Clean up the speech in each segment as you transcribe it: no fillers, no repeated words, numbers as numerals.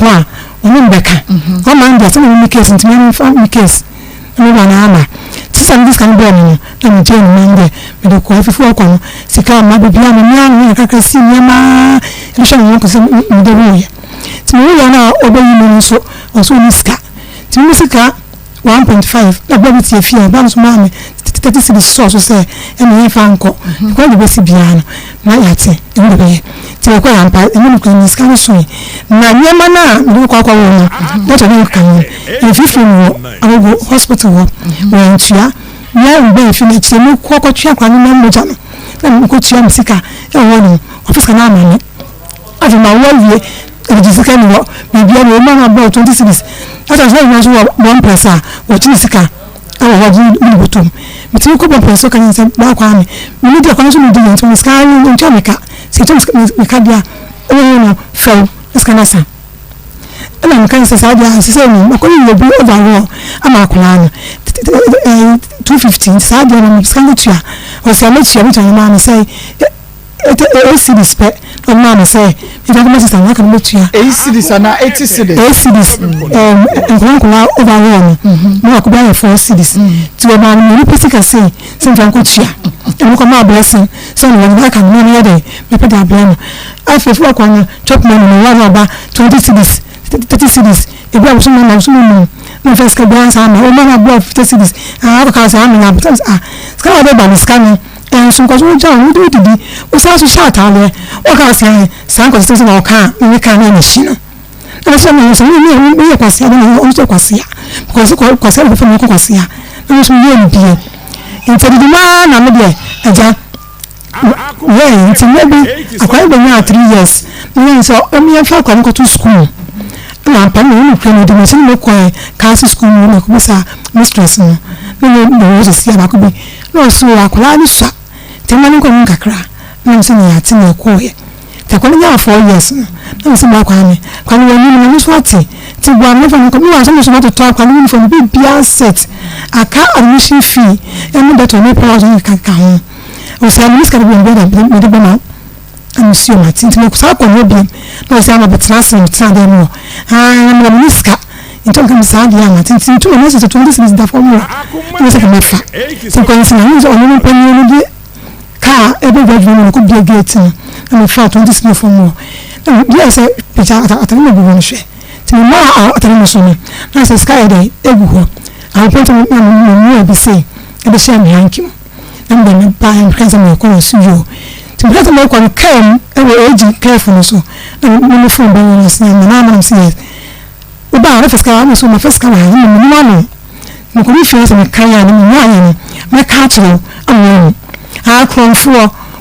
kwa onumbeka o man dey some me case ntimi me family case me ba na ama tisa this can be no na me je no me de ko afifu akọ sika ma bibia me nya kakra si nyama e so no ko se me de wo ye ti me wo na obayi me so oso ni sika ti me sika 1.5 na baby ti afia ba so ma me 30 so say e me fa nko ko de besi bia no na yate e wo be ti ko ya mpa e me ko ni sika so na nyama na me ko akọ wo no that we can if you feel awo hospital wo ntia ya mbe fi na chi me ko tua kwa ni na moja no na ko tua msika e wo no office kana amane afi ma wo wie e sika ni wo bibia no ma about 20 cities that is why we so one person wo chi sika awo wa ji ni botom meti ko bon person kan se ba kwa me me dia kwa so me dia so sika ni ntia meka se to me ka dia o no fel sika na sa ana mkan se sa dia se ni ko ni lebu overall ama kula na 215 sa dia na sika ni tua o se me tua me tua na say e cities pe o ma say e da ma se na ka me tua e cities na 80 cities e cities nkula overall no ko ba 4 cities ti o ma ni pe sika say se nfa ko tua e ko ma blessing so no na ka no na dey me pe da blame afefu akwa chop money no wa ba 20 cities 30 cities e bia so na so no first ka balance ama o ma na bua 50 cities ka sa ama na but ska wa de ba scan so ko so ja no do didi o sa so sha ta le o ka se san ko so na o ka ni ka na ni shi no na so na so ni ko se na o so ko se ya ko se ko fa ko se ya na so ye ni bie intedi ma na me de aja yeah it's maybe akwa be na 3 years ni so o mi fa ko to school na pa ni ko ni de me sin me ko class school no ko sa mistress no no so sia ba ko bi no so akwa ni sa te ma ni ko ni kakra na so ni ati na ko ye te ko ni 4 years no so ba kwa ni ni so ati ti gwa me fa ni ko mi wa so so to talk kwa ni for bi bia set aka admission fee and that on me problem ka ho o se am niska bi mbe me de bana am sio mati ntime ko sa ko no bi no se am betrasin tsade no na me niska então como sabe a mati ntime tu no se 20 cities da formula no se me fa se ko nsi na no no panyo no di ka e be gwa no ko bi gate na me fa 20 cities formula na bi se picha ata no bi no hwe ti ma ata no so no na se sky dey egu ho a point no bi say e be share me hankim and then buy and because I'm going to you to because I'm going to come and we age careful so no phone by us na na say o ba na first car so my first car ni no no ko mi feel say me kan ya ni mi anya ni me ka chiro am a kronfo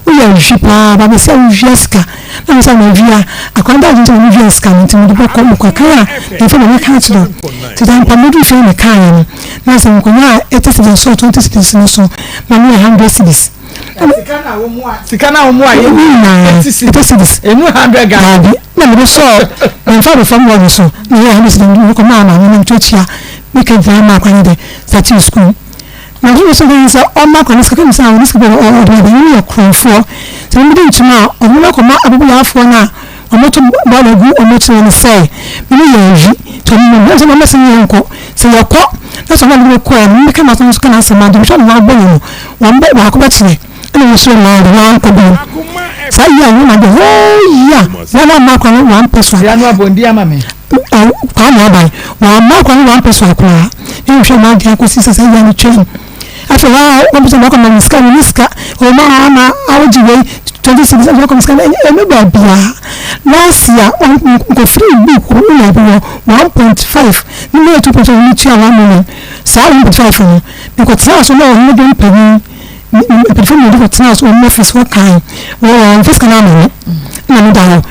o ya hwipa ba be say hwiaska na me say na hwia akwanda jinja ni hwiaska ni timi do ko mo kwa kan e fa me ka chiro ti dan pa mo do feel me kan ya ni na say ko nya 80 cities so 20 cities no so ma me 100 cities sikana wo mu a ye 80 cities enu 100 Ghana na me so me fa do fam wo so me 100 cities ko ma na me chochia me ka va ma kwa ni de start school na do so dey say o ma kwa ni ska sa ni ska be o de ni yo krofo so me dey tuma o mo ko ma abubu afo na o mo to ba na gu o mo to ni say me yo yi to mo so ma se ni nko se yo ko na so ma ni ko me ka ma so kana se ma do so na bo no wa mbe ba ko ba chine ene so na wa ko bi sa ya ni ma de ya na ma ko ni one person ya no abondi ama me kwa na ba wa ma ko ni one person ko ni hwe ma dia ko sisa sa ya ni train afa wa o bi so ma ko ma ska ni ska o ma ama awji we 26 ko ska e me ba bia last year ko free book ko na bi 1.5 ni me 2.5 ni tia 1 million sa 1.5 ni ko tsa so na ni do pe perfume do tsa so mo office wo kan wo first kana na ni da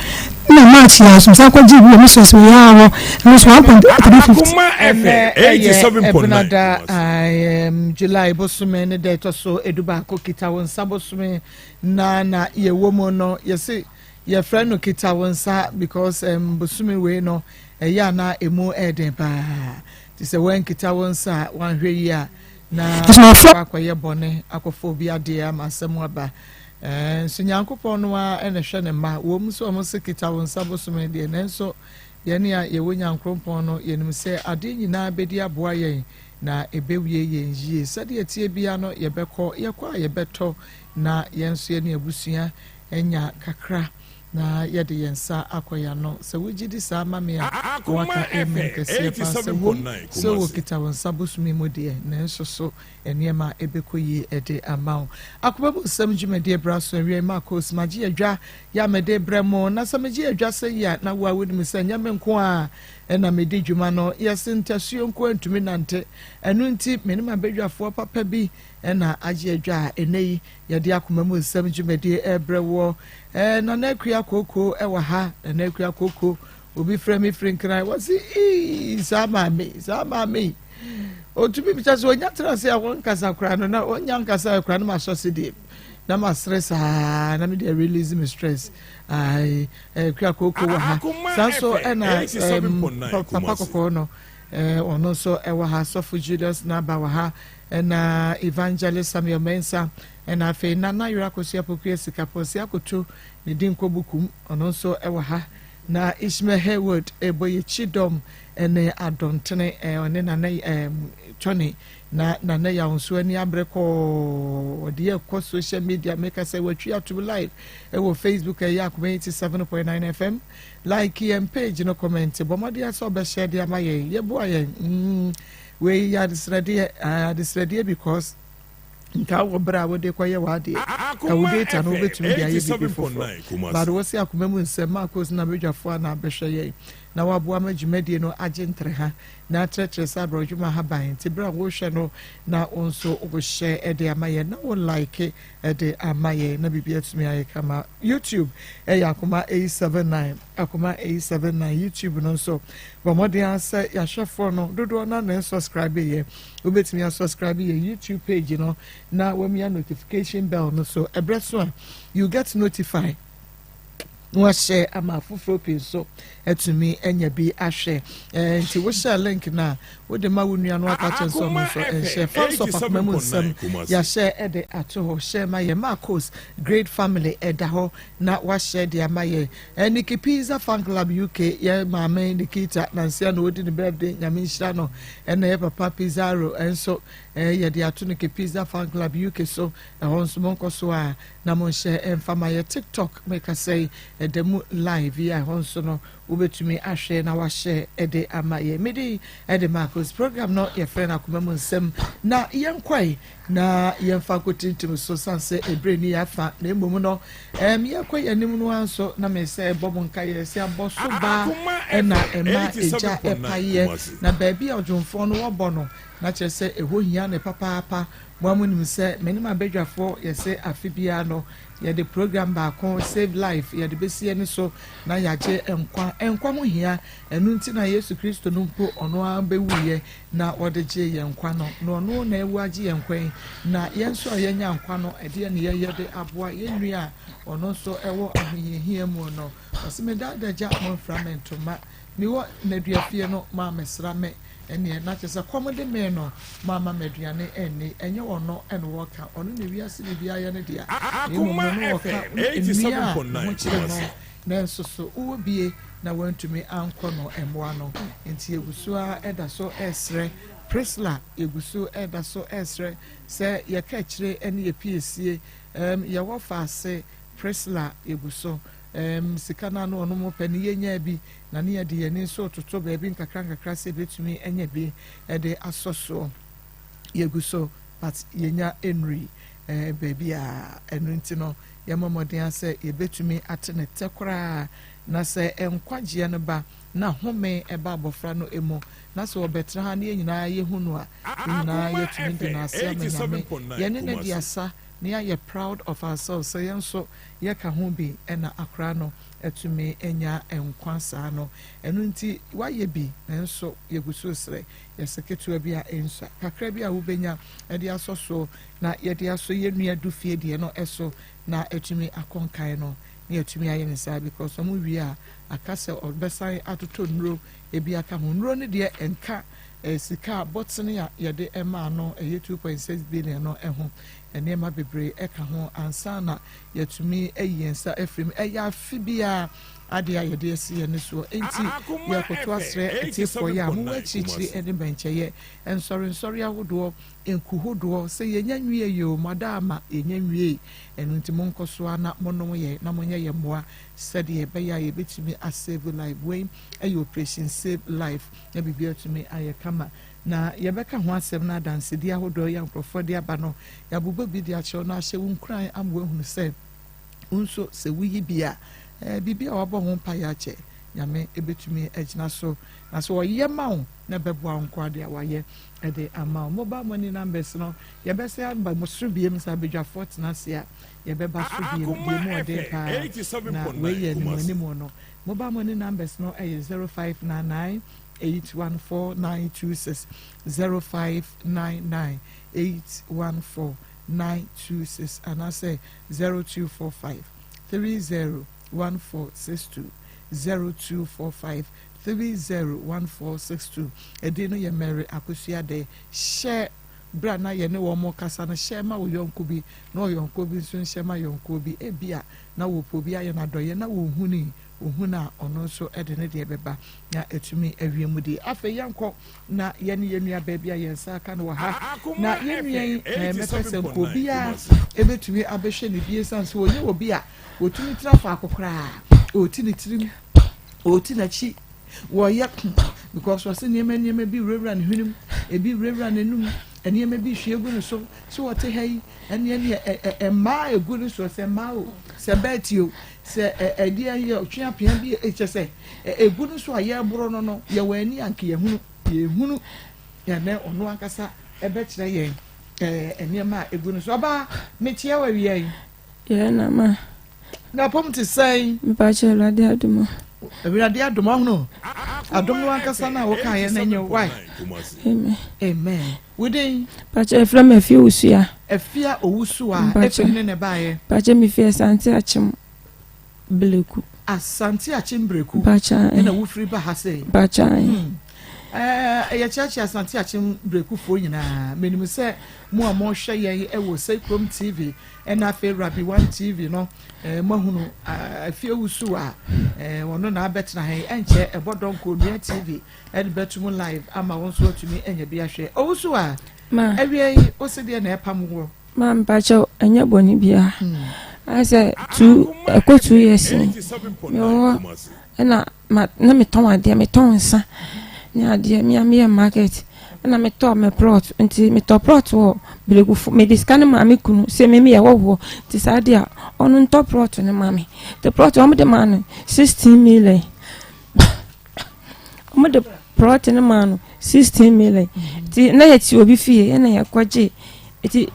na match ya so sa ko ji bi mi so so ya wo no so 1.350 87.9 July bosume ne de to so eduba ko kita won sa bosume na ye wo mo no ye se ye friend no kita won sa because bosume we no ya na emu eden ba ti se wen kita won sa wan hwe ya na akwaye bone akofo bi ade amasem aba so nyankopon no a ene hwe ne ma wo mu so mo sekita won sabo so me de nenso yɛne a yɛwɔ nyankrompɔn no yɛnim sɛ ade nyinaa bɛdi aboa yɛn na ɛbɛwie yɛn yie sɛdeɛ tie bia no yɛbɛkɔ yɛkɔ a yɛbɛtɔ na yɛn nso yɛne abusua ɛnya kakra na yɛde yɛn nsa akɔya no sɛ wogye di saa ma me a waka amen kɛseɛ pa sɛ wom sɛ wɔkita wo nsa bosome mu deɛ nanso so nneɛma ɛbɛkɔ yie ɛde ama wo akoma mu nsɛm dwumadeɛ bra so awie ma akɔs magye adwa yɛ amede brɛ mu na sɛ megye adwa sɛ yi a na wo a wonim sɛ nyame nko a ɛna mede dwuma no yɛse ntasuo nko antumi nante ɛno nti menim abɛdwafoɔ papa bi ɛna agye adwa a ɛnɛ yi yɛde akoma mu nsɛm dwumadeɛ ɛbrɛ wɔ Nana Kuya Coco, Ewaha, Nana Kuya Coco, Ubi Fremi Frinkrai, was he? Sama me. Oh, to be just when you say I want Casacran, no one young Casacran, my society. Nama stress, Nami de release me stress. I Kuya Coco, Sanso, and Papa Cocono, or no so Ewaha, Sofu Judas, Nabawaha, and Evangelist Samuel Mensa. And I feel Nana Yurakosia Pokia Kaposia Kutu, the Dinko Bukum, and also Ewaha. Na Ishmael Hayward, a boy Chidom, and they are Dontene, and then Tony, Nana Yanswani Abreko, or dear course social media make us say what you have to be live. Facebook, a Yak 87.9 FM, like and page, no comment. Bomadia saw Bashar, dear my ye boy, we are this ready because. Nka wo bra wo de koye wade ka wo data no betumi dia ye before but wo se akoma mu nsem akos na bedwafo na behwe ye na waboa magimedie no agentre ha na tretre sa brojuma ha ban ti bra wo hwe no na onso wo share e de amaye na wo like e de amaye na bibia tumi aye kama YouTube akoma 879 YouTube no so bomode ansa ya hwefo no dodo na subscribe ye wo betumi subscribe ye YouTube page no na when me notification bell no so ebreso you get notified no share ama fufuro pin so etumi enya bi ahwe nti wo share link na wo de ma wonua no aka so mo so share fans of akoma nsem ya share e de ato ho share ma ye Marcos great family e da ho na wa share de ama ye Nikki Pizza Fan Club UK ye mama Nikita Nancy na odi ne birthday nyame nhira no na ye papa Pizzaro enso ye de ato Nikki Pizza Fan Club UK so honso monko so a na mo share emfama ye TikTok make I say demu live ya honso no ubetumi ahwe na wa share ede amaye medi ede Marcos program no ye friend akoma mu nsem na yenkwai na yemfa kotintim so sanse ebreni yafa na emom no yekwai anim no anso na me say bobo nka ye se aboso ba na ema eja epaye na baabi odwonfo no wobo no na kyerese eho hia ne papa mo amunim se menim abedwafo ye se afibia no ye the program ba kon save life ye the besie ne so na yaje enkwa ho hia enu nti na Yesu Kristo no mpo ono abewuye na odeje ye nkwa no no na ewu age ye nkwan na yenso yenya nkwa no ede ne ye de aboa yenua ono so ewo ahihia mu no osimeda daja mo fragment ma mi wo na duafie no ma mesra me ene na kyesa komode me no mama meduane ene enye wono ene woka ono ne wiase ne bia ye ne dia Akoma no woka 87.9 no na so uwo bie na wantumi anko no emwa no enti egusu a eda so esre Prisla egusu eda so esre se ye ka kire ene ye piesie ye wo faase Prisla egusu sikana no ono mo pani yenya bi na ne yede ye ne so toto ba bi nkakra se betumi enya bi ede asoso yeguso but yenya enri baby a enunti no yemomodin ase ye betumi atene tekora na se enkwagye no ba na home eba abofra no emu na so obetra ha ne nyina ye hunu a nyina yetumi de na ase amanyame ye ne ne diasa ne ya proud of ourselves so yenso ye ka ho bi na akra no etumi enya enkwansa no enu nti waye bi enso yeguso sre yeseketu bi a ensa kakra bi a wo benya e de asoso na ye de aso ye nua dufie de no eso na etumi akonkan no na etumi aye ne sa because omo wi a akase obesan atoto nro ebi aka ho nro ne de enka sika botene ya ye de ema no 2.6 billion no eho enema bebre eka ho ansa na yatumi eyensa efrim eya fibia ade a yɛde asi ne so enti yɛkoto asrɛ etiefo ya mo wachichiri ene bencheye ensɔre ahodoɔ enkuhodoɔ sɛ yɛnya nwie yo madama yɛnya nwie enu nti monkoso ana monom yɛ na monye yɛ mmoa sɛde yɛbɛyɛ a yɛbɛtumi a save life wey ɛyɛ operation save life na bibia tumi ayɛ kama na yɛbɛka ho asɛm na dance di ahodoɔ yɛ nkrɔfo de aba no yɛabobɔ bi de akyerɛ na ahyɛ wo nkran amwo ehunu sɛ unso sɛ wuyi bia bibia wabɔ ho pa ya kyɛ nyame ebetumi agyina so na so wɔyɛ ma wo na bɛboa wo nkwa de awayɛ ɛde ama wo mobile money numbers no yɛbɛsɛ aba mo so biem sa bedwafo tena se a yɛbɛba so biem mu ɔde pa na wɔyɛ no anim no mobile money numbers no ɛyɛ 0599 814 926 0599 814 926 and I say 0245 301462 0245 301462 edino ye Mary akosua de share bra na ye ne wo mo kasa na share ma wo yonko bi na yonko bi so share ma yonko bi ebia na wo po bi aye na doye na wo ohuna ono so ede ne de beba na etumi awiemu di afa yanko na ye ne yenua ba bia ye nsa aka no wa ha na yenua mepese po bia ebetumi abehwe ne bie sanso wo ye wo bia otumi trafa akokra otini tirim otinachi wo ye because was niema bi rewura ne hwenum ebi rewura ne num eniema bi hwegu ne so so wote hai ene ma egu ne so se ma o se betio se edi aye otwea pia bi echese egu ne so aye boro no ye wani anke ye hunu ya ne ono akasa ebe kire ye eniema egu ne so ba metia wa wiye ye na ma na pom te sai mpa che Awurade adumo Awurade adumo hono adumo akasa na wo kan ye na nye why amen within pache efrem afie usua afia owusu a efini ne baaye pache mi fie asante achim bleku asante achim breku pacha na wo free ba ha sei pacha ya chachi asante achim breku fo nyina menim se mo a mo hwe ye e wo Sekrom TV na fe Rabi 1 TV no mahunu afie owusu a wono na abetna he enche ebodonko Nua TV e betum live ama won so tumi enya bia hwe owusu a ma awie osede na epam wo ma mpacha enya boni bia I said 2 years yo na me ton ade me ton nsa ni ade me market na me to me plot nti me to plot wo belegu me discan ma me kunu se me ye wo ti sa de onu to plot ne ma me the plot o me de man 16 million o me de plot ne man 16 million ti na ye ti obi fie na ye kwaje ti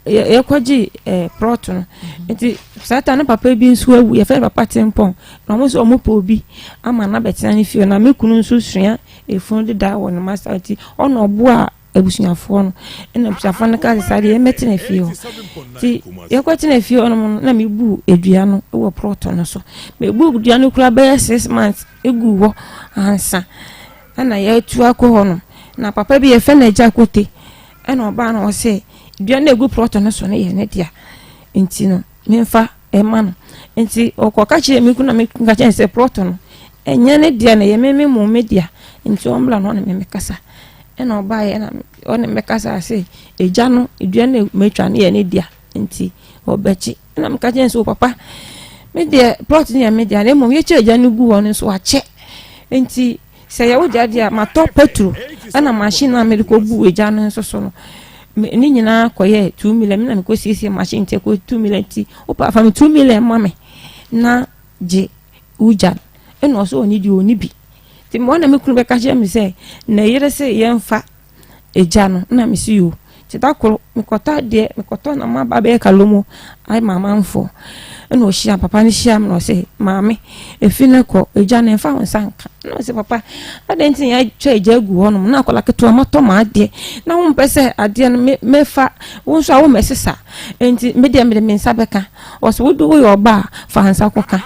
ye kwaji plot no enti satan papa bi nso awu ye fe papa tempon na mo so mo po bi ama na betina ni fie na me kunu nso sua efun de da won master enti ono obo a abusuafo no na abusuafo no ka sare ye metina fie ti ye kwatina fie ono na me bu edua no wo plot no so me bu edua no kura be 6 months egu wo ansa na ye tu akọ no na papa bi ye fe na ja kote na oba na o se dua na egu plot no so na ye ne dia enti no memfa ema no enti okoka kire me kuna me ka kire se plot no enya ne dia na ye mo media enti ombla no na me kasa na oba ye na one me kasa se eja no dua na metwa na ye ne dia enti obechi na me ka kire se papa media plot ni ya media na mo ye che eja no gu won so ache enti se ye wo dia ma to petro na machine na me ko bu eja no so no ni nyina koye 2 million na me ko sisi machine te ko 2 million ti o pa fa me 2 million mame na je uja eno so oni di oni bi ti mo na me kunu be ka je me se na yere se ye mfa eja no na me si yo ti ta ko me kota de me kota na ma ba be ka lomo ai mama mfo eno hia papa ni hia me no se mame efine ko eja na mfa nsanka no se papa adenti ya twa eja gu ho no na akola keto amato ma ade na wo mpese ade no mefa wo nso awo mesesa enti me de me nsa beka o so wo do yo ba fa hansa koka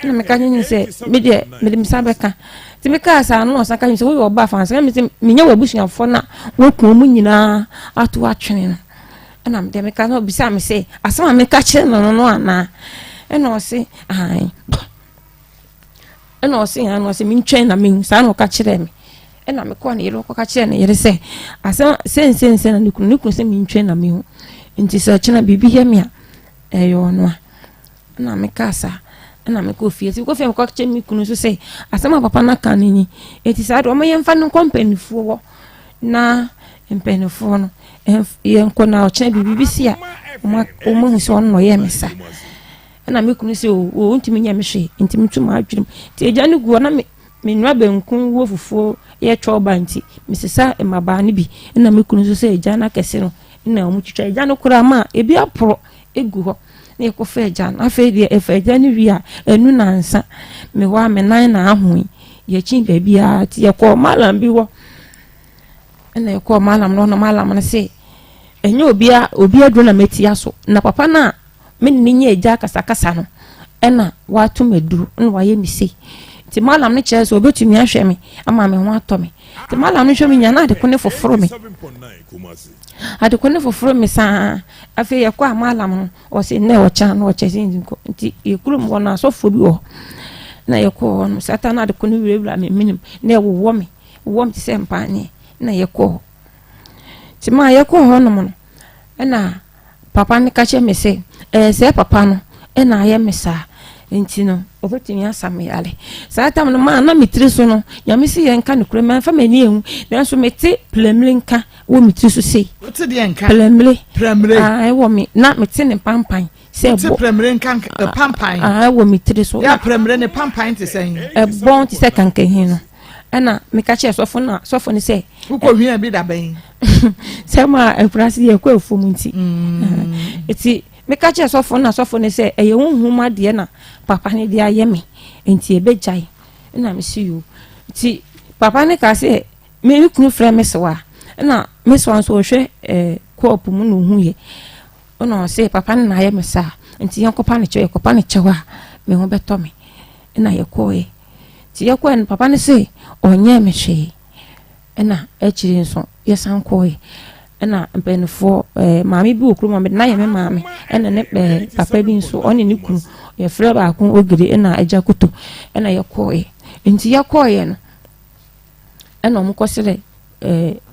na me ka nyi se me de nsa beka ti me ka sa no saka nyi se wo yo ba fa hansa me se me nya wabusuafo na wo ku mu nyina ato atwene no na me de me ka no bisa me se asama me ka kire no ana eno se ai ɛna ɔse ya no ɔse mentwɛn na mehu saa na ɔka kyerɛ me ɛna mekɔ ne yere ɔka kyerɛ ne yere sɛ asɛm sɛnsɛnsɛ na ne kunu sɛ mentwɛn na mehu nti sɛ kyena biribi yɛ me a ɛyɛ ɔno a ɛna meka saa ɛna mekɔ fie ti kɔ fie mekɔ kyerɛ me kunu so sɛ asɛm a papa no aka no ni ɛti saa de ɔma yɛmfa no nkɔ mpanifoɔ wɔ na mpanifoɔ no yɛnkɔ na ɔkyena biribi si a ɔmahu sɛ ɔno na ɔyɛ me sa ɛna me kunu sɛ o ntimi nyɛ me hwee ntimi tu ma adwene nti agya no gu na me nua benku wo fufuo yɛ twɔ ba nti mesesa mmabaa no bi ɛna me kunu so sɛ agya no akɛse no na ɔmo twitwa agya no koraa ma ebi aporo egu hɔ na yɛkɔfa agya no afei deɛ ɛfa agya no wie a ɛnu nansa me hɔ a me nan na ahoe yɛkyi baabi a ti yɛkɔɔ malam bi hɔ ɛna yɛkɔɔ malam no na malam no sɛ ɛnyɛ obi aduro na metia so na papa na me ne nyɛ agya kasakasa no ɛna wato maduro na wayɛ me sei ti malam no kyerɛ sɛ obetumi ahwɛ me ama me ho atɔ me ti malam no hwɛ me nya na ade ko ne foforo me saa afei yɛkɔ a malam no ɔsɛ nnɛ ɔkyɛ no ɔkyɛ sɛ nti yɛkurom wɔ no asɔfoɔ bi wɔ na yɛkɔ hɔ no sata na ade ko ne wurawura me minim na ɛwowɔ me te sɛ mpaane na yɛkɔ ti ma yɛkɔ hɔ no no ɛna papa ne ka kyerɛ me sɛ sɛ papa no ɛna ayɛ me saa nti no obetumi asa me yale saa tam no ma na metiri so no nyame si yɛ nka no kura ma fa mani ehu nanso mete plemle nka wo metiri so sei wote de nka plemle wo me na mete ne pampan sɛ bo plemle nka pampan wo metiri so ya plemle ne pampan te sɛ bon te sɛ kankan no ɛna meka kyerɛ sɔfo ne sɛ wokɔ hwia bi da bɛn sɛ ma afurasi yɛ kɔ afom nti eti meka kyerɛ sɔfo ne sɛ ɛyɛ honhom adeɛ na papa ne de ayɛ me nti ebegyae na me si yo nti papa ne ka sɛ me kunu frɛ me sewa na me sewa nso hwɛ kɔɔpo mu no hu yɛ ona sɛ papa ne na ayɛ me saa nti yɛnkɔpa ne kyɛw a me ho bɛtɔ me na yɛkɔɛ nti yɛkɔɛ no papa ne sɛ ɔnyɛ me hwee na akyiri nso yɛsan kɔɛ na mpanifo maame bi okuru maame na yɛ me maame na ne papa bi nso ɔne ne kunu yɛ frɛ baako ogiri na agya koto na yɛ kɔɛ nti yɛ kɔɛ no na ɔmo kɔsere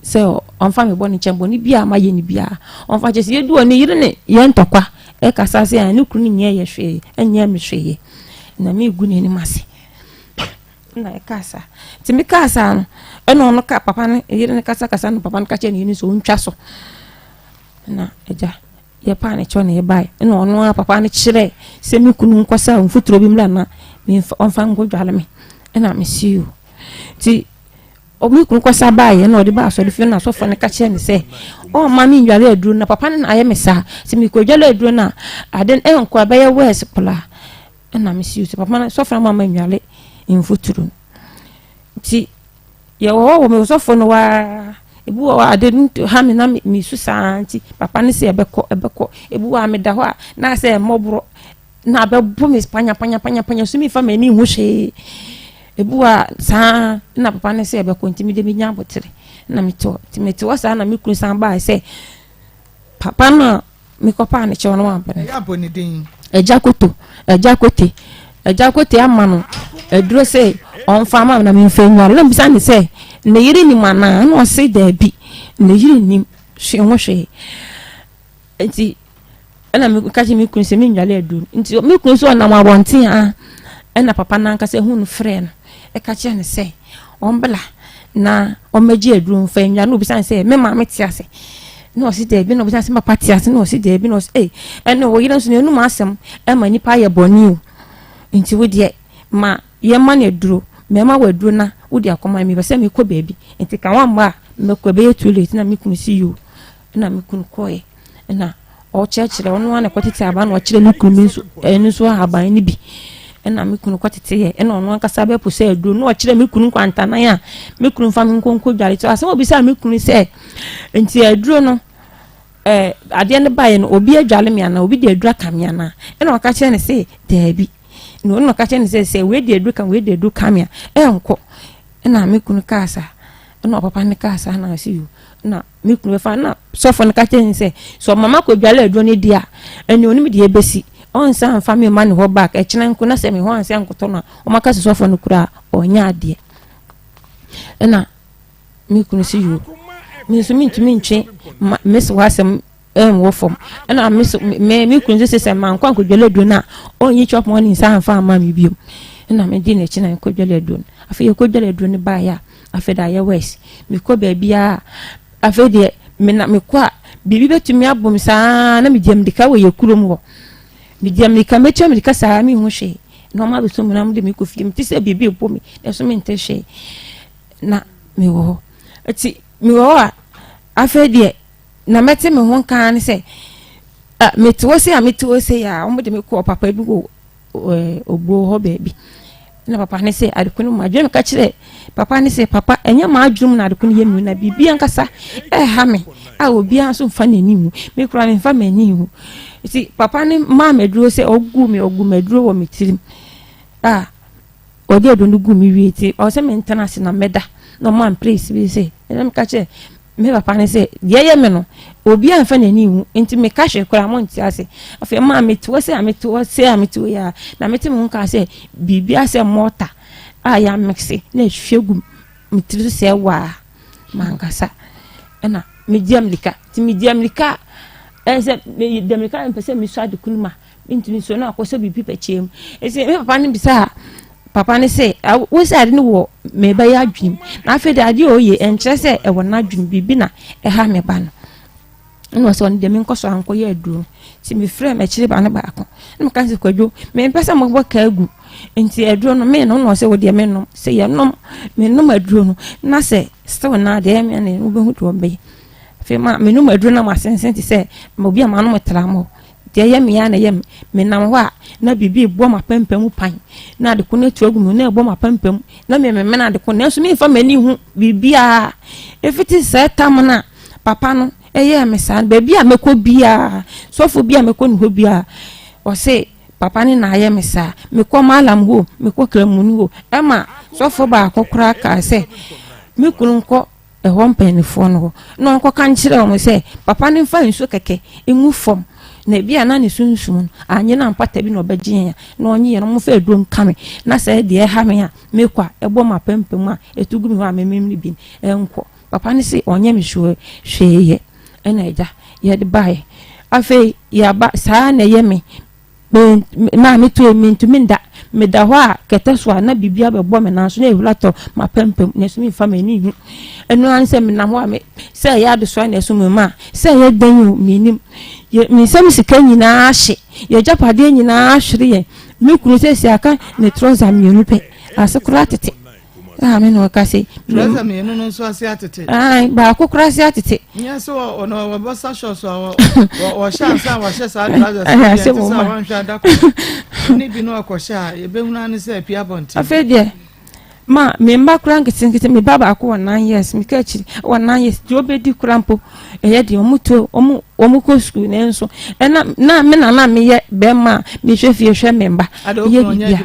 sɛ ɔmfa me bɔ ne kyɛn bɔ ne bia ma yɛ ne bia ɔmfa kyɛ sɛ yɛdu ɔne yere ne yɛ ntɔkwa kasa sɛ ne kunu ne nyɛ yɛ hwee nyɛ me hwee na me gu ne nim ase na kasa ti me kasa no ɔno ka papa ne yere ne kasa no papa ne ka kyɛ ne yere so ntwa so na agya yɛ pa ne kyɛ ne yɛ bai na ɔno a papa ne kyerɛ sɛ me kunu nkɔsa mfuturo bi mla na me ɔmfa ngodwale me na me siu ti obi kunu kwasa baaye na odi ba so de fi na so fo ne ka kyerɛ ne sɛ o ma me ndwale aduro na papa ne na ayɛ me saa sɛ me kodwale aduro na aden nkɔ abɛyɛ west pla na me siu sɛ papa ne so fo na ma ndwale mfuturo ti ye wo me so fo no wa ebu wa aden ha me na me su saa nti papa ne sɛ ebekɔ ebu wa me da hɔ a na sɛ mɔbro na abɛbo me panya so me fa mani hu hwee ebuwa saa na papa ne se be kontimi de nya botere na meto wasa na me kunu san ba se papa na me kopa ne che wono ampa ya boni din eja kote ama no eduro se on fama na me mfenwa na bisa ne se ne yiri ni mana na o se da bi ne yiri ni hwe ho hwe enti na me kaje me kunu se me nwale aduru enti me kunu so na mabonten a na papa na nka se hu no frɛ no ka kyerɛ ne sɛ ɔmbla na ɔmagye aduru mfa nwa no obisan sɛ me ma me te ase na ɔsi da bi na obisan sɛ papa te ase na ɔsi da bi na ɔsi ɛna wo yira nso ne enum asɛm ma nipa yɛ bɔne o nti wo de ma ye ma na aduru me ma wa aduru na wo de akoma me bɛsɛ me kɔ baabi nti ka wa mma me kɔ bɛyɛ too late na me kunu si yo na me kunu kɔɛ na ɔkyerɛkyerɛ ɔno ana kɔtete aba na ɔkyerɛ me kunu nso ɛno nso aban ne bi na me kunu kwatete ye na ono ankasa be po se aduro na o kire me kunu kwantana ya me kunu fa me nkonko dware to asem obi sa me kunu se enti aduro no ade ne bae no obi adwale me ana obi de aduro ka me ana na o ka kire ne se daabi no no ka kire ne se we de aduro ka me enko na me kunu kasa na papa ne kasa na asiu na me kunu fa na sofo ne ka kire ne se so mama ko dwale aduro ne dia eni oni me de ebesi on san family man ho back e chena nko na se me ho anse nkoto no o maka sosofo no kura onya ade na me kunu si yo me so me ntumi ntwe miss wasem wo fom na miss me kunu se man kwa nkodwele do na onyi chop money san fa ma me biom na me di na chena nkodwele do afi nkodwele do ne ba ya afi da ya west me ko ba bia afi de me na me kwa bibi betumi abom saa na me diam dika we yekurom wo me diam dika me chama dika saa me hu hwe no ma be so munam de me ko fie me ti se bibi opo me na so me nte hwe na me wo ati me wo a afi de na mete me ho kan ne se me to se ya o mo de me ko papa bi go ogbo ho ba bi na papa ne se adekunu ma dwe me ka kire papa ne se papa enya ma adwum na adekunu yemi na bibi ankasa ha me a obi an so fa nanimu me kura me fa manimu iti papa ne ma meduro se ogu meduro wo metirim odi edo ndugu mi wieti o se me ntana na meda no man place bi se na me ka kire me papa ne se ye me no obi an fa nanimu enti me ka hwe kura mo nti ase afi ma metuo ya na meti me nka se bibi ase mota ya mixi na hwegu metiri se wa mangasa na medium lika ese medium lika mpese mi so adekunuma ntimi so na akoso bibi pechem ese me papa ne bisa papa ne se wo se ade ne wo me ba ya adwim na afi de ade oye enkyere se e wona adwim bibi na ha me ba no no so on de me nkoso anko ye aduru ti me frɛ me kyere ba ne ba ako na me kan se kwadwo me pesa mo bo ka agu enti aduru no me no se wo de me no se ye no me no aduru no na se still na de me ne wo be hu to be fe ma me no aduru na ma sense ti se mo bia ma no metra mo de ye me ya na ye me nam ho a na bibi bo ma pempem pan na de ko na tu agu me na bo ma pempem na me na de ko na so me fa mani hu bibia efiti se tam na papa no eye me san baby a meko bia sofo bia meko no bia o se papa ni na ye me sa meko malam ho meko kramunu ho ema sofo ba akokora ka se mekunu nko ho mpanifo no no nko kan kire o me se papa ni fa nso keke engu fom na bia na ne sunsum anye na mpata bi no bagyen ya na onye no mo fa edom kame na se de ha me a mekwa ebo ma pempem a etugu mi ho a memem bi enko papa ni se onye me hweye ena eja ye de bae afi ya ba saa na ye me na me to me ntumi nda me da ho a keteswa na bibia be bo me na so na ehulato ma pempem na so mi fa mani hu enu an se me na ho a me se ya de so na so me ma se ye danyu minim ye mi se mi sika nyina ahye ye japade nyina ahwere ye me kunu se si aka ne trouser mi onu pe asokura tete me no ka se trouser mi enu no so ase atete ba akokura ase atete nya so ono bossa shorts o sha wa sa trouser se wa hwa da ko ni bi no akosha ye be hunu an se pia bonti afede ma me mba kura nkete me baba akọ 9 years me ka chi 9 years jo be di kurampo eye de omu ko school ne nso na me na me ye be ma me hwe memba ye bibia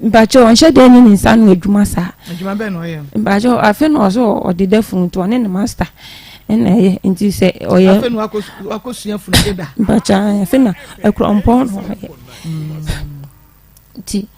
bacho on shede ni insanu adwuma sa adwuma be no ye bacho afi no so odede fun to ne master ena ye nti se oye afi no akosua fun de da bacha afi na ekrompon no ye ti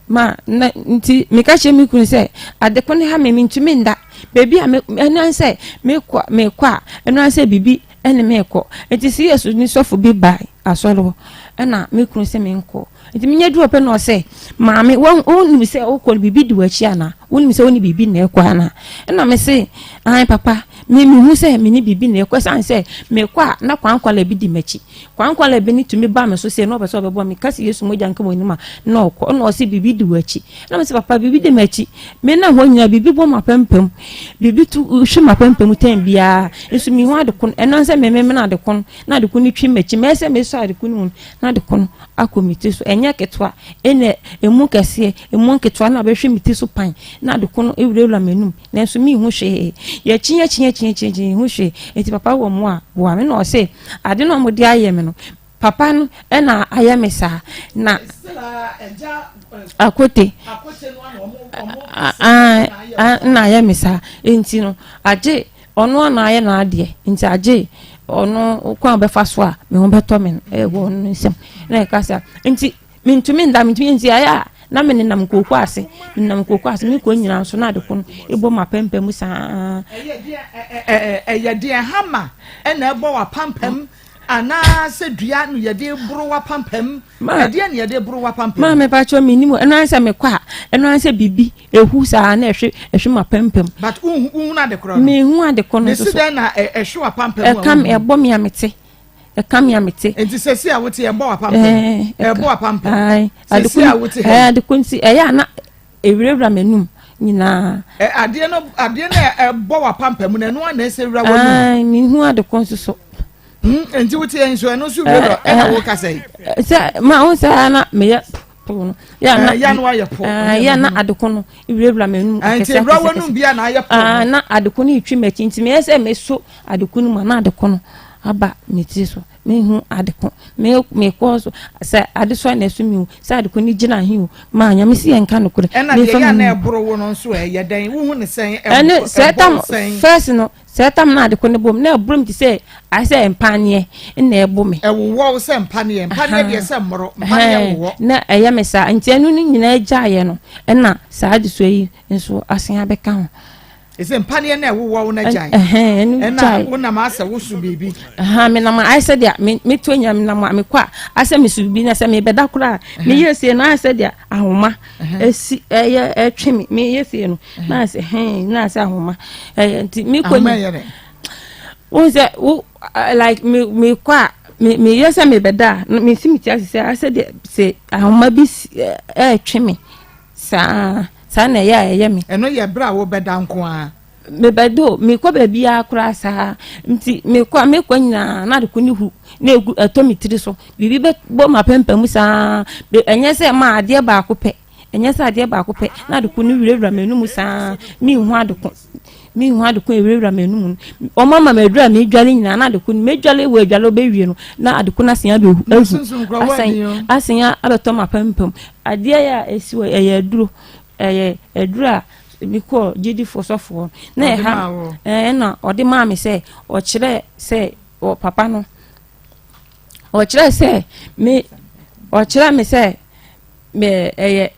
ma nti me ka che mi kun se adeko ne ha me ntumi nda baby a me ena se me kwa ena se bibi ene me ko nti si yesu ni sofo bi bai asolo ena me kun se me nko nti me nyedu ope no se maame won mi se o ko bibi di wachi ana won mi se woni bibi na ekwa ana ena me se ai papa me hu se me ni bibi na ekwa san se me kwa na kwankwala bi di machi kwankwala bi ni tumi ba me so se no be so be bo me kasi yesu moja nka mo ni ma no ko no se bibi di wachi na me se papa bibi di machi me na ho nya bibi bo ma pempem bibi tu hwe ma pempem tem bia yesu mi hu adekon eno se me na adekon na adekon ni twi machi me se me so adekon ni na adekon akomite so enya ketwa ene emu kese emu ketwa na be hwe miti so pan na adekon ewurewura menum na enso mi hu hwe ye chinye hu hwe enti papa wo mo a wo me no se ade no mo di aye me no papa no ena aye me sa na akote no na aye me sa enti no aje ono na aye na ade enti aje ono kwa be fa so a me ho beto me wo no nsem na e ka sa nti mintumi nti aya na me nenam koku ase me ko nyina so na de ko ebo ma pempem sa ye de hama na ebo wa pampam ana se dua no ye de bro wa pampam de ne ye de bro wa pampam ma me pa cho minimo eno ansa me kwa eno ansa bibi ehu sa na ehwe ma pempem but na de kro me hu ade ko no so se na ehwe wa pampam e kam ebo me amete enti sesi a wote ebo wa pampam ebo wa pampam ai sesi a wote adeko nti ya na ewurawura menum nyina ade no ebo wa pampam na no na ese wura wonu ai me hu ade ko so enti wote enso eno so wura na wo ka sei ma on sa na me ya pono ya no aye po ya na adeko no ewurawura menum enti wura wonu bia na aye po na adeko no itwi machi nti me ese me so adeko no ma na adeko no aba meti so me hu adeko me ko so sa adeso na so mi sa adeko ni gina hiu ma nya me si enka no kure me fa na eboro wo no so ye dan wo hu ne sen ene setam first no setam na adeko ne bom na ebrom ti say I say empanie na ebo me wo se empanie de se moro empanie wo na eya me sa nti anu ni nyina agya ye no na sa adeso yi nso asen abeka ho ese mpane na wo na jai na wo na ma asa wo su bibi me na ma I said ya me to nya me na ma me kwa asa me su bibi na se me beda kura me yesi na I said ya ahoma esi twemi me yesi no na se na se ahoma nti me ko wo se like me kwa me yesi me beda me si me ti ase I said se ahoma bi twemi sa na ya me eno ye bra wo beda nko a me bedo me ko ba bia kura sa nti me ko nyina na de ko ni hu na egu atomitiri so bibi be bo ma pempam sa enye se ma ade ba ko pe na de ko ni wirewura menum sa mi hu ade ko wirewura menum o mama me dura me dwale nyina na de ko ni me dwale we dwale be wie no na ade ko na sen ade asen ya abeto ma pempam ade ya esi we duro edura biko gidi fosofo na ha na odi ma me se o kire se o papa no o kire se me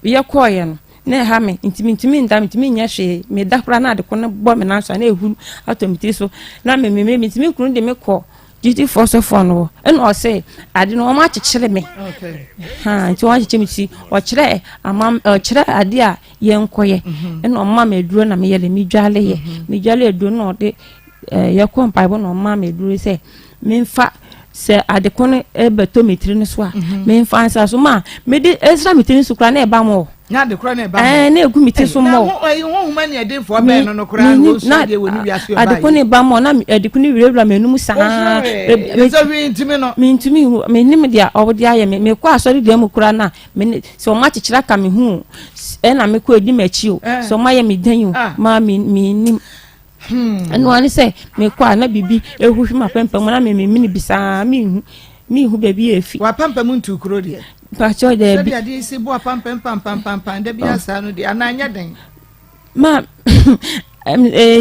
ye koye no na ha me intimi nya hwe me da kura na de ko no bo me na so na ehu atomiti so na me intimi kunu de me ko gidi fosofo no eno o se ade no ma kikire me nti wa kikire mi si o kire ade a ye nkoye eno ma me duro na me yele mi dwale duro no de ye ko mpa bo no ma me duro se me mfa se ade ko no ebeto metri ne so a me mfa ansa so ma me de ezra metri so kra na eba mo na de kra na eba na egu miti so mo wo huma ne de fo be no kra wo so de woni wiase ba ade ko ne ba mo na ade ko ne wirewura menum sa so wi intimi no me intimi me nim dia obodi aye me ko asori de mu kra na me so ma kikira ka me hu na me ko edi machi o so ma ye me dan ma me nim anu ani se me kwa na bibi ehu hima pempam na me ni bisa mi hu baby efi wa pempam ntu kro de pa cho de bi ade isi bo pempam de bi asa no de ananya den ma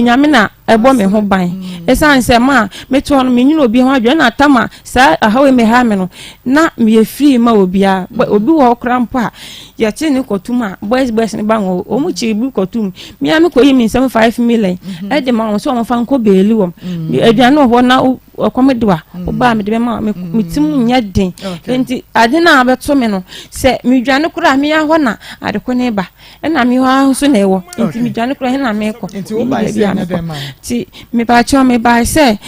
nyame na ebo me ho ban esan se ma me to no me nyina obi ho adwe na tama sa ahawe me ha me no na me efiri ma obi wo krampo a ya chi ni kotum a boys ne ba wo o mu chi bu kotum me am ko yi mi 5 million e de ma wo so mo fa nko beeli wo aduane ho na okomedwa o ba me de ma me tim nya den enti ade na abeto me no se me dwane kura me ya ho na ade ko ne ba e na me ho so na ewo enti me dwane kura he na me ko ti me ba cho me ba se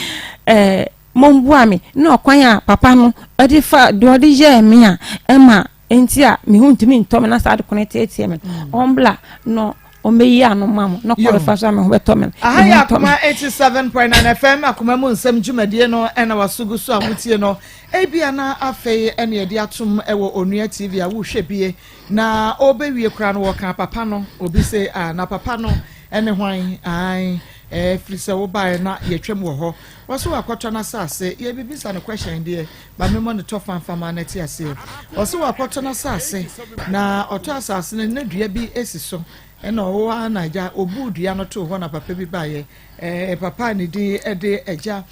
mombua me na okwan a papa no odi fa do odi ye me a ema enti a me hu ntimi ntom na sa de connect me ombla no o meyi anu mamo no ko fa so me ho beto me aha Akoma 87.9 FM Akoma mu nsem dwumadie no ena wasugu so amutie no ebia na afei ene edi atum ewo onua TV a wo hwebie na obewie kura no wo kan papa no obi se na papa no ene hwan ai frisa wo bae na yetwem wo ho waso akwato na sase ye bibisa no question de ba memo ne to fanfama na ti ase waso akwato na sase na oto asase ne dua bi esi so ɛna ɔwɔ anaja obu dua no to hɔ na papa bi baayɛ papa ne di ɛde agya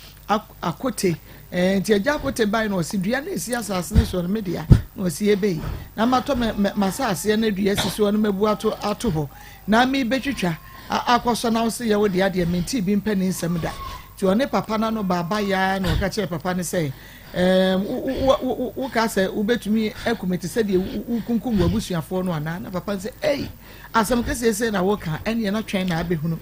akote nti agya akote baayɛ na ɔsi dua na esi asase ne so no media na ɔsi ebe na matɔ masase na dua esi so no mebu ato hɔ na me betwitwa akɔsɔ na ɔsi yɛ wo de ade menti bi mpɛ ne nsɛm da ti ɔne papa na no baba ya na ɔka kyerɛ papa ne sɛ wo ka sɛ wobɛtumi akumete sɛ de kunkum wabusuafoɔ no ana na papa sɛ ei asɛm kɛseɛ sɛ na woka ɛne na twɛn na abɛhunu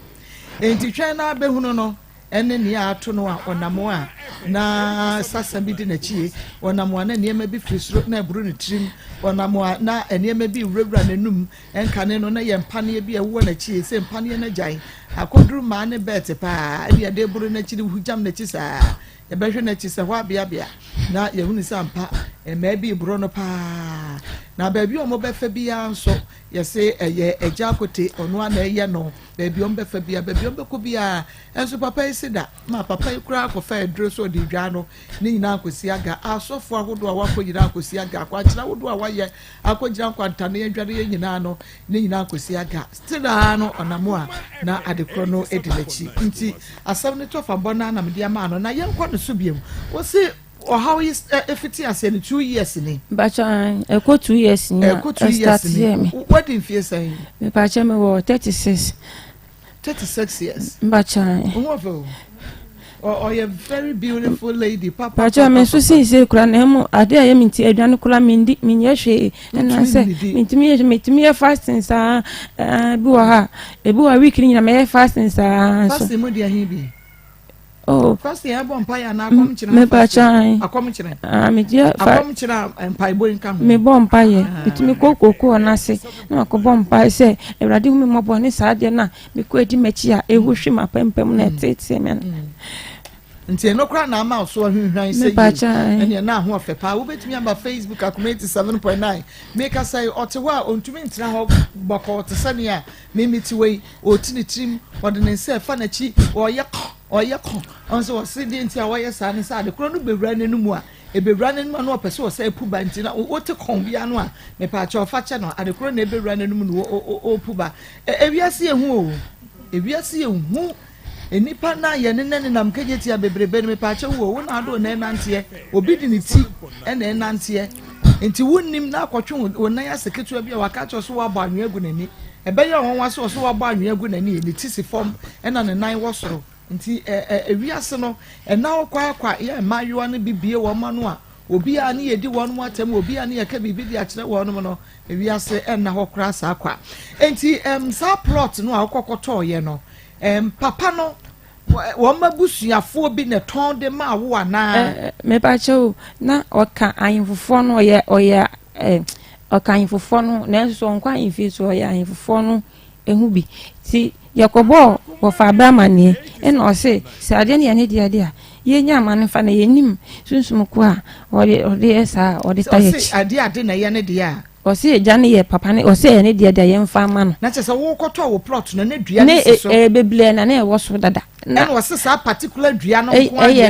enti twɛn na abɛhunu no ɛne ne ato no a ɔnamo a na sasa bi di n'akyi ɔnamo a na nneɛma bi firi soro na aburu ne tirim ɔnamo a na nneɛma bi wurawura n'anum ɛnkane no na yɛ mpaneɛ bi ɛwɔ n'akyi sɛ mpaneɛ no gyan akoduru maa ne bɛɛte paa ɛde ade buru n'akyi hugyam n'akyi saa yɛbɛhwɛ n'akyi sɛ hɔ abeabea na yɛhunu sɛ ampa mmaa bi buro no paa na baabi a wɔbɛfa biara nso yɛsɛ ɛyɛ agya akote ɔno a na ɛyɛ no baabi a wɔbɛfa biara baabi a wɔbɛkɔ biara ɛnso papa yi si da ma papa yi kura akɔfa aduro so ɔde dwa no ne nyinaa akɔsi aga asɔfo ahodoɔ a wakɔ nyinaa akɔsi aga akɔakyerɛ ahodoɔ a wayɛ akɔgyina nkwanta ne yɛdware yɛ nyinaa no ne nyinaa akɔsi aga still no ɔnamo a na adekorɔ no edi n'akyi nti asɛm ne tɔfa bɔ na anam de ama no na yɛnkɔ no so biam wɔsi how is efiti ase no 2 years ni bacha eko 2 years ni eko 2 years ni what in fear say me bacha me wo 36 years bacha or you very beautiful lady papa bacha me so say kura na mu ade aye minti aduane kura mendi menye hwe na say mitimi fasting sa bi wa ha ebi wa week ni na me fasting sa fasting mu dia hin bi oh fasting ya bo mpa ya na akom kire me bacha akom kire me dia akom kire mpa bo nka ho me bo mpa ye mitimi kokoko na se na akobɔ mpa se ewrade hu me mɔbɔ ne saa de na me ko edi machi a ehu hwe mapempem na tete me nti no kra na ama so ahwehwan sɛ ene na ho afɛ pa wo betumi amba Facebook Akoma 87.9 make us say otewo a ontumi ntra ho bɔkɔ te sɛ ne a memiti wei otini trim ɔde ne nsa fa na chi ɔyɛ kɔ ɔnso ɔse de nti a wɔyɛ saa ne saa de kro no bewura ne no mu a ebewura ne no no ɔpɛ sɛ ɔsɛ puba nti na wote kɔn bia no a me pa akyɛ ɔfa kyɛ no ade kro na ebewura ne no mu no opuba ewiase ehu o ewiase ehu enipa na ye ne nam kageti a bebrebe ne mepache wo na ado na nantie obi di ne ti e na nantie enti wonnim na akotwe wo nan aseketu bia wakacho so wa ba anwe agu nani ebe ye won wa so wa ba anwe agu nani ni ti si form e na ne nan wo soro nti ewiase no e na okwa ye mayo no bibie wo ma no a obi a ne yedi won mo atam obi a ne ye ka bibi di akire won mo no ewiase e na ho kra sa akwa enti sa plot no a okokoto ye no papa no wọ́n mabusuafo bi ne ton de ma wo ana me ba che na oka ayinfofo no oya oka ayinfofo no na so nkwa ayinfi so oya ayinfofo no ehu bi ti yakobo wo fa abamane e na o se ade ne ye de a ye nya amane fa na ye nim sunsum ko a ode esa ode tayechi ade na ye ne de a ose eja ne ye papa ne ose ye ne de ye mfa ma no na che se wo koto wo plot no ne dua ne so beble na na e wo so dada na wose sa particular dua no nko a ye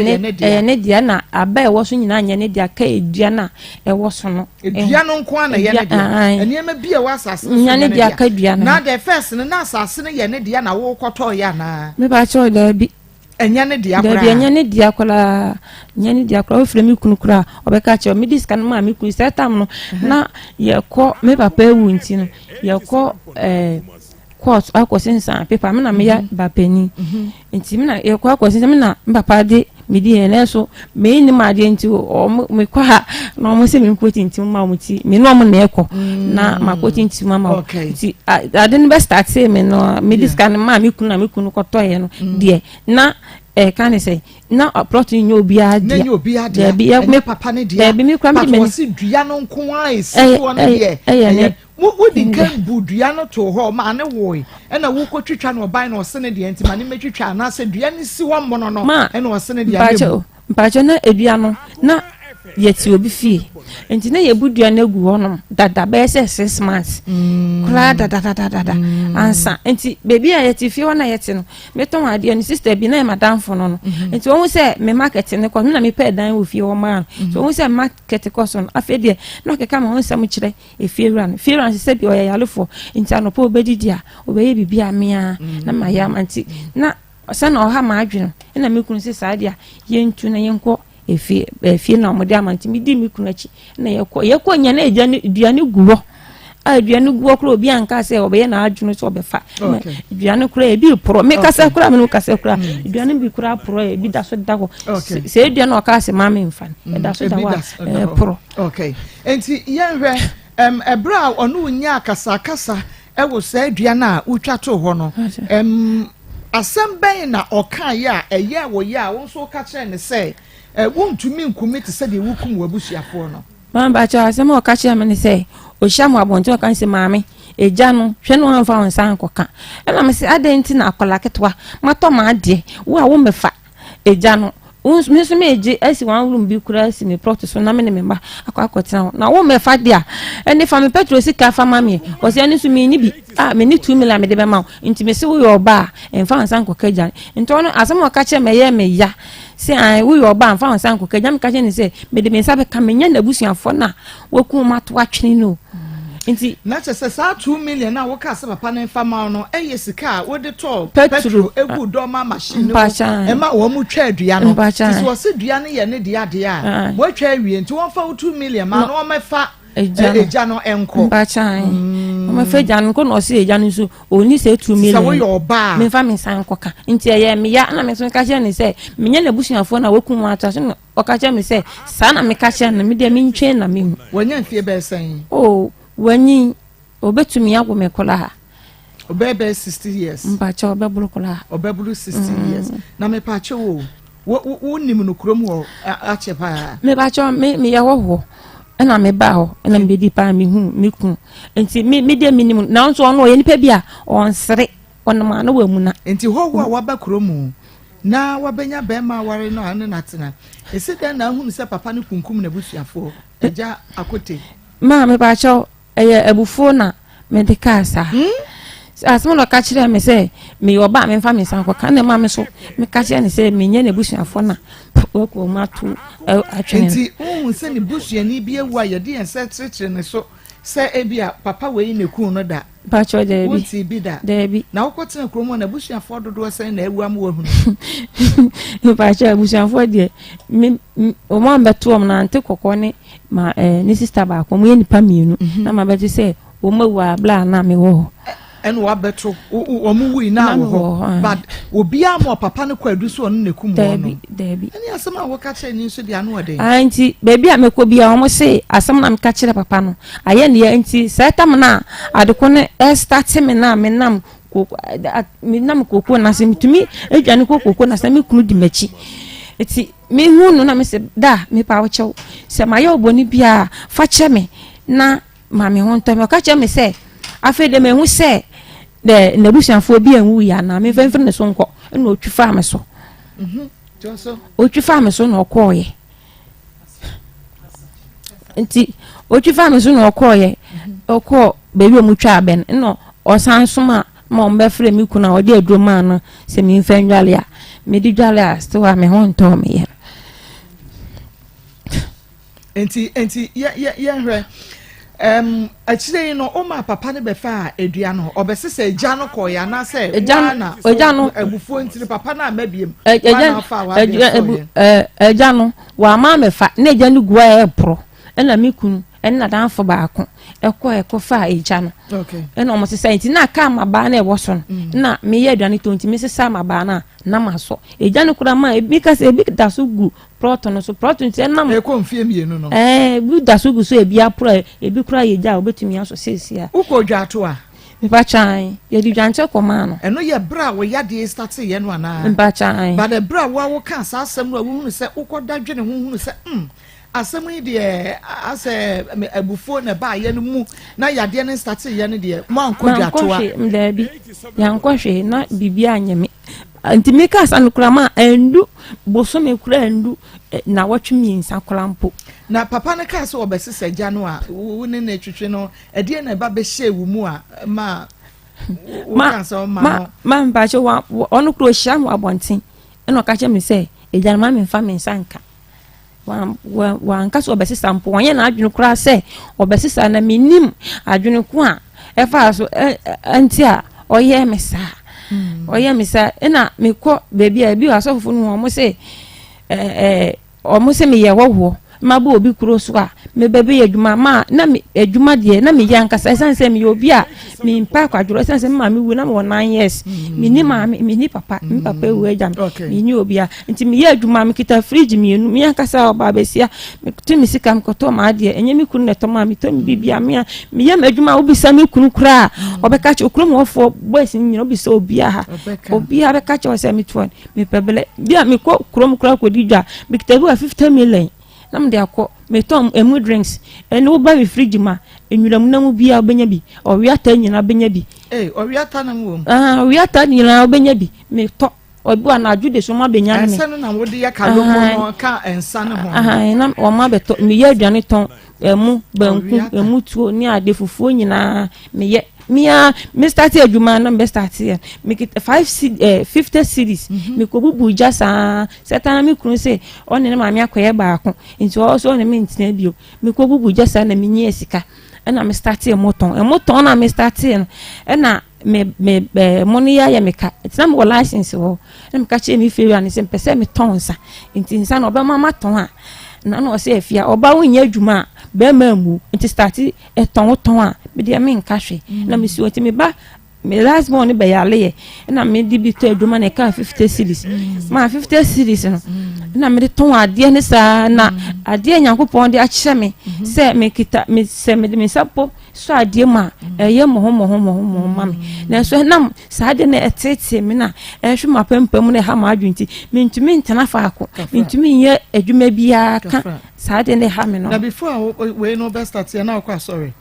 ne de na aba e wo so nyina anya ne de ka edua na e wo so no dua no nko a na ye ne de eniema bi e wo asase nya ne de ka dua na the first ne na asase ne ye ne de na wo koto ya na me ba cho da bi enya ne dia kora enya ne dia kora nya ne dia kora o fremi kunu kura obeka che o me discan ma me kunu setam no na ye ko me papa ewu nti no ye ko court akosensa paper me na me ya bapani nti me na ye ko akosensa me na papa de me di ene so me ni ma de nti o me kwa na o mo se me kwoti nti ma mo ti me no mo na eko na ma kwoti nti ma ma nti ade ne be start say me no me discan ma me kunu ko to ye no de na can I say na plot nyo obi ade nyo obi ade me papa ne dia be me kwa me me si dua no nko a esi won de wo di kan bu dua no to ho ma ne wo e na wo ko twitwa no ban no se ne de enti ma ne metwitwa na se dua ne si wo mo no no e na o se ne de mpacho na edua no na yeti obi fie enti na ye budua na gu honom dada be se 6 months kula dada ansa enti baby a yeti fie wona yeti no meton ade no sister bi na madam fo no enti won se me market ne ko na me pay dan wo fie wo ma so won se market ko so afi de no keka ma won se mu kire e fie ran se bi o ya yalefo enti anopo obedidi a obeye bibi amia na ma ya manti na sana oha ma adweno na me kunu se sadia yentu na yenko efie na omode amanti mi di mi kunu achi na yekọ nya na aduane guwo aduane guwo kro obi anka se obeye na adweno so obefa aduane kro e bi pro me kasa kro me no kasa kro aduane bi kro pro e bi da so da ko se aduane o ka se ma me mfa e da so da wa pro okay enti yenhwe ebra onu nya kasa e wo se aduane a utwa to ho no asem ben na okan ya eye wo ya won so ka kire ne se wontumi nkumi te se de wukum wabusuafo no mamba cha asem o ka kire me ne se o hia mo abonto o kan se maame eja no hwe no anfa won san koka na me se adenti na akola ketwa mato ma ade wo a wo mefa eja no me so me eje asi wan room bi kura asi me practice so na me ne memba akwa na wo mefa dia eni fa me petro sika fa mame o se ani so me ni bi me ni 2 million me de be ma nti me se wo yo ba enfa ansan koka ja nti ono asem o ka kire me ye me ya se ai wo yo ba enfa ansan koka ja me ka kire ni se me de me sabe ka me nya na busuafo na wo ku mato atwene no nti na chese sa 2 million na wo ka se papa na fama no sika wo de to petro egu do ma machine no ma wo mu twa adua no ti wo se dua no ye ne de ade a wo twa awie nti won fa 2 million ma no ma fa eja no enko mpachan ma fa eja no ko no se eja no so oni se 2 million sa wo yo ba me fa me san koka nti ye me ya na me so ka kire ni se me nya na busuafo na woku mu ata so o ka kire me se sa na me ka kire na me de me ntwe na me hu wonya mfie be san wanyi obetumi agwo mekola ha obebe 60 years mpacha obebulu kola obebulu 60 years na me pacha wo nim no krom wo ache pa me pacha me ya wo na me ba ho na me di pa me hu me ku enti me de minim na nso ono ye nipa bia onsere onoma na wamu na enti ho a waba krom na wabenya be ma ware no ane natena esi den na hu se papa ne kunkum na busuafo eja akote ma me pacha eye ebufo na medicasa asmo no ka kire me se me oba me fa me san ko kan ma me so me ka kire ne se me nya na busuafo na wo ko matu atwene nti se ne busuani bi ewu a ye de ense tire ne so se ebia papa we ne ku no da pacho de bi wuti bi da bi na wokotena kromo na busuafo dodo se na ewu am wo hu no pacho busuafo de o ma beto om na ante kokko ne ma ni sister ba ko mo ye nipa mienu na ma be se o ma wa bla na me wo en wa beto o mu wi na wo but obi am o papa ne kwadu so on ne kum wo no debi ani asem a wo ka kire ni so de anu ode anti baby a mekọ bia o mo se asem na me ka kire papa no aye ne anti setam na adeko ne start me na me nam koko na se mitumi adwane koko na se me kunu di machi eti me hu no na me se da me pa wo chew se ma ye oboni bia fa che me na ma me ho nto me ka che me se afi de me hu se de nabusuafo bi anwu ya na me fanfin ne so nko na otwifa me so joso otwifa me so na okoye nti otwifa me so na okoye oko bebi omutwa aben no osansoma ma ombe frɛ mi kuna odi adroma no se mi mfanwale a me di dwale a sto wa me ho nto me ye enti ye hwɛ achire no o ma papa ne be fa edua no obesese eja no ko ya na se eja no abufuo ntiri papa na mabiem eja no wa ma me fa na eja no gua e pro na me kunu na danfo baako ekọ fa eja no okay na omo sese na ka ma ba na e wo so na me ye aduane to nti me sesa ma ba na ma so eja no kura ma ebi ka se ebi da so gu proton so proton ti na e ko mfie mienu no bi da so gu so ebi apro ebi kura ye ja obetumi aso sesia uko dwato a me pa chan ye di dwanche ko ma no eno ye bra wo ya de start ye no ana me pa chan but the bra wo ka sa asem no wo hunu se ukoda dwene ho hunu se asem ni de ase abufuo na ba ye no mu na yade ne start ye no de mo anko dwato a mda bi ya nkwahwe na bibia anyame nti meka san krama endu boso me kura endu na watwemi nsa krampo na papa ne ka so obesese gya no a wo ne na twetwe no ede na ba be hye wu mu a ma ba che wa onu kro hia mo abonten eno ka che me se egya ma me mfa me nsa nka wa nka so obesese ampo wanye na adwene kura se obesese na minim adwene ko a efa so antia oye mesa ena mekọ baby a bi asofo no mo se me ye wowo ma bo obi kuro so a me bebe adwuma ma na me adwuma de na me yankasa esanse me obi a me mpa kwaduro esanse me ma me wu na me 9 years me ni papa me papa wu agam me ni obi a nti me ye adwuma me kita fridge me enu me yankasa oba besia me to me sika me koto ma de enye me kunu ne to ma me to me bibia me ye me adwuma obi sa me kunu kura obeka che okuro mo fo boys ni obi sa obi a beka che o se me to me pebele bia me ko kuro mo kura ko di dwa me kita bi 50 million nam de akọ metom emu drinks ene wo ba we fridge ma enwuram na mu bia obenya bi owiata nyina obenya bi owiata na mu owiata nyina obenya bi me to obi ana ajude so ma benya me ensa na wo de ya ka lomo no ka ensa ne ho na o ma beto me ye aduane ton emu banku emu tuo ni ade fufuo nyina me ye me start adwuma na me start me get 50 cities me ko bubu jasa setana me kunu se one ne ma me akoye baako nti o so ne me ntina bio me ko bubu jasa na me nyi esika na me start emoton na me start na me money ya me ka tina me license wo na me ka che me fe ani se pese me ton sa nti nsa na oba mama ton a na no se afia oba wonye adwuma be mamu nti start ton a me de me nka hwe na me si oti me ba me last month be yale na me di bi to adwuma na ka 50 cities ma 50 cities no na me de ton ade ne sa na ade nyankopon de akyere me se me kita me se me de me sapo so ade ma eye mo ma me na so na sa ade na etete me na hwe ma pempam na ha ma adwunti me ntumi ntana fa ako me ntumi ye adwuma bia ka sa ade ne ha me no na before we no best start na kwa sorry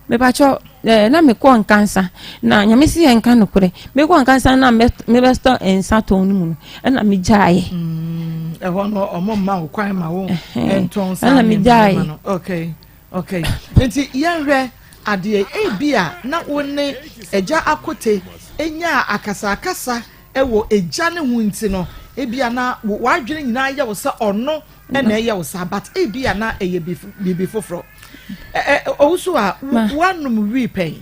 me ba cho na me ko nkansa na nyame si enka no kure me ko nkansa na me best ensa ton mu na me jaaye ho no omo ma wo kwan ma wo enton sa na me jaaye okay nti yenhwe ade bia na woni eja akote enya akasa ewo eja ne hu nti no bia na wadwene nyina ye wo sa ono na ye wo sa but bia na eye bibi foforo also one mu wi pen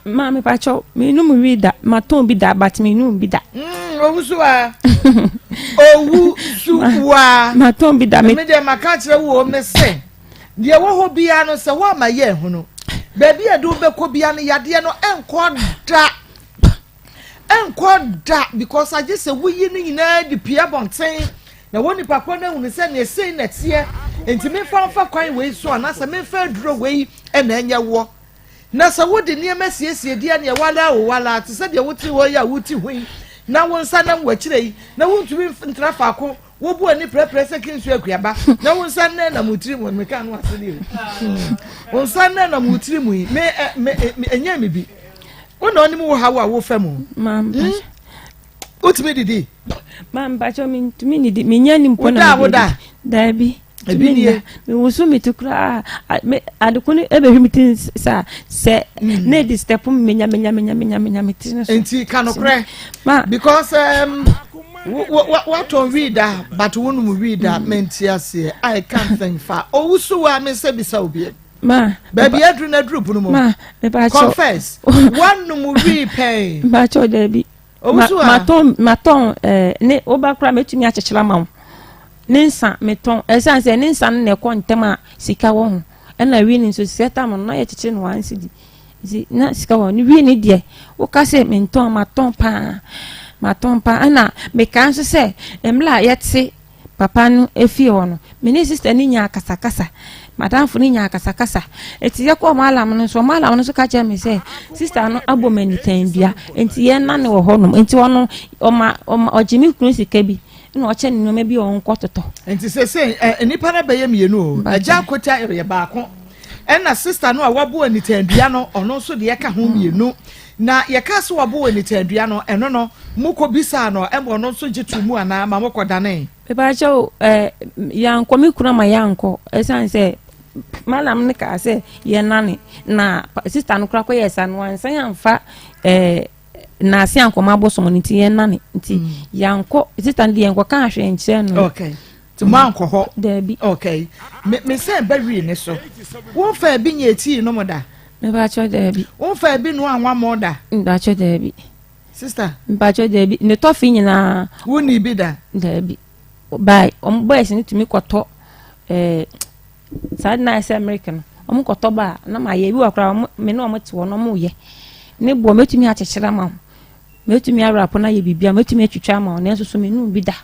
ma me pa cho me no mu wi da ma ton bi da but me no bi da also owu suwa ma ton bi da me de maka kire wo me se de wo ho bia no se wo ma ye hu no baby edu be ko bia no yade no enko da because I just say we ni nyina di pia bonten na woni pakwa na hu se na sei na tie enti me fa kwan we so na se me fa duro we na enya wo na se wo de niema siesie dia na wala te se de wuti wo ya wuti hui na won sa na nwakire yi na wuntumi ntra fa ko wo bu ani prepare se kinsu akuaba na won sa na mutiri mo me ka no asedi won sa na mutiri mu me enya me bi wona oni mu ha wo fa mu utimi didi mam ba cho mi ni di mi nya ni mpona da bi ebinie me woso mi tukra me adukuni ebe hwimitin sa se na di step me nya mitin so enti kanokre because what on reader but wonu mu reader menti ase I can't think far owusu wa me se bisa obi ma baby adru na dru punu mo ma me ba cho confess wonu mu wi pen ba cho da bi maton ne obakra metumi akyekera ma ninsa meton esanse ninsa ne ko ntema sika wo ho na wi ni so seta mo na ye kyekere no wan sidi na sika wo ni wi ni de wo ka se menton maton pa ana me kan so se emla yete papa no efi ho no me ni sister ni nya kasakasa madam fu ni nya kasakasa eti ye ko malam no so ka che me se sister no abomani tan bia enti ye na ne wo ho no enti wono ojimi kunu sika bi na oche ni no bi on kototo enti se nipa na beye mienu o aja kota ye baako ɛna sister no a wabo anitandua no ɔno nso de yɛka ho mienu na yɛka so wabo anitandua no ɛno no mokɔ bisa no ɛmo ɔno nso gye to mu ana ma mokɔ dane beba cho yankɔ me kuna ma yankɔ esan sɛ malam ne ka sɛ yɛ nane na sister no kura kɔ yɛ sa no ansa yamfa na asi ankɔ ma bosom no nti yɛ nane nti yankɔ sister no de yankɔ ka ahwɛ nkyɛn no okay to man ko ho Debbie okay me say baby ne so won fa bi nye tii no moda me ba cho Debbie won fa bi no anwa moda ba cho Debbie sister ba cho Debbie ne to fi nyina woni bi da Debbie bye boys ni tumi kɔtɔ sad nice American kɔtɔ ba na ma ye bi wa kra me no mo te wo no mo ye ne bo metumi akyekyera ma metumi arapo na ye bibia metumi atwitwa ma ne nso so me nu bi da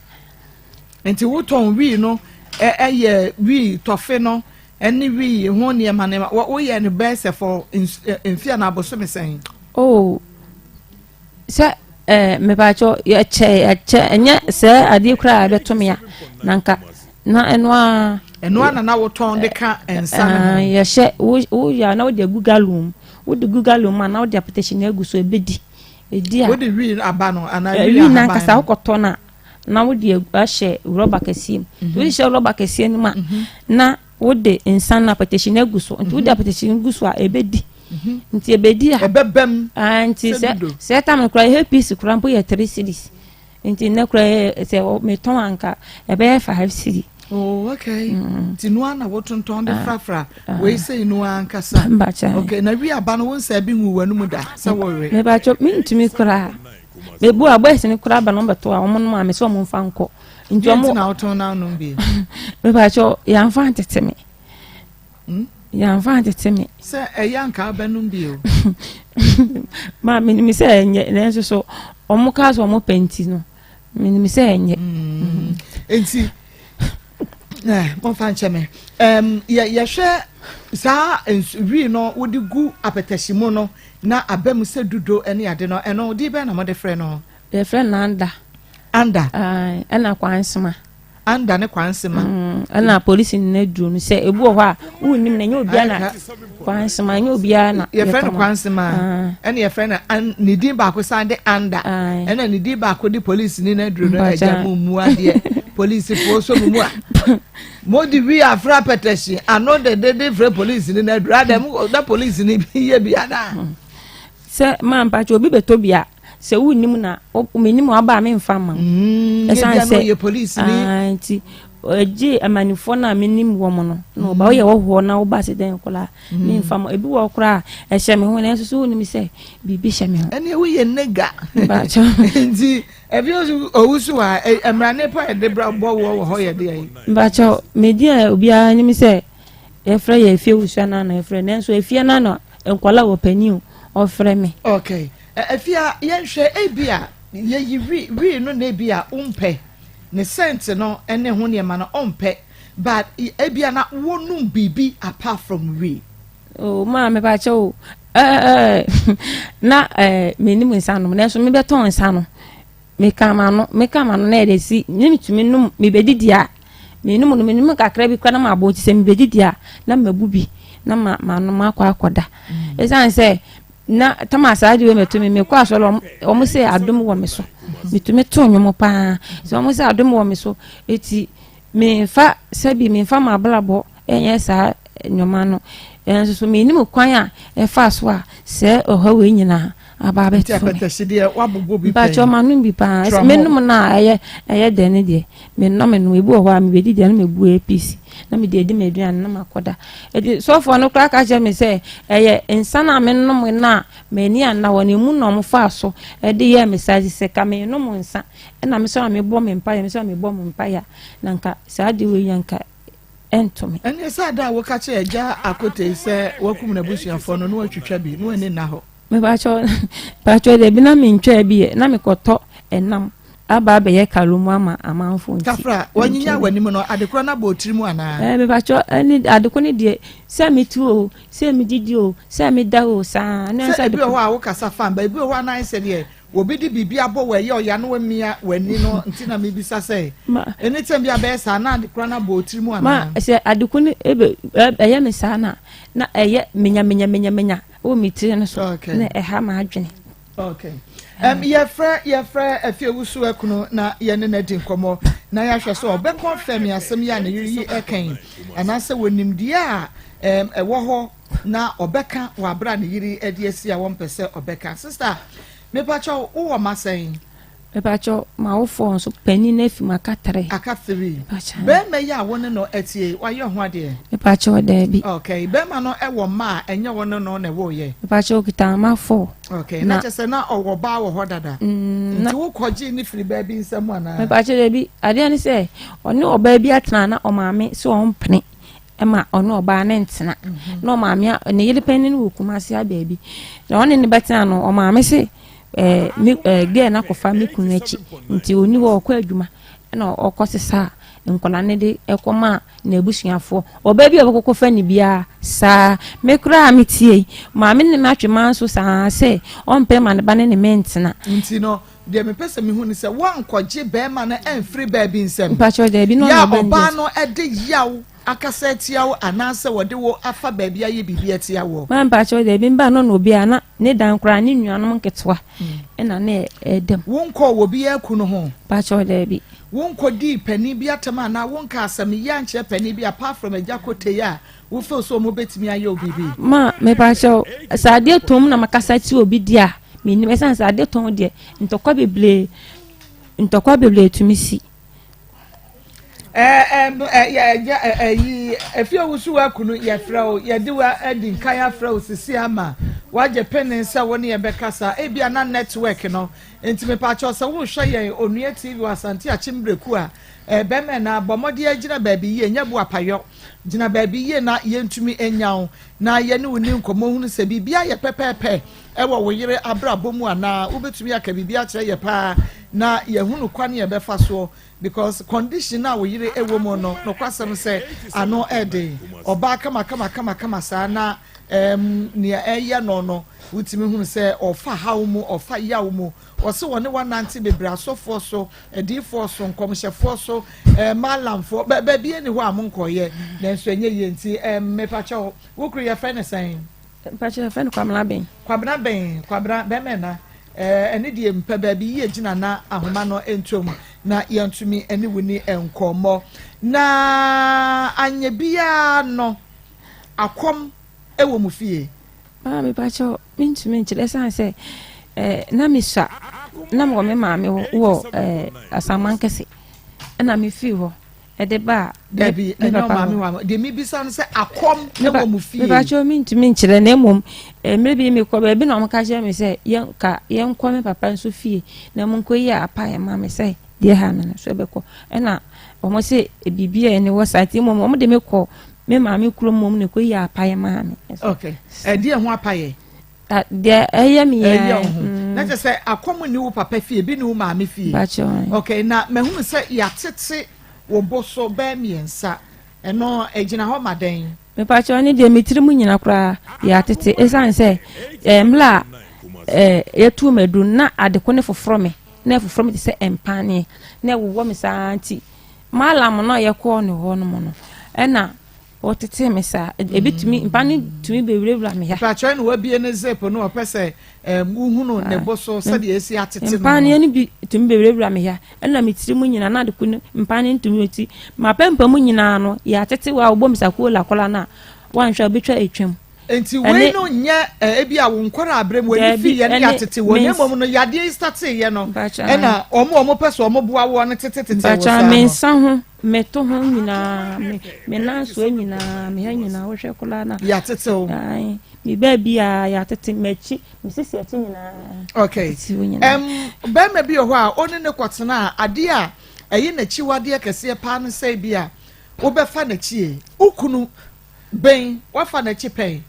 nti woton wi no ye wi tofe no eni wi ho ne ma ne wo ye ne best for infia na aboso me sen oh sa me ba cho ye che enya se ade kura beto me ya nanka na enwa na woton de ka ensa no ye hye wo ya na wo de gugalum na wo de apetition egu so ebedi edi a wo de wi aba no ana wi na kasa wo kɔtɔ na wo de ahye rubber kasim wo de hye rubber kasim ni ma na wo de ensan na apetition egu so nti wo de apetition egu so a ebedi nti ebedi a ebebem nti se tam kura he piece kura mpo ye 3 cities nti na kura se me ton anka ebe 5 cities. Oh, okay. Tinua na wotonton de frafra. We say no anka sa. Okay, na wi aba no won say bi nwu wanu mu da. Sa wo we. Me ba cho me ntumi kura. Me bu aboys ni kura ba no beto a omo no ma me so omo mfa nko. Nti omo na woton na no bi. Me ba cho ya mfa nteteme. Ya mfa nteteme. Se eyanka ba no bi o. Ma me ni se enye na nso so omo ka so omo penti no. Me ni se enye. Enti mon fan cheme ya hwe sa wi no wodi gu apetashimo no na abam se dudo ene ade no eno di be na mo de frɛ no de frɛ na anda ana kwansema anda ne kwansema ana police ni na duro no se ebu ho a wonnim na nya obia na kwansema nya obia na ye frɛ no kwansema ene ye frɛ na ni din ba ko sande anda ena ni din ba ko di police ni na duro no eja mu ade police fo so mu a modi wi afra peteshi ano de frɛ police ni na duro adam da police ni ye bia da se man pa cho obi beto bia se wonnim na menim aba me mfa ma esan se ye police ni anti eji amanifo na menim wo mo no ba wo ye wo ho na wo ba se den kola me mfa ma ebi wo kra ehye me ho na enso so wonnim se bibi hye me ho ene wo ye nega ba cho nti ebi owusu wa emrane pa de bra bo wo ho ye de ai ba cho medi obi a nyim se e fra ye fie wusu na na e fra na enso efie na no enkola wo pani o fra me okay efia yenhwe ebia ye wi no na ebia umpe ne sense no ene ho ne ma no umpe but ebia na wonum bibi apart from we oh ma me ba cho na menim nsano na so me beton nsano me kama no na edesi nyimtumi num me bedidi a menim kakra bi kwa na ma bo ti se me bedidi a na mabu bi na ma no akwa esan se na tamasa adi we metumi me kwa so omo se adom wo me so metumi to nwomo pa so omo se adom wo me so eti me fa sabi me fa ma blabo enye sa nwoma no enso so me nim kwan a e fa so a se oha we nyina aba beto apetashide wabobo bi pa cho manu bi pa me num na eye den de me no me no ebu ho a me bedi de na me bu APC na me de me aduan na makoda e so for no kra ka je me se eye insana me num na me ni an na woni mu no mo fa so e de ye message se ka me num nsa e na me so me bo me mpa ya me so me bo me mpa ya na nka sa de we yanka entomi ene sa da wo ka che eja akote se wakum na busuafo no watwitwa bi no ene na ho me ba cho de bi na me ntwa bi na me koto enam aba be ye kalumu ama amanfo nti tafra wanyinya wanim no adekora na bo tirimu ana me ba cho ani adeko ne de se me tu o se me didi o se me da o sa na se bi o wa wo kasa fan ba bi o wa na se de obi di bibi abo we ye oya no wemia wani no nti na mebisa say anytime bia be sa na adekura na bo otiri mu ana ma say adeku ne eye me sa na eye menya o mitiri no so na ha ma adwene okay ye fra afiewusu akuno na ye ne na di nkomo na ya hwe so obekon fam ya asem ya na yiri eken anase wonimdie a ewo ho na obeka wa bra na yiri edi asi a won pese obeka sister me pacho wo ma sen me pacho ma wo fo so pani na fi maka 3 aka 3 be me ya won no etie wa ye ho ade me pacho da bi okay be ma no ewo ma enye won no na wo ye me pacho kita ma 4 okay na chese na owo ba wo ho dada nti wo koji ni free ba bi nsam ana me pacho da bi ade ani se oni oba bi atena na o maame so on pene ema ono oba na ntena no maame ne yele pani no kumase ababi na oni ne betena no o maame se ge na kofa mi kunu achi nti oni wo okwa adwuma na okosesa nkola ne de ekoma na ebusuafo oba bi obokoko fa ni bia sa me kura amitie maame ne matwe manso sa se ompe ma ne bane ne mentena nti no de me pese me hu ni se wankogye be ma na enfri ba bi nsem pacho de bi no ya oba no ede yaw akasa tiawo anase wode wo afa ba bia ye bibia tiawo man pacho de bi mba no no bia na ne dan kura ne nuanom nketwa na na edem wonko wo bia kuno ho pacho de bi wonko di pani bia tema na wonka asam ya nche pani bia apart from ejakote ya wo feel so mo betimi aye obibi ma me pacho sade tom na makasa ti obi dia me ni mesan sade tom de ntokwa beble tumisi afiewusu akunu ye frao ye diwa edi nkaya frao sisi ama waje penen sa woni ye bekasa ebia na network no enti me pa cho sa wo hwe ye onua tv wasanti achimbreku a beme na bomode agina baabi ye nya bu apayo gina baabi ye na ye ntumi enyawo na ye ne woni nkomo hunu se bibia ye pepepe ewo wo yire abrabomu ana ubetumi aka bibia kire ye pa na ye hunu kwane ye befa so because condition na wo yire ewo mo no kwasem se ano ede oba kama sa na ne eya no wutimi hunu se ofa hawmu ofa yawmu wose woni wananti bebre asofo so edifo so nkomhyefo so malamfo ba bia ni ho amonkoye na nso enye ye nti mepacha wokru ye friend sen pacha friend kwabna ben be mena ene die mpa ba bi ye gina na ahoma no entom na yantumi ene woni enkomo na anye bia no akom ewo mu fie me pacha mintumi nchile sanse na misha na mo me maame wo asamankese na me fi ho ede ba debi eno maame wa de mi bisa no se akom ewo mu fie me pacha mintumi nchile na emom mere bi me ko ba bi na mo ka je me se yen ko me papa nso fie na mo nko yi apa ya maame se de ha na so be ko na o mo se bibia ene wo sati mo de me ko me maame kuro mom ne ko yi apa ya maame okay de ho apa ye de ayami na je say akomu ni wo papa fie bi ni wo maame fie okay na mehu se ya tete wo boso ba miensa eno egina ho maden me pacho ni de mitiri mu nyina kra ya tete esan se mla yetu medu na adeko ne foforo me na foforo me se empane na wo me santi malam no ye ko ne ho no mo no ena otete me sa ebitumi mpani tumi bewurawura me ya pacho ni wa bie ne zep no opese uhunu ne boso se de esi atete no mpani ni bi tumi bewurawura me ya ena mitiri mu nyina na de ku mpani tumi oti mapempa mu nyina no ya tete wa obom sakola kola na wanhwa betwa etwem enti we no nye ebi a wonkora abrem we fi ye ne atete wo ne mom no yade start ye no ena omo peso omo bua wo ne tete bacha me nsa ho meto ho nyina me nanso nyina me ha nyina wo hwe kola na ya tete o ai mi baby ya tete mechi mi sisi ati nyina okay ba me bi ho a oni ne kwotena ade a eye na chiwade kese pa no sai bi a wo be fa na chie ukunu ben wa fa na chipen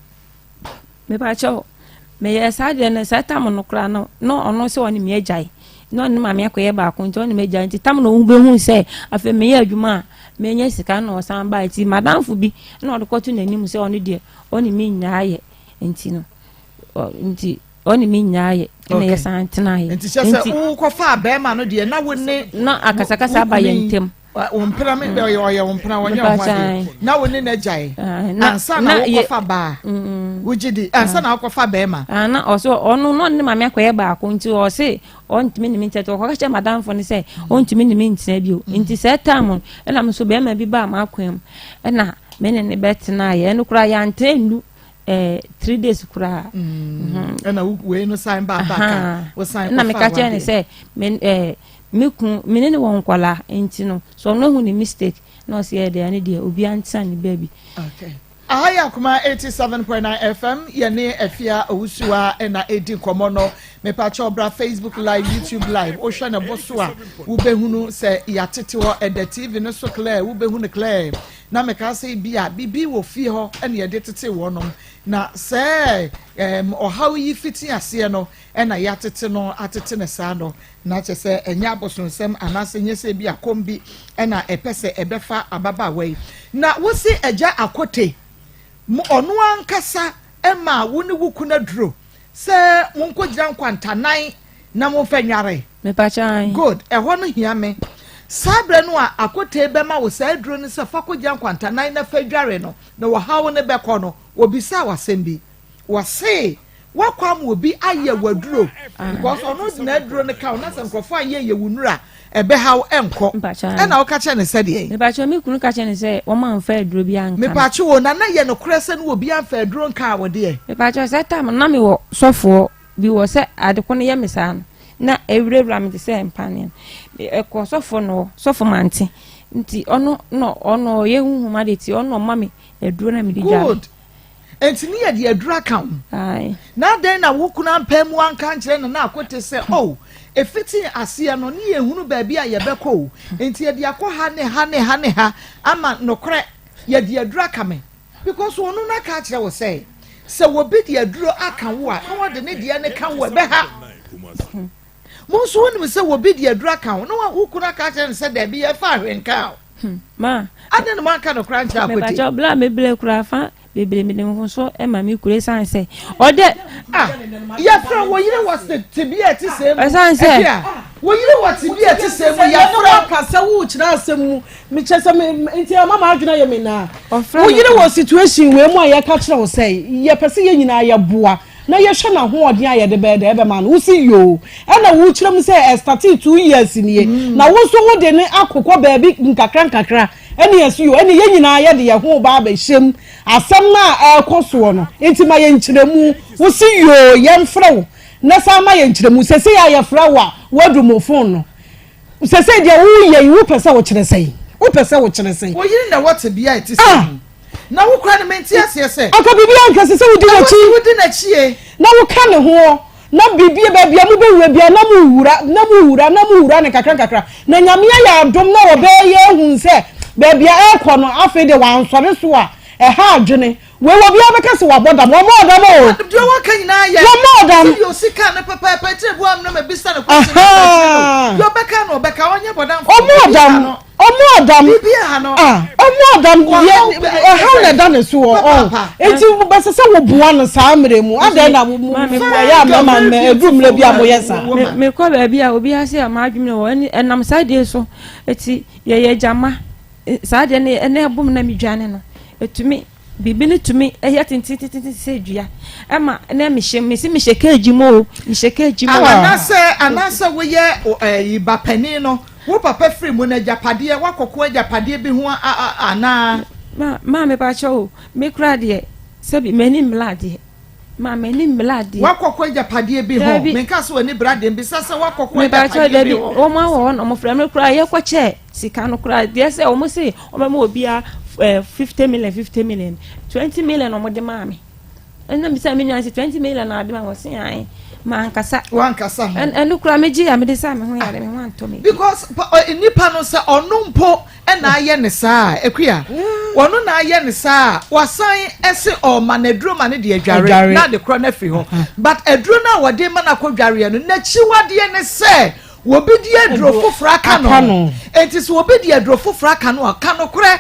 me pacho me yesa de na satam no kra no ono se woni me agai no ni ma me akoye ba ko nti woni me agai nti tam no hu be hu se afa me ya adwuma me nya sika no san ba ti madam fu bi na odo kotu nanim se oni de oni me nyaaye nti no nti oni mi nyaaye na ye san tena ye nti sese wo ko fa be ma no de na wo ne na akasakasa ba ye ntem wompra me be oye wompra wonye ho na wo ne na jai ansa na wo ko fa ba wugidi ansa na wo ko fa be ma na oso onu no ne ma me akoye ba ko nti o se ontimi ni minti to ko ka che madam fo ne se ontimi ni minti na bio nti se tam na me so be ma bi ba ma akwem na me ne betena ye no kura ya ntenu 3 days kura na we no sign ba ka wo sign na me ka che ne se menene won kwala enti no so no hu ni mistake no se e de ani de obi ansa ni baby okay ahaya kuma 87.9 FM yene afia owusua na edi komono me pa chobra Facebook live YouTube live o hwe na boso a wo behunu se yatete ho e the TV no so clear wo behunu clear na me ka se bia bibi wo fie ho ene ye de tete wo no na se o how yi fiti ase no na yatete no atete ne sa no na che se enya aboso nsem anase nye se bia kombi na epese ebefa ababa wei na wo se eja akote onu ankasa ema wo ne wuku na duro se monko gira nkwantanan na mo fa nware me pa chan good ho no hia me sabre no a akote be ma wo sa duro ne se fa ko gira nkwantanan na fa dware no na wo hawo ne be ko no obisa wasembi wase wakwam obi aye waduro because ono na duro ne ka na se nkofo aye ye wunura ebe hawo enko na wo ka che ne se de me pa chan me kunu ka che ne se wo ma mfa duro bi anka me pa che wo na ye no krese no obi anfa duro nka wo de me pa chan se tam na me wo sofo bi wo se adeko ne ye mesa na ewurawura me se empanian e ko sofo no sofo manti nti ono ye hu ma de ti ono mami eduro na me di ja enti ni ye de adura kan ai na den na wo kuna mpam anka nkire na akote se oh efiti ase no ni ehunu ba bia ye beko enti ye de akwa ha ne ha ama nokre ye de adura kame because wonu na ka kire wo se wo bi de aduro aka wo a no de ne de ne kan wo be ha mo so wonu se wo bi de adura kan no wo kuna ka kire se da bi ye fa hwenka ma adan ma ka no kra ncha akote me ba cho bla me ble kura fa bebere me dem so e ma mi kure san se ode ya fra wo yire was the tibia ti se mu san se wo yire was tibia ti se mu ya fra ka se wo kira asem mi che se nti mama adwuna ye me na wo yire was situation we mu a ye ka kira wo say ye pese ye nyina ye boa na ye hwe na ho ode aye de be de man wo si yo e na wo kira mu say start 2 years ni na wo so wo de ne akokọ ba bi nkakra eni yesu yo eni ye nyina ye de ye ho ba ba hyem asem na ekoso no enti ma ye nkyeremu wo si yo ye mfrew na sa ma ye nkyeremu sese ya ye frew a wadu mo phone no sese de wo ye wo pese wo kyere sei wo pese wo kyere sei wo yiri na what bia it is na wo kra ne menti ase se aka bibia nka sese wo di na chi na wo ka ne ho na bibia ba bia mu bewura bia na mu wura ne kakra na nyame ya adom na wo be ye hu se ba bia ekono afi de wan sore so a ha adwene we wo bia be kase wa bodam wo modam o do wo kan nyina ya wo modam yo sika na papa trebu am na me bisa na question yo beka no beka onye bodam o modam bibia ha no o modam ye how na dan so o enti be se wo boa no sa mremu adan na ya mama me edumre bia mo yesa me ko ba bia obi ase ama adwene wo enam side so eti ye jama sade ne ene bum na midwane no etumi bibini tumi eya tintin se dua ama na me sheka ejimo anase wo ye ba pani no wo papa free mu na japade wakoko japade bi ho ana ma me pa cho me kra de se bi mani mlade ma mani mlade wakoko japade bi ho me ka so ani brade bi sase wakoko japade bi o ma wo no mo fra me kra ye kwa che sika no kra de se o mo se o ma obia 50 million 20 million o mo de ma me na mi se me nyanse 20 million na de ma wo se ai ma wankasa and kra me ji ya me de sa me ho yare me wan to me because nipa no se onumpo na aye ne saa ekua wono na aye ne saa wasan ese o manedro mane de adware na de kro na fi ho but edro na wode ma na kodware no na chiwade ne se wobi di adro fofra aka no enti so wobi di adro fofra aka no aka no kre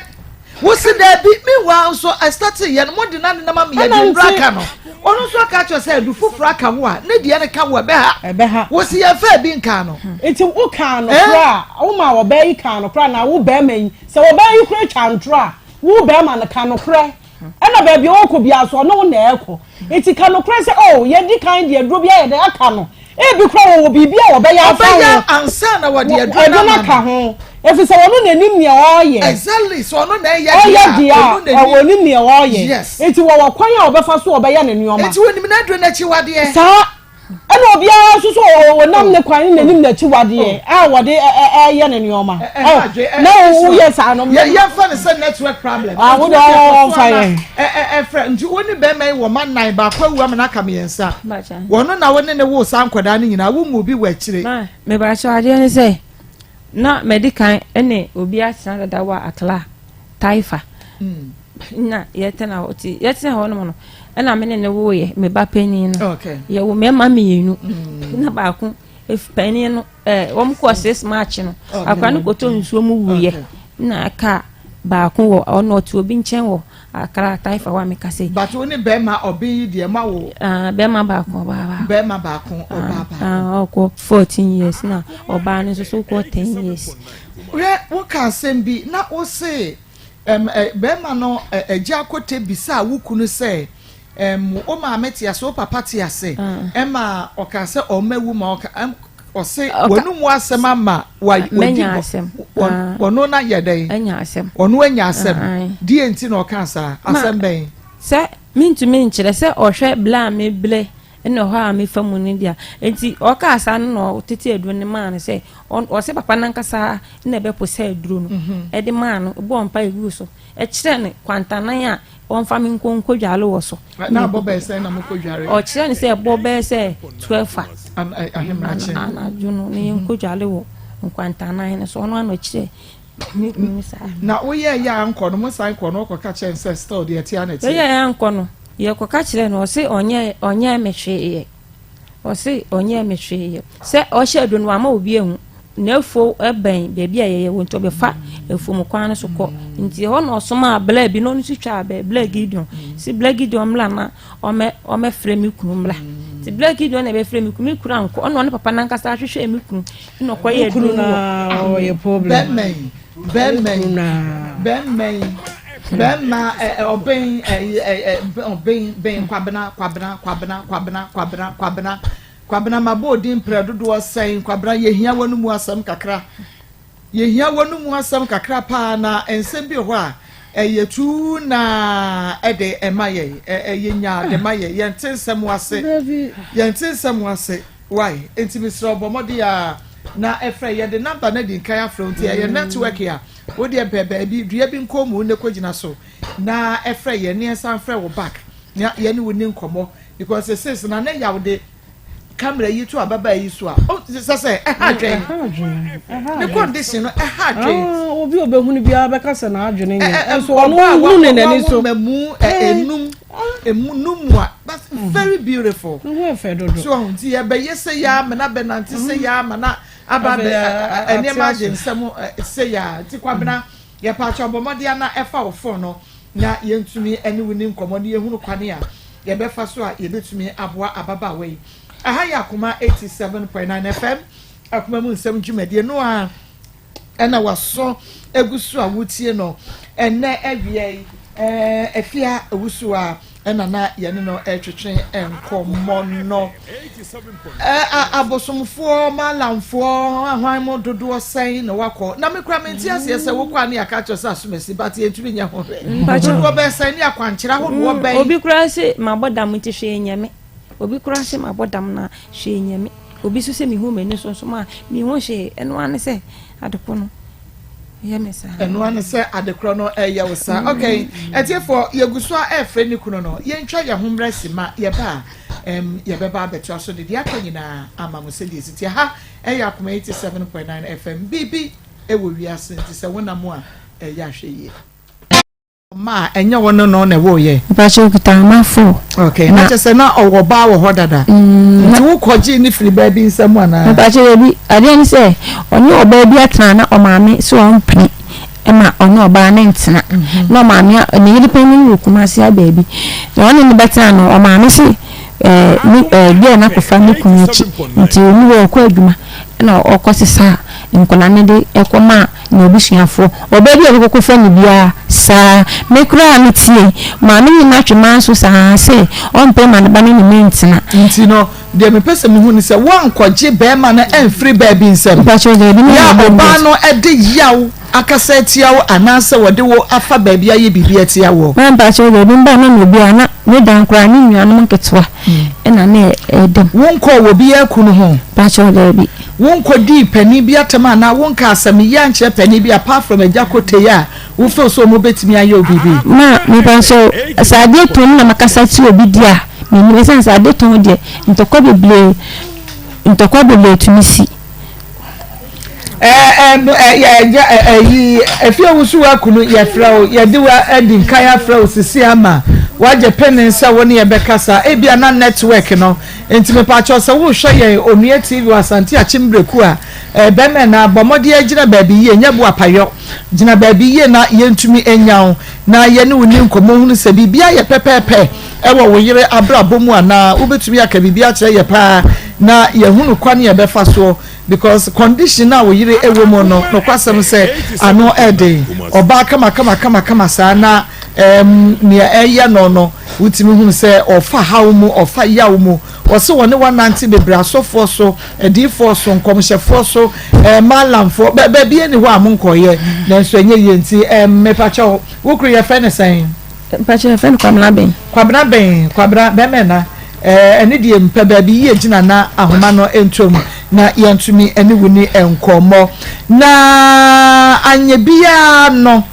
Wo si there be meanwhile so I started yen mo de na na ma me yen braka no. Onu so aka cho say du fufura aka ho a na die ne ka wo be ha. Wo si ye fa bi nka no. Enti wo ka no kra, wo ma wo be yi ka no kra na wo be man. Se wo be yi kra chantro wo be ma na ka no kra. Ena ba bi wo ko bia so no na eko. Enti ka no kra say oh ye di kan de aduro bia ye de aka no. E bi kra wo bibia wo be ya fa wo. Ansa na wo de aduro na ka ho. If so no nanim ne oye. Exactly. So no na ye dia. O nim ne oye. Enti wo kwan a obefa so obeya ne nuoma. Enti woni na aduro na chi wade. Sa ena obia so wo nam ne kwan nanim na chi wade. Ah wode ye ne nuoma. Na wo yes anom. Ye fa ne say network problem. Ah wo do fire. Friend nti woni be man wo man nan ba kwa wu am na kam yensa. Wono na woni ne wo sa nkwada ne nyina wo mu bi wa kire. Me ba so ade ne say na medical ene obi atena da wa akla taifa na yetena oti yetena ho no ena me ne wo ye me ba pani no ye wo me ma me yenu na ba ku if pani no wo mko 6 match no akwa no koto nsuo mu wuye na aka ba ku wo ono ti obi nchen wo akra taifa wa me kase but woni be ma obi de ma wo be ma ba ku be ma ba ku oba oko 14 years na oba ne so ko 10 years wo ka sembi na wo say be ma no eja kote bisa wo kunu say o ma metia so papa tia say ma o ka say o mawu ma o say wonu mu asem ama wa menya asem wono na yedai enya asem wono enya asem die enti na o ka sa asem ben se mintumi nkyere se o hwe bla me ble eno ho a me famu ne dia enti o ka sa no tete edu ne man se o se papa nankasa na be po se eduru no e de man bo mpa egu so e kire ne kwantanan a on fa me nkonko dwale wo so na bo be se na mo ko dware o kire ne se bo be se 12 ahemrache ana juno ne nko dwale wo kwantanan ne so ono ano kire na wo ye ya anko no mo sai ko no ko ka chen se store de tia na ti ye ya anko no ye ko ka kire no o se onye mehwe onye mehwe se o shedu no ama obi ehu na efo eben bebi ayeye wonto be fa efo mu kwan so ko nti ho no soma bla bi no nsi twa be bla gideon si bla gideon mla na o me frɛ mi kunu mla ti bla gideon na be frɛ mi kunu mi kura nko ono ne papa nankasa hwehwe mi kunu no ko ye duru na o ye problem ben ma obin kwabena mabodi mpredo do sen kwabena yehia wonu mu asam kakra pa na ensem bi ho a yetu na ede emaye yenya de maye yentensem wase why entimisro obomodi a na efre ye de number na di kan afro nti ye network ya wo de bebe bi dua bi nkomu ne kogina so na efre ye ne san frɛ wo back ye ne woni nkomo because it says na ya wo de camera yi to ababa yi so a o say ha dwen the condition ha dwen obi obehunu bia beka se na adwene nye so onu ne nani so memu enum a that's very beautiful so nti ye be yese ya me na benanti se ya ma na aba be ene ma je nsem se ya ti kwabena ye pa cha bomode na efa wo phone no na ye ntumi ene woni nkomode ye hunu kwane a ye be fa so a ye betumi aboa ababa we aha ya Akoma 87.9 FM Akoma mu nsem dwumade no a ena waso egusu a wutie no enne awie efia ewusu a ena na yene no etwetwe enkomo no abosomfo malamfo ahwan mo dodo sen na wakọ na mekura menti ase se wo kwa na ya ka chose asomesi but yentumi nya ho wo be sen ya kwankyera ho wo be obi kura se mabodam ti hwe nyame obi kura se mabodam na hwe nyame obi so se mi hu mani so so ma mi hu hwe eno ane se adeko no yemesa eno ane se adeko no eya wo sa okay etiefo yeguso a efre ni kuno no yentwa ye homra sima ye ba ye beba beto so de dia kanyina ama mo se di ha eya Akoma 87.9 FM bibi ewo wiase nti se wona mo a eya hwe ye ma enya wono no na wo ye ba che okuta ma fo okay na che se na owo ba wo hodada nti wo koji ni free ba bi nsam ana ba che bi ade ni se onye oba bi atana na o maame so on pri ema ono ba na ntina no maame ne yiri panin wo kumase a baabi na ono ne beta no o maame se bia na kofa ne kunyachi nti oni wo kwa adwuma na okosesa nkola ne de ekoma na obusuafo obabi okokofa ne bia sa mekura ne tie maame ni na twema so sa se ompe ma ne ba ne mentina nti no de me pese me hu ni se wan kwaje be ma na enfree baabi nsem ba cho de bi ya oba no ede yawo akasa etiawo anase wode wo afa baabi aye bibia etiawo ba cho de bi ba na no bia na ne dan kra ne nuanom nketwa ena na edem wonko wo bia kunu ho ba cho de bi wonko di pani bia tema na wonka asami ya nche pani bia apart from ejakote ya wo fe so mo betimi aye obibi ma me ba so sade ton na makasa ti obi dia me ni sense sade ton de ntokwa beble tunisi efie wusu akunu ye frao ye de wa edin kaya frao sisi ama waje penensa woni ye bekasa ebia na network no enti pa cho se wo hwe ye onua tv wasanti achimbreku a beme na bomode agina baabi ye nyabu apayo gina baabi ye na ye ntumi enyawo na ye ne woni nkomo hunu se bibia ye pepepe ewo wo yire abrabomu ana ubetumi aka bibia kire ye pa na ye hunu kwane ye befa so because condition na wo yire ewo mo no kwasem se ano ede oba kama sa na ne eya no wutimi hunu se ofa hawmu ofa yawmu wose woni 190 bebrasofo so edifo so nkomhyefo so malamfo bia ni ho amonkoye na nso enye yenti mepacho wukru ye fe ne sen pacho ye fe ne kwabna ben bemena ene die mpa baabi ye gina na ahoma no entom na yentumi ene wuni enkomo na anye bia no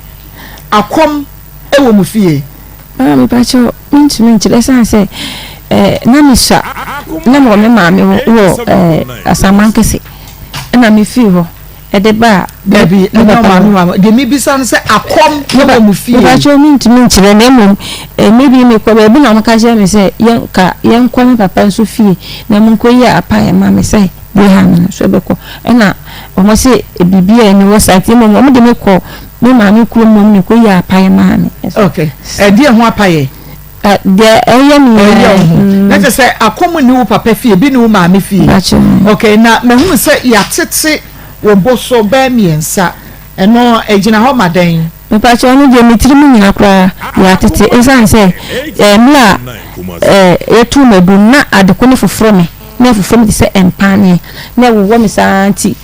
akom ewo mu fie me pacho ntumi nchire sanse na misha na mo me maame wo asamankese na me fie ho ede ba baby na maame de mi bisa no se akom ewo mu fie pacho ntumi nchire na emom maybe me ko be na maka je me se yen kwa me papa nso fie na mo nkoyi apa ya maame se we ha no so be ko na o mo se bibia ni wo sati mo mo de me ko me maame kuro mo me koyi apa ya maame okay die ho apa ye de let us say akomu ni wo papa fie bi ni wo maame fie okay na me hu se ya tete wo boso ba miensa eno ejina ho maden me pa cho ni de mitiri mu nyina kra ya tete esan se mla etu mebu na adekoni foforo me na foforo me se empane na wo mi santi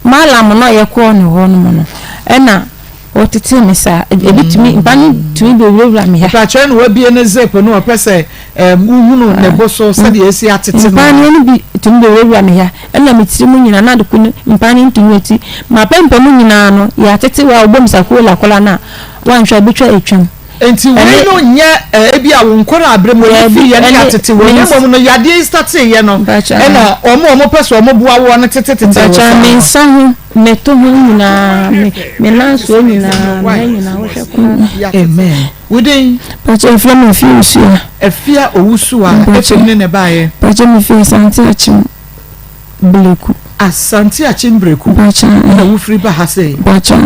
malam no ye ko ni ho no no ena otiti me sa ebitumi mbani tumi be wura me ha pacho no wa bie ne zepo no opese uhunu ne boso se de esi atete no mbani no bi tumi be wura me ha ena mitiri mu nyina na de kunu mbani ntumi ati ma pempe mu nyina no ya tete wa obom sakola kola na wanhwa bitwa etwam enti we no nye ebi a wonkora abremo ye fi ye na tete we mom no yade start ye no ena omo pese omo bua wo no tete bacha me nsahu meto hu nyina me lanso nyina me nyina wo hwe ko amen wudin bacha efia me fi usu efia owusu a efemne ne baaye bacha me fi santi achim bleku asanti achim breku bacha na wo free ba ha say bacha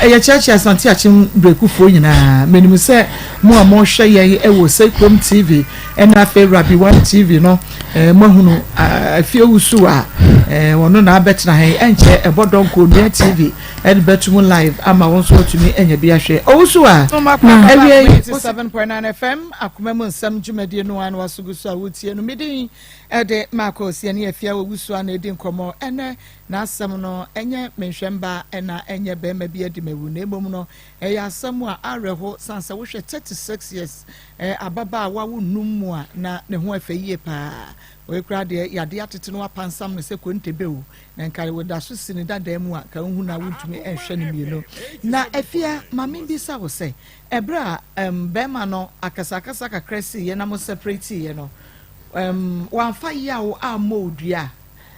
ya chachi asanti achim breku fo nyina menim se mo a mo hwe ye ewo Sekom TV na fe Rabi One TV no mo hunu afie wusu a wono na abetna he enche ebodon ko Nia TV betum live ama won so tumi enya bia hwe owusu a 7.9 FM akoma mu nsam dwumade no an wasugusu a wotie no medin ede Marcos ye ne afia owusu a na edi nkomo ene na asam no enye menhwemba ena enye bema bia di mewu na emom no ya asam a areho sansa wo hwe 36 years ababa wa wonum mu a na ne ho afeyie pa we kra de yade atete no apansam no se kontebewu na nkare wo da so sini dada mu a ka hu na wontumi ehwe ne mieno na afia mame bi sa wo se ebra bema no akasa kakresi ye na mo separate ye no wanfa yawo amodua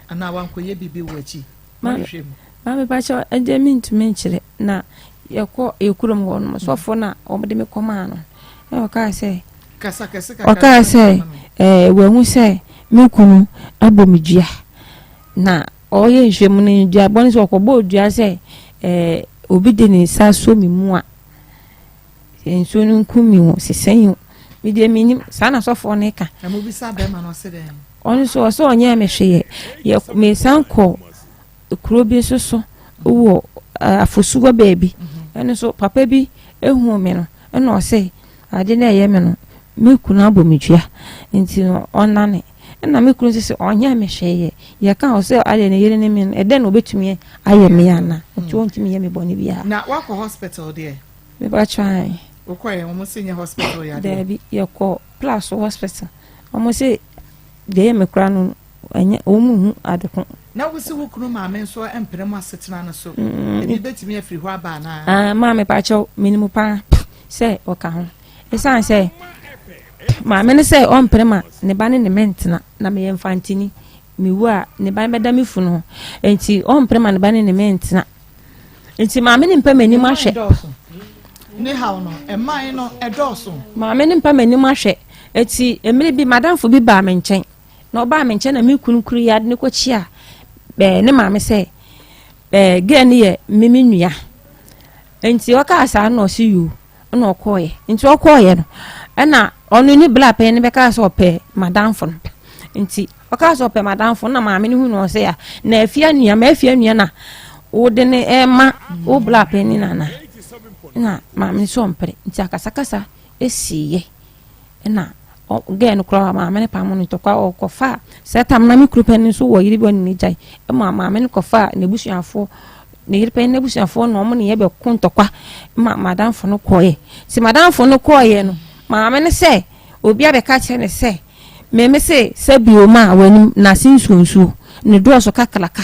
ana wankoye bibi wachi mahwem mame pacha ende mintumi nchire na yeko ekurom ho no sofo na omde me koma no e waka se waka se wehu se mekunu abomidua na oye hwem ne dua boni so okobo dua se obi de ne sa so mi mu a nso no nkumi wo sesan mi de minim sa na sofo ne ka na mo bi sa be ma no se de on so onye amehwe ye me sanko kuro bi so wo afosugo baabi ene so papa bi ehu me no ene o se ade na ye me no me kunu abomidua nti no onane na me kunu se onye amehwe ye ka o se ade na yere ne me ede na obetumi aye me ana nti ontumi ye me boni bia na wa ko hospital there me ba try okwa mo senior hospital ya there bi ye ko plus hospital omo se de me kra no anya omu adeko na wo se wo kunu ma me so emprem asetena no so e betimi afiri ho aba na ma me pa cho minimu pa se o ka ho esan se ma me ne se o emprem ne ba ne mentena na me infantini mi wu a ne ba beda mi fu no enti o emprem ne ba ne mentena enti ma me ne mpa mani ma hwe ne how no e man no e doso ma me ne mpa mani ma hwe eti emre bi madam fo bi ba me nchen na oba me nchen na me kunkuru ya ne ko chia ne ma me se ge ne ye mimi nua enti o ka asa na o si yu na o koye enti o koye no na onu ni bla pe ne be ka so pe madam fo enti o ka so pe madam fo na ma me ne hu no se ya na afia nua ma afia nua na o de ne ma o bla pe ni na ma me so mpre enti akasakasa esiye na ge no kro ma me ne pa mo no to kwa o kofa setam na me krupen so wo yiri bo ni jai ma me ne kofa ne busuafo ne yiri pen ne busuafo no mo ne ye be kun to kwa madam fo no koye si madam fo no koye no ma me ne se obi abeka che ne se me se sabio ma wani na sinsunsu ne do so kakalaka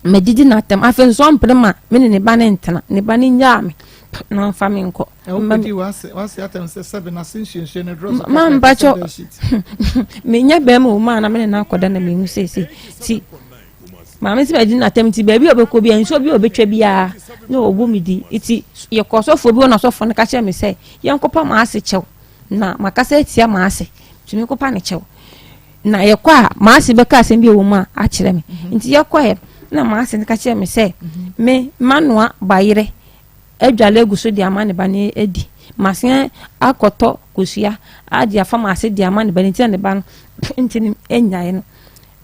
me didi na tem afen so mprema me ne ba ne ntena ne ba ne nya me no family nko mami wasi atem se 7 na sinsunsu ne do so mam bacho me nya be mo ma na me na akoda na me hu sese ti mama si bedi na tem ti ba bi obeko bi enso bi obetwa bia na obu midi iti ye kosofo bi na sofo ne ka che me se ye nkopa ma ase chew na makasa etia ma ase tumi kopa ne chew na ye kwa ma ase be ka asem bi wo ma a kire me nti ye kwa na ma ase ne ka che me se me manua bayire edwale guso di amane ba ne edi masen akoto kosua adi afa ma ase di amane ba ne ti ne ba ntini enyae no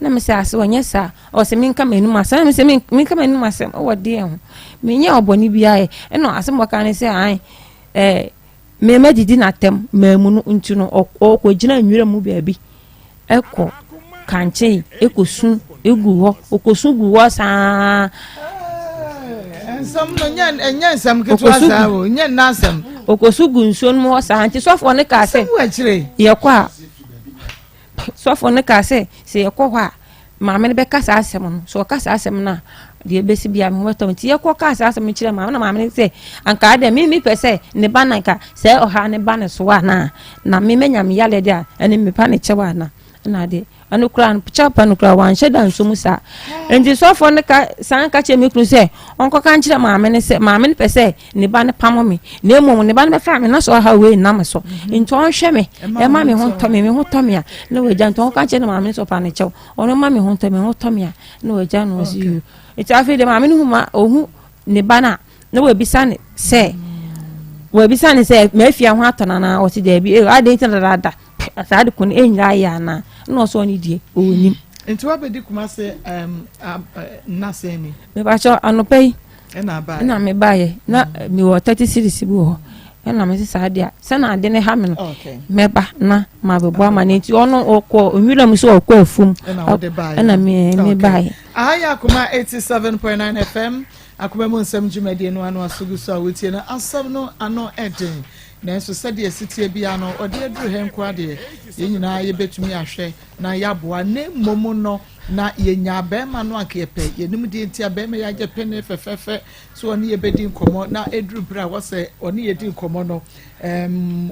na me se ase wonye sa o se minka menu masa me se minka menu masa o wode ho me nya oboni bia e no ase mo ka ne se an me medidi na tem mamu no nti no o ko gina nwira mu bia bi eko kanche ekosu egu ho okosu gu ho sa nsam no nya nsam keto asa wo nya nasam okosu gu nson mu ho sa nti sofo ne ka se ye kwa sofo ne ka se ye kwa ha ma me ne be kasa asem no so kasa asem na de besi bia me wetom ti ye kwa kasa asem kire ma na ma me se anka de mi pese ne ba na ka se oha ne ba ne so wa na me menya me yale de a ene me pa ne chewa na de anu kran chapa nu kra wan sheda nso musa enti sofo ne ka san ka che me kru se onko kan kire ma me ne se ma me ne pese ne ba ne pamo me ne mom ne ba ne fa me na so ha we na me so enti on hwe me e ma me ho to me a na we jan to kan kire ma me so pa ne chew ono ma me ho to me a na we jan no si you enti afi de ma me hu ma ohu ne ba na we bisa ne se me afia ho atona na o ti da bi e ade enti na da asade kun enra ya na no so ni die onim enti wa bedi kuma se nasemi me ba cho anopai na me baye na mi wo 30 series bi ho na me se sadia se na ade ne ha me no me ba na ma be bo ama ne ti ono okọ onwira mu so okọ afum na me baye aya kuma 87.9 FM akuma mu nsem jumadi no anu asugu so awotie na asam no ano eden na so said ye sitie bia no ode aduru he nko ade ye nyina ye betumi ahwe na yaboa ne momo no na ye nya be ma no akepe ye nim de ntia be me ya je pene fefefe so oni ye bedi nkomo na eduru bra wo se oni ye di nkomo no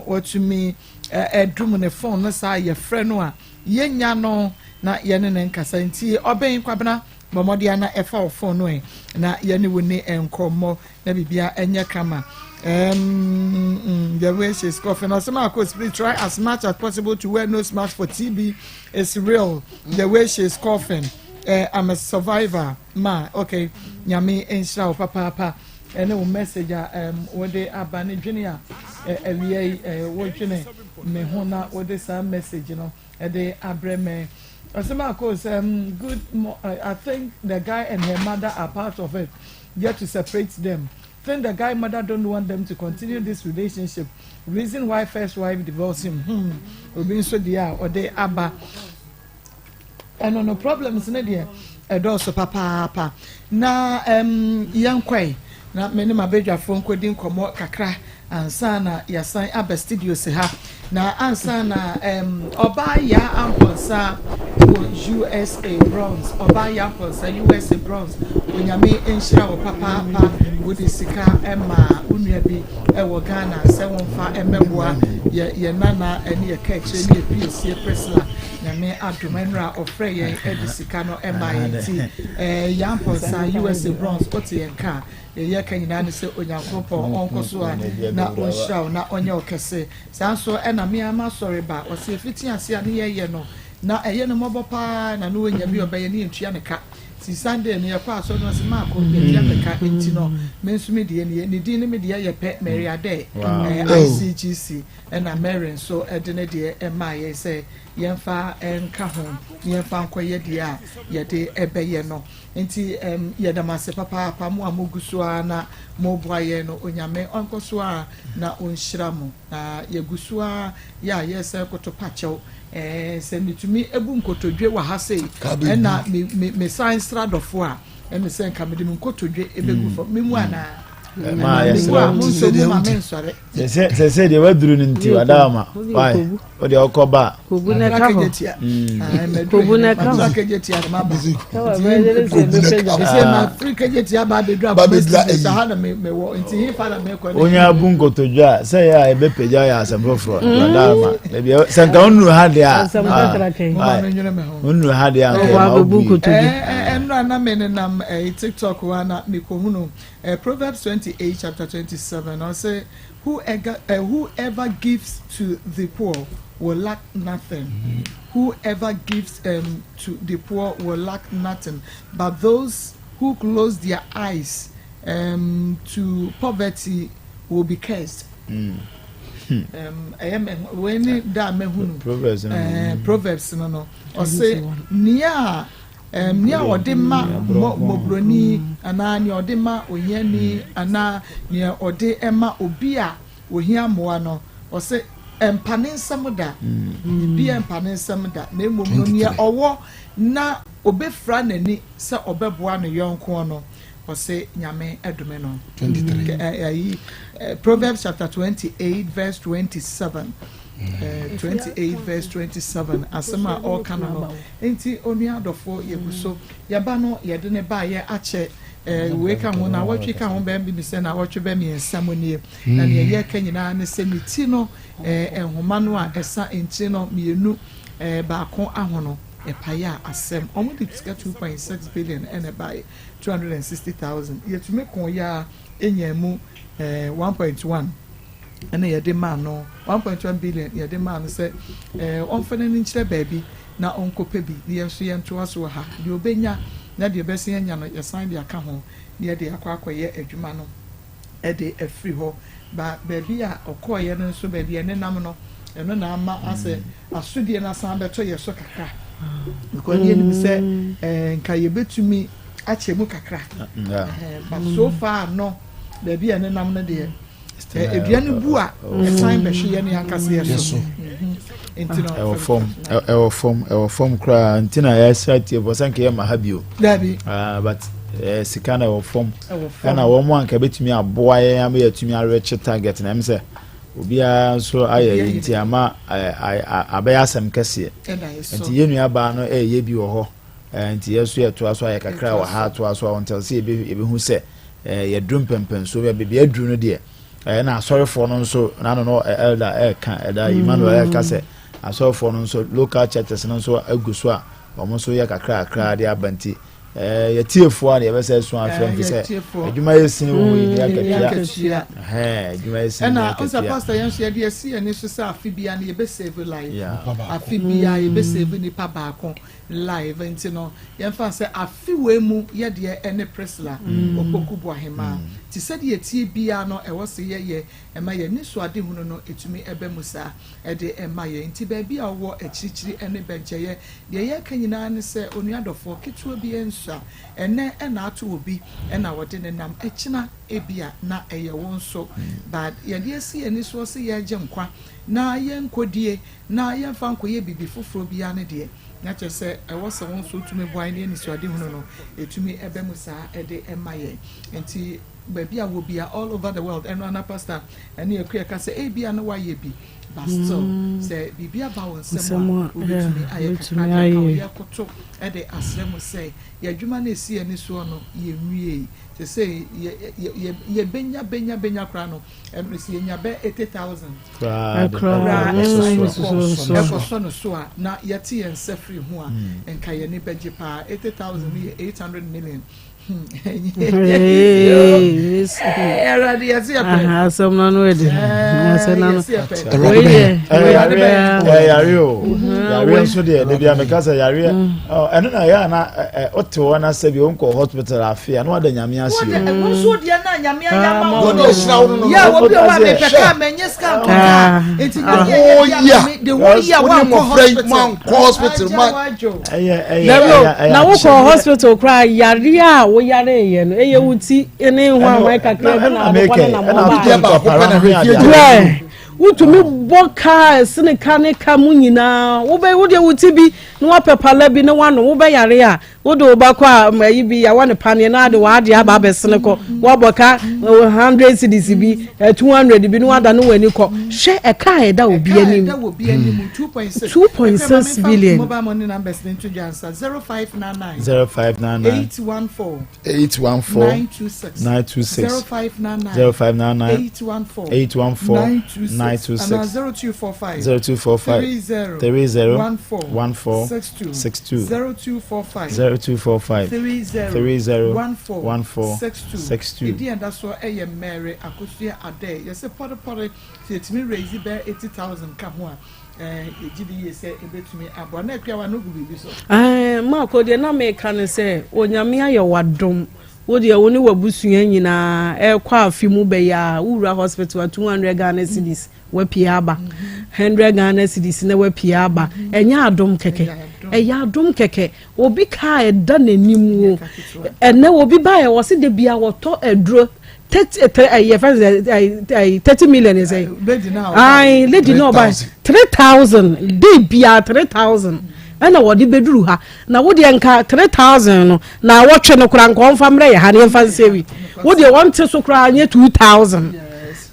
otumi edrum ne phone no sa ye frɛ no a ye nya no na ye ne nkasa nti oben kwabena momodia na efa phone no na ye ne woni nkomo na bibia enye kama the way she's coughing. Also, try as much as possible to wear nose mask for TB. It's real. The way she's coughing. I'm a survivor ma okay nyame enhira wo papa ene wo message wo de abane dwene a awie wo dwene me ho na wo de sa message no e de abreme Asema course good I think the guy and her mother are part of it. You have to separate them. I think the guy mother don't want them to continue this relationship. Reason why first wife divorced him. Obi so dia or they aba. And no problems in there. Also papa. Na young kwai. Na many my bedroom phone coding komo kakra ansana yasan aba studio se ha. Na ansana obaya amponsa USA bronze obaya amponsa USA bronze onyame enhira wo papa wodi sika ema unua bi ewo Ghana se wonfa emeboa ye nana ene ye ka kire ne piesie presla nyame adomenra ofre ye edi sika no ema yenti yamponsa USA bronze oti yenka ye ka nyina ne se onyankopɔ onkoso a na onhira na onye okese sanso ena me ama sorry ba o se fiti ase ane ye no na eye no mobopa na no nya bi obeye ne ntua ne ka si Sunday ne yakwa so no se ma ko ntua ne ka enti no mensumi de ne din ne me de ye pe Mary Ade ICGC ena Mary so ede ne de e ma ye se yemfa enka ho yemfa nkoye de a ye de ebeye no enti ye da mase papa mo amoguso na mo boaye no onyame onkoso a na onhyira mo na ye guso a ya ye se koto pachew se mitumi ebu nkotodwe wa ha sei na me science radofo a me se nka me de nkotodwe ebegu fo memu ana ma yes se de waduru nti wadama why o de okoba kobu na ka ho kobu na ka ho kejetia ma ba se ma free kejetia ba be dra ba se ha na me wo nti hi fa na me ko onya abu nkotodwa se ya ebepeja ya asambofro wadama lebi se nka onu ha de a onu ha de a wa abu nkotodwa enra na me nam TikTok wa na me ko hunu Proverbs 28 chapter 27 I say whoever gives to the poor will lack nothing. Whoever gives to the poor will lack nothing, but those who close their eyes to poverty will be cursed. When da me hunu Proverbs no I say nia nia odema mobroni ana nia odema oyani ana nia ode ema obi a ohia moa no o se empaninsam da bi empaninsam da na emom no nia owo na obefra nani se obeboa no yonko no o se nyame edume no 23 Proverbs chapter 28 verse 27 28 verse 27 asema all canon enti onu adofo yeguso yaba no yede ne ba ye ache we ka ho na watwe ka ho ba bi se na watwe ba mi ensamonie na ne ye ka nyina ne se miti no enhoma no a esa enti no mienu ba ko ahono epaya asem omudi tsika 2.6 billion ene by 260,000 yetume kon ya enyamu 1.1 and ye demand no 1.1 billion ye demand say onfene ni nkyere baabi na onkope bi ye so ye nto aso ha de obenya na de bese nya no ye sign de aka ho ne de akwakoye adwuma no e de afri ho ba baabi a okoye no so baabi ene nam no eno na ama ase asudie na san beto ye so kakra because ye ni say nka ye betumi achemu kakra but so far no baabi ene nam no de eduane bu a time be hwe ne akase yeso entino ewo form kra ntina ya sati bosanke ya mahabio dabi but sikana ewo form kana wo mo anka betumi aboa ya ma yatumi areche target na emse obia so aye nti ama abaya asem kase nti yenu aba no ye bi wo ho nti yeso yeto aso aye kakra wa ha to aso until see ebe hu se ye drum pempen so be adru no de na sorry for no so na no elder kan elder Emmanuel ka se sorry for no so local churches no so aguso a omo so ya kakra de abanti ye tiefo a ye be se so afem fi se adwuma yesin wo yi ya kakra ɛna ɔsɛ pastor yɛn nso yɛde asi ɛne so sɛ afi bia no yɛbɛsave live afi bia yɛbɛsave nipa baako live nti no yɛmfa sɛ afi wei mu yɛdeɛ ɛne Priscilla Opoku Boahema ti sɛdeɛ yɛtie bia no ɛwɔ sɛ yɛyɛ ɛma yɛ ne so ade hunu no ɛtumi ɛbɛ mu saa ɛde ɛma yɛ nti baabi a wɔwɔ akyirikyiri ɛne bɛnkyɛyɛ deɛ yɛka nyinaa ne sɛ onuadɔfoɔ ketewa bi ɛnso a ɛnɛ ɛna ato wɔ bi ɛna wɔde ne nam ɛkyina ebia na ɛyɛ wɔn so but yɛde asi yɛni so sɛ yɛgye nkwa na yɛnkodie na yɛmfa nkɔyɛ bibi foforɔ bia ne deɛ na kyerɛ sɛ ɛwɔ sɛ wɔn so tumi boa ne ani so ade hunu no ɛtumi ɛbɛ mu saa ɛde ɛma yɛ nti baabi a wɔ bia all over the world ɛno ana pastor ɛne yɛkua ka sɛ ebia no wayɛ bi but still sɛ biribi aba wɔ nsɛm a wobɛtumi ayɛ kakra ka wɔyɛ koto ɛde asrɛ mu sɛ yɛadwuma no ɛsi ani soɔ no yɛnwie te sɛ yɛbɛnya koraa no ɛmɛsi yɛnya bɛ 80,000 ɛkɔsɔ no so a na yɛte yɛn nsa firi ho a nka yɛne bɛgye paa 80,000 no yɛ 800 million wo yare ye no eye wuti ene ho anwan kakra bi na abokɔ na mo ba wutumi boka sene kane ka mu nyina wo de wuti bi no apepala bi ne wano wo be yare a wo de obakɔ a mayi bi ya wane pane na de wa de aba besene kɔ wo boka 100 cedis bi 200 bi no wada no wani kɔ hwe eka eda obi anim 2.6 billion mobile money numbers into Jansa 0599 814 926 0599 814 0245 30 14 62 0245 30 14 62 edi and that's why Mary Akosua Ade yese potopore fetimi raise be 80,000 ka ho a ejidi yese ebetumi abo na akwa no gubi so ma ko de na me ka ne se onyame aye wadom wo de woni wabusua nyina ekwa afimu be ya wura hospital 200 Ghana cedis wa piaba 100 Ghana cedis na wa piaba enya adom keke eya adom keke obi ka eda nanim wo ene obi ba ye wo se de bia wo to edro 30 million is a lady no by 3,000 de bia 3,000 ana wodi beduru ha na wodi enka 3,000 no na wotwe no kura nko mfamre ya ha ne mfansewi wodi wonte so kura anye 2,000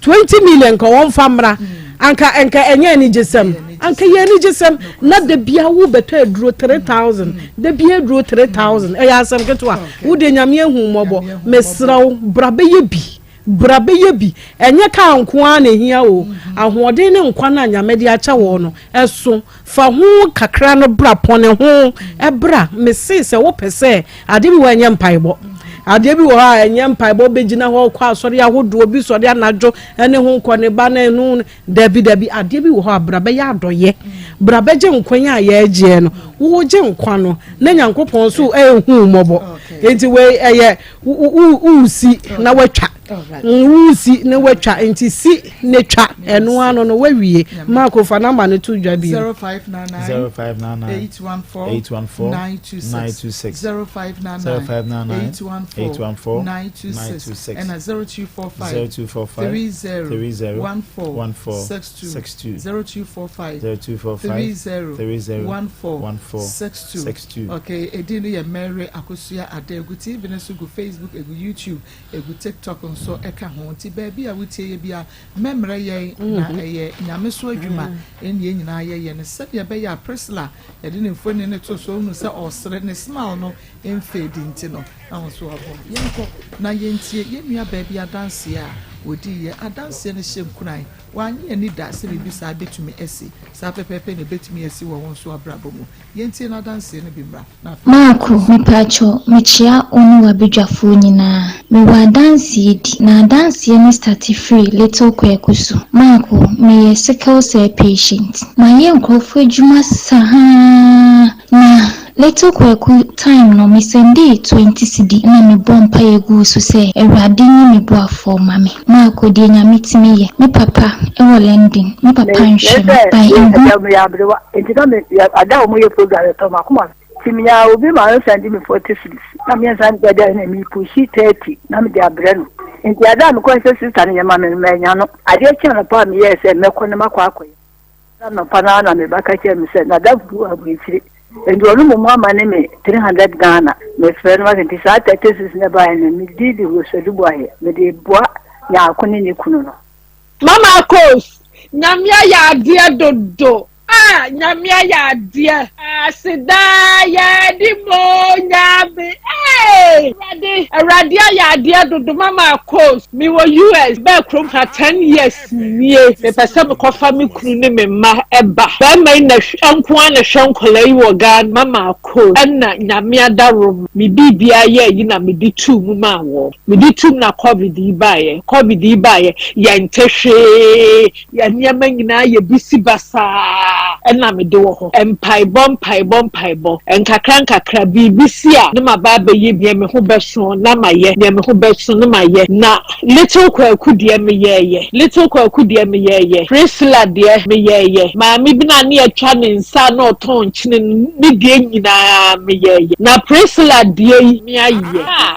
20 million ko wonfamra anka enye ni jesem anka ye ni jesem na de bia wo beto eduro 3,000 de bia eduro 3,000 e ya asem keto a wodi nyame ehu mobo mesraw brabe ye bi enye ka nko a na hia o ahoden ne nkwa na nyame de acha wo no eso fa ho kakra no bra pone ho ebra mesi se wo pese ade bi wo enye mpaibo ade bi wo ha enye mpaibo begina ho kwa asori ahodo obi sori anajo ene ho nko ne ba na enu dabi ade bi wo ha brabe ya adoye brabe je nkwanya ya agye no wo je nkwa no na nyankopon so ehu mobo enti we eye usi na watwa usi na watwa enti si ne twa eno ano no wawie marko fa number no to dwa bi 0599 814 926 0599 814 and 0245 30 14 62 0245 30 14 62 okay edino ye Mary Akosua Ade egu TV na so go Facebook egu YouTube egu TikTok so eka ho ti ba bia wutie bia memre ye na eye nyame so adwuma eni nyina ye ne se bia be ya Priscilla edi ne mfoni ne to so nu se osre ne smile no emfedi nti no na so abo yenko na yentie ye nua ba bia dance a odi ye adanse ne hyem kunai wanye ani da se bibi sa betumi esi sa pepepe ne betumi esi wo won so abrabo mu yenti na adanse ne bi mra na Marco mipacho mechia onu wabedwafo nyina me wa adanse di na adanse ne start free little kwekusu Marco me sickle cell patient my nkrofo adwuma saha na little kweku time no me sendi 20 cedi na me bompa yegu so se ewrade ni me boafo mame Marco de nyame timi ye me papa e wo lending me papa nhwe by ada mo ye program to makoma timia obi ma send me 40 cedis na me send gada na me pushi 30 na me de abre no nti ada me ko se sister ne ma me nya no ade che na pa me ye se me ko ne makwa akoy na pa na me baka che me se na da fu abuifiri and you know mama me 300 Ghana me friend was in sa 36 na ba na me didi wo so du boy me de boa ya akoni ni kunu no Mama coach nyamia ya dia dodo nyamia ya dia asida ya di mo nyabe radia ya dia dodo mama coach me wo US be krom ha 10 years nie me pese me kofa me kunu ne me ma eba ba mai na enko na hwenkola yi wo ga mama coach na nyamia darom me bibia ye yi na me di tu mu ma wo me di tu na covid yi ba ye ya ntehwe ya nyama nyina ye bisi basa na me de wo ho empaibom enkakra bibisi a na mababa ye bia me ho beso na maye na me ho beso na maye na little kwaku de me ye prisla de me ye ma me bi na ne atwa ne nsa na oton chine ne de nyina me ye na prisla de me aye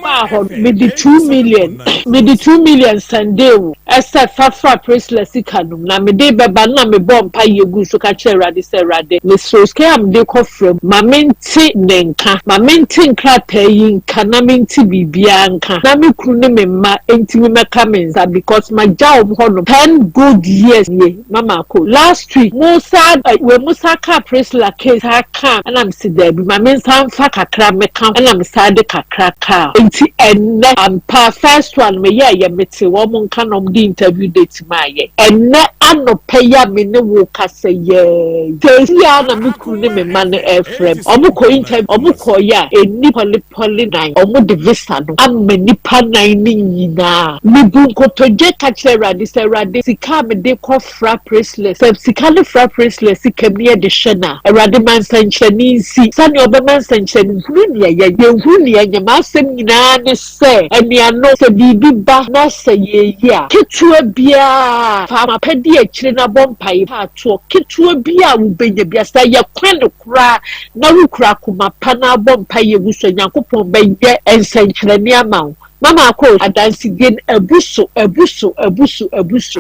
ba ho me di 2 million sunday esa fafa prisla sikanum na me de beba na me bompa yegu so ka cherade serade me so scam de kofrem ma menti nenka ma menti nkrata yi nka na menti bibia nka na me kunu ne me ma enti me meka menza because my job hono 10 good years ye mama ko last week musa ka prisla case ha ka and I'm see there ma mensa mfa kakra meka and I'm sad kakra ka enti enne ampa first one me ye meti wo mo nka no di interview date ma ye enne anopeya me ne wo kase ye ya na me kunu ne me ma ne efrem omuko interview omuko ya eni poli nine omu de visa no amani pa nine ni nyina me bu nkotoje ka cherade serade sika me de ko fra bracelet sika le fra bracelet sika me de hwena erade man sanchani si sani obeman sanchani hunu ne ye nyama asem nyina ne se eni ano se bibi ba na se ye ya ketua bia fa mapedi akire na bompai pa to ketua bia wo benya bia sa ye kwano kura na wo kura kuma pa na bompai ye wuso nyankopon benye ensanchani amawo mama ko adansi gen ebuso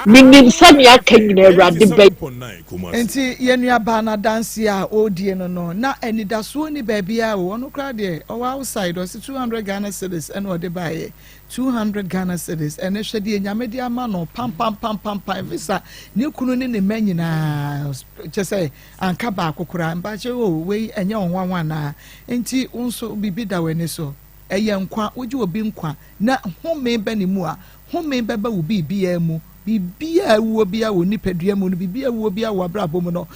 minim sani aka nyina erade be enti yenua ba na dansi a odie no na enidaso ni baabia wo no kra de o outside o 200 Ghana cedis and o de bae 200 Ghana cedis ene hwede nyame de ama no pam visa ne kunu ne manyina chese anka ba akokora mba che o we enye onwanwa na enti unso bibi da weni so eye nkwa oji obi nkwa na home ba ni mu a home beba wo bibia mu bibia wo bia wo nipadua mu no bibia wo bia wo abrabo mu no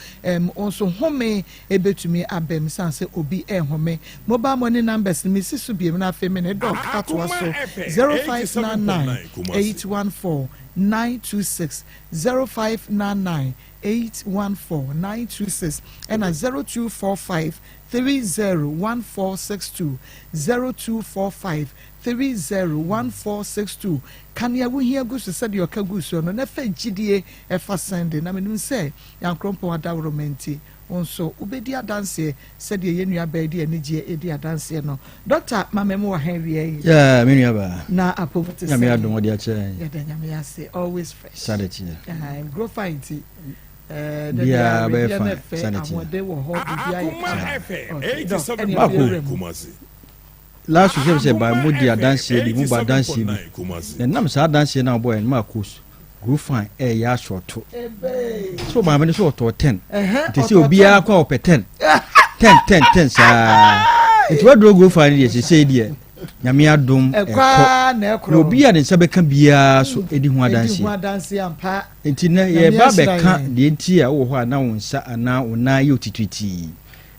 onso home ebetumi abem sanse obi home mobile money numbers mi sisu biem na afemi ne dot atwa so 0599 814 926 0599 814 926 and 0245 301462 0245 301462 kania wo hia gusu said your kagusu no na fa gidie e fa sende na menum say yankrompo adawromenti onso ubedi adanse said ye nua baadi anigye edi adanse no doctor mamemo wa henry yeah menua ba na apovote ya me adom odi ache ya da nyame ya say always fresh sanity grow fine tea yeah be fine sanity amode wo ho bibia ye last week say by modi adanse di mu ba adanse bi nam sa adanse na boy ma course grow fine ya short so ba me so to 10 ti say obia kwa op 10 sa it what do grow fine dey say there nyame adom ekwa na ekro obi a ne nsa beka bia so edi ho adanse ampa enti na ye ba beka de enti a wo ho ana wo nsa ana ona ye otitwiti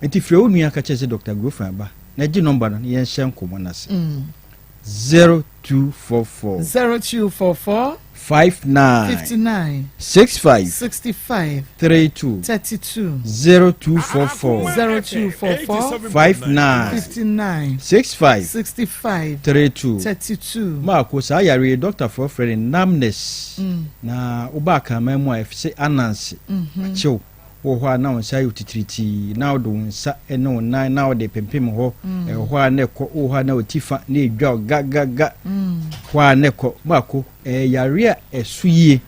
enti frɛ wo nua ka kyerɛ Dr. Grofa ba na gi number no ye nhye nkomo na se 0244 59 65 32 0244 59 65 32 Marco sa yare Dr. for friend namness na oba ka mamu a efse anansi achew wo ho na won sai utitriti na do nsa eno nan na de pempem ho ho na ekọ wo ho na otifa na edwa gaga ho na ekọ Marco yare a esuye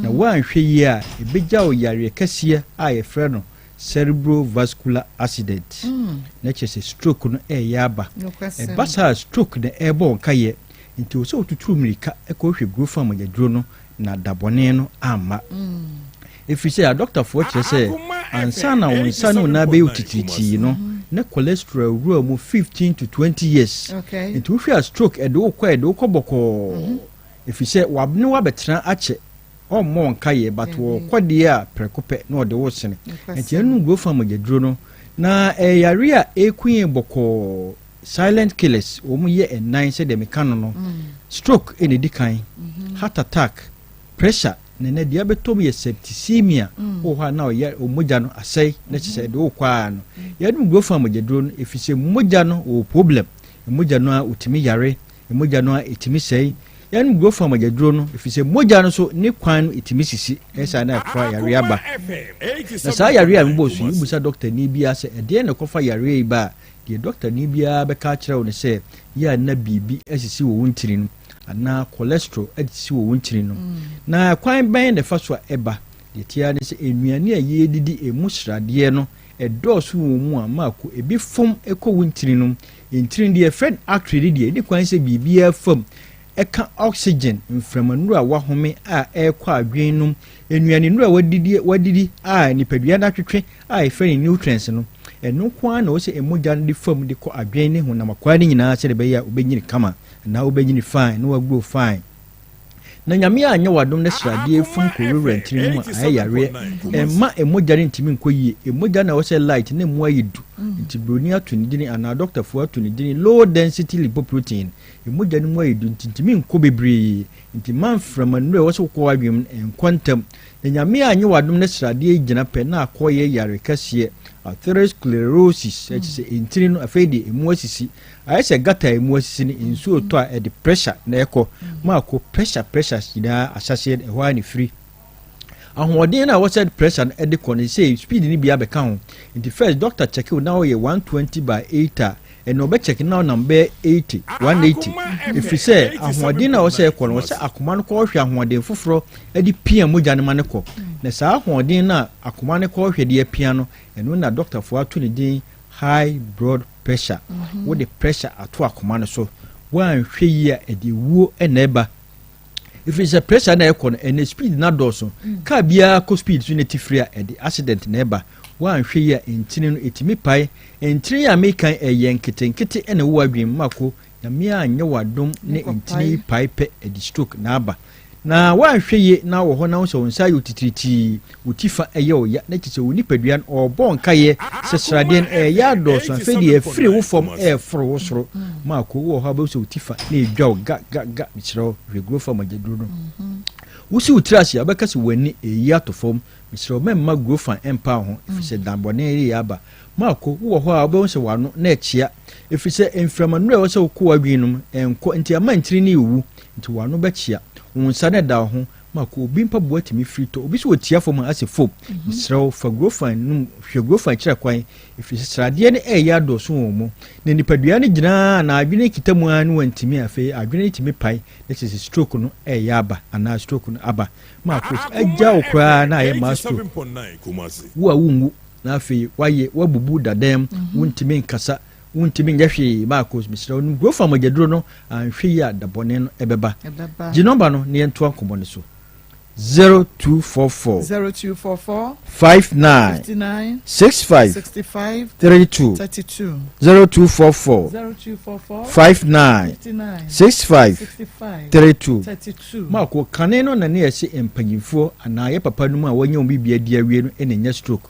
na wanhwe yi a ebegya o yare kase a efre no cerebrovascular accident na chese stroke no yaba basa stroke na ebo nkaye nti o so otuturu mirika hwe grofa magyaduro no na dabone no ama efise a doctor for chese ansa na wonsa no na be utititi no na cholesterol ru mu 15 to 20 years nti hwe stroke edo ko boko efise wabne wabetra ache mo nkaye but wo kwade a prekope na ode wo sene enti enu grofa magyaduro no na yare a ekuye boko silent killers omu ye enan se de mekano no stroke ene dikan heart attack pressure na dia betom ye septicemia wo ha na omogya no asai na chese de wo kwa no yanu grofa magyaduro no efise mogya no o problem mogya no a utimi yare mogya no a etimi sei yan go from magyaduro no efise mogya no so ne kwan no etimi sisi esa na kwa yare aba na sa yare a mbo so ibusa doctor ni bia se ede na kofa yare ba de doctor ni bia be ka kire wo ne se ya na bibi asisi wo wuntiri no ana cholesterol asisi wo wuntiri no na kwan ban de fa so eba de tia ne se enuane a ye didi emusrade no edosu wo mu a mako ebi fom ekọ wuntiri no entiri de friend actually de ni kwan se bibia fom eka oxygen mframanuru a wahome a ekwa adwen num enuane nuru a wadidi a nipadua na twetwe a efere nutrients no enu kwa na o se emogya no de fam de ko adwen ne ho na makwa ne nyina se de be ya obenyini kama na obenyini fine na wagro fine na nyame anya wadom ne srade fun ko rentiri mu ayare emma emogya ne ntimi nkoyie emogya na o se light ne mu ayidu nti broni atuni dini ana doctor fu atuni dini low density lipoprotein emogya ne mu ayidu ntimi nko bebre nti man framanu e wo se ko adwem enkwantam na nyame anya wadom ne srade gina pe na akoye yare kase atherosclerosis ese entiri no afedi emu asisi ayese gata emu asisi ni insu oto a the pressure na eko mako pressure sida asase ehwa ni free ahoɔden na what's pressure na ede ko ne say speed ni bia beka ho in the first doctor check now ye 120/8 and no be check now number 80 180 if you say ahoɔden na what's ko no what's akoma no ko hwe ahoɔden foforo ede pia mogya ne mane ko na saa ahoɔden na akoma ne ko hwe de pia no eno na doctor for ato ne din high blood pressure wo the pressure ato akoma no so wan hwe yi a ede wuo eneba if it's a pressure na ekɔ and speed na dɔso ka bia ko speed so netifri a ede accident neba wan hwe yi a entini no etimi pai entini a mekan eye nketenkete ene wo adwem mako na me anya wadom ne entini pai pe ede stroke na aba na wan hwe yi na wo ho na wo so nsa yo titiriti utifa eye o ya na kise wo nipadua no obon kaye sesraden ya dɔso afedi efri wo fom fro wo soro mako wo ha ba so utifa na edwa ga michiro regro fam agyaduro no wusi utrasi abekase wani eyi atofom michiro memma grofa empa ho efise dambone eri aba mako wo ho a obon se wano na echia efise enframanure wo se ko adwinum enko nti amantiri ni ewu nti wano bechia unsa ne da ho mako obi mpa bo atimi frito obi so otia fom ase fom sraw fa grofa num hwe grofa kira kwan efise srade ne eya do so wo na nipadua ne gina na adwene kitamu anu wantimi afi adwene timi pai na chese stroke no eya aba ana stroke no aba mako agya okra na aye master wo awungu na afi waye wabubu dadam wuntimi nkasa wuntimi nyahwe mako misra no grofa magyaduro no anhwe ya dabone no ebeba gi number no ne ento akomo ne so 0244 0244 59 59 65 65 32 32 0244 0244 59 59 65 65 32 32 Marco kaneno na ne yesi empanyifo ana ye papa no mu a wanya obi dia wie no ene nya stroke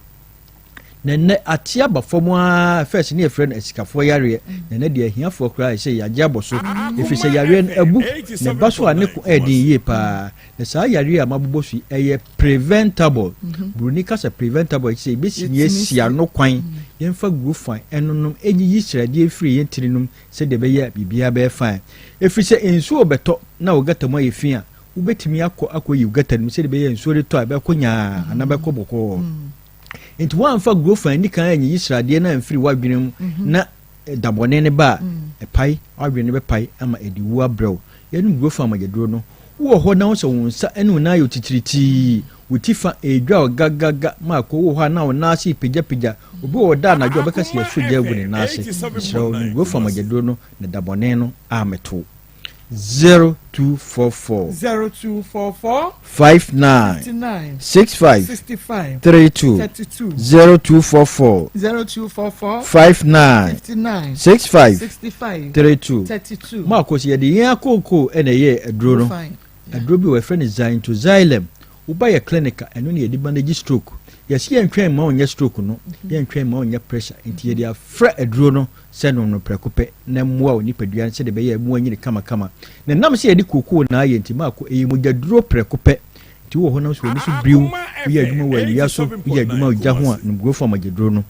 nene atia bafomu a first ne friend esikafo yare nene de ahiafo kra se yaje aboso efise yare no abu ne baso ane ko edin ye pa ne sa yare a mabobosu eye preventable brunika se preventable se besinye sia no kwan yemfa grufan enunum enyi yisrade free yentirinum se de beye bibia be fan efise ensu obeto na ogatamu ayefia ubetimi akoyi ugatanum se de beye ensu reto abekonya anabeko boko Into one for growth and Nika Yisra, Diana and free white binum, na dabone ba, a pie, or never pie, ama a dua bro. Yen grow from my drono. Who are now so sa and una you titi, with Tifa a draw gaga, Marco, who are now nasi, pija, who done a job because you're so dear with a nasi. So you go from my drono, the daboneno, arm at 0244 0244 59 59 65 65 32 32 0244 0244 59 59 65 65 32 32 Marco said the year coco and a year a drone a drobe were friend is to xylem who buy a clinic and only a bandage stroke. Yes, he and train more on your stroke no, he and train more on your pressure into the fret a drone send on no precope, nem wow nipeduan said the bay one year kama. The number say the cuckoo na yenti Marco a muja draw precope. Two honors when you brew, we are doing well, we are so we are doing Jahua and grow from a drono.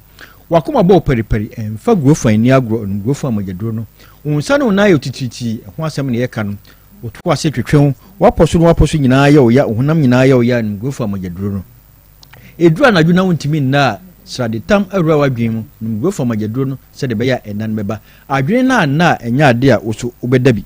Wakuma bo peri and fa grow for in Yagro and grow from a drono. Unsano na yo titi, once a year can. What say to Tron, what person in Io ya, Unam in Io ya and grow from a drono. A drone I do not want to mean na, so the time a raw dream, go from a drono, said the bear and none beba. I dream na and ya dear also obedebi,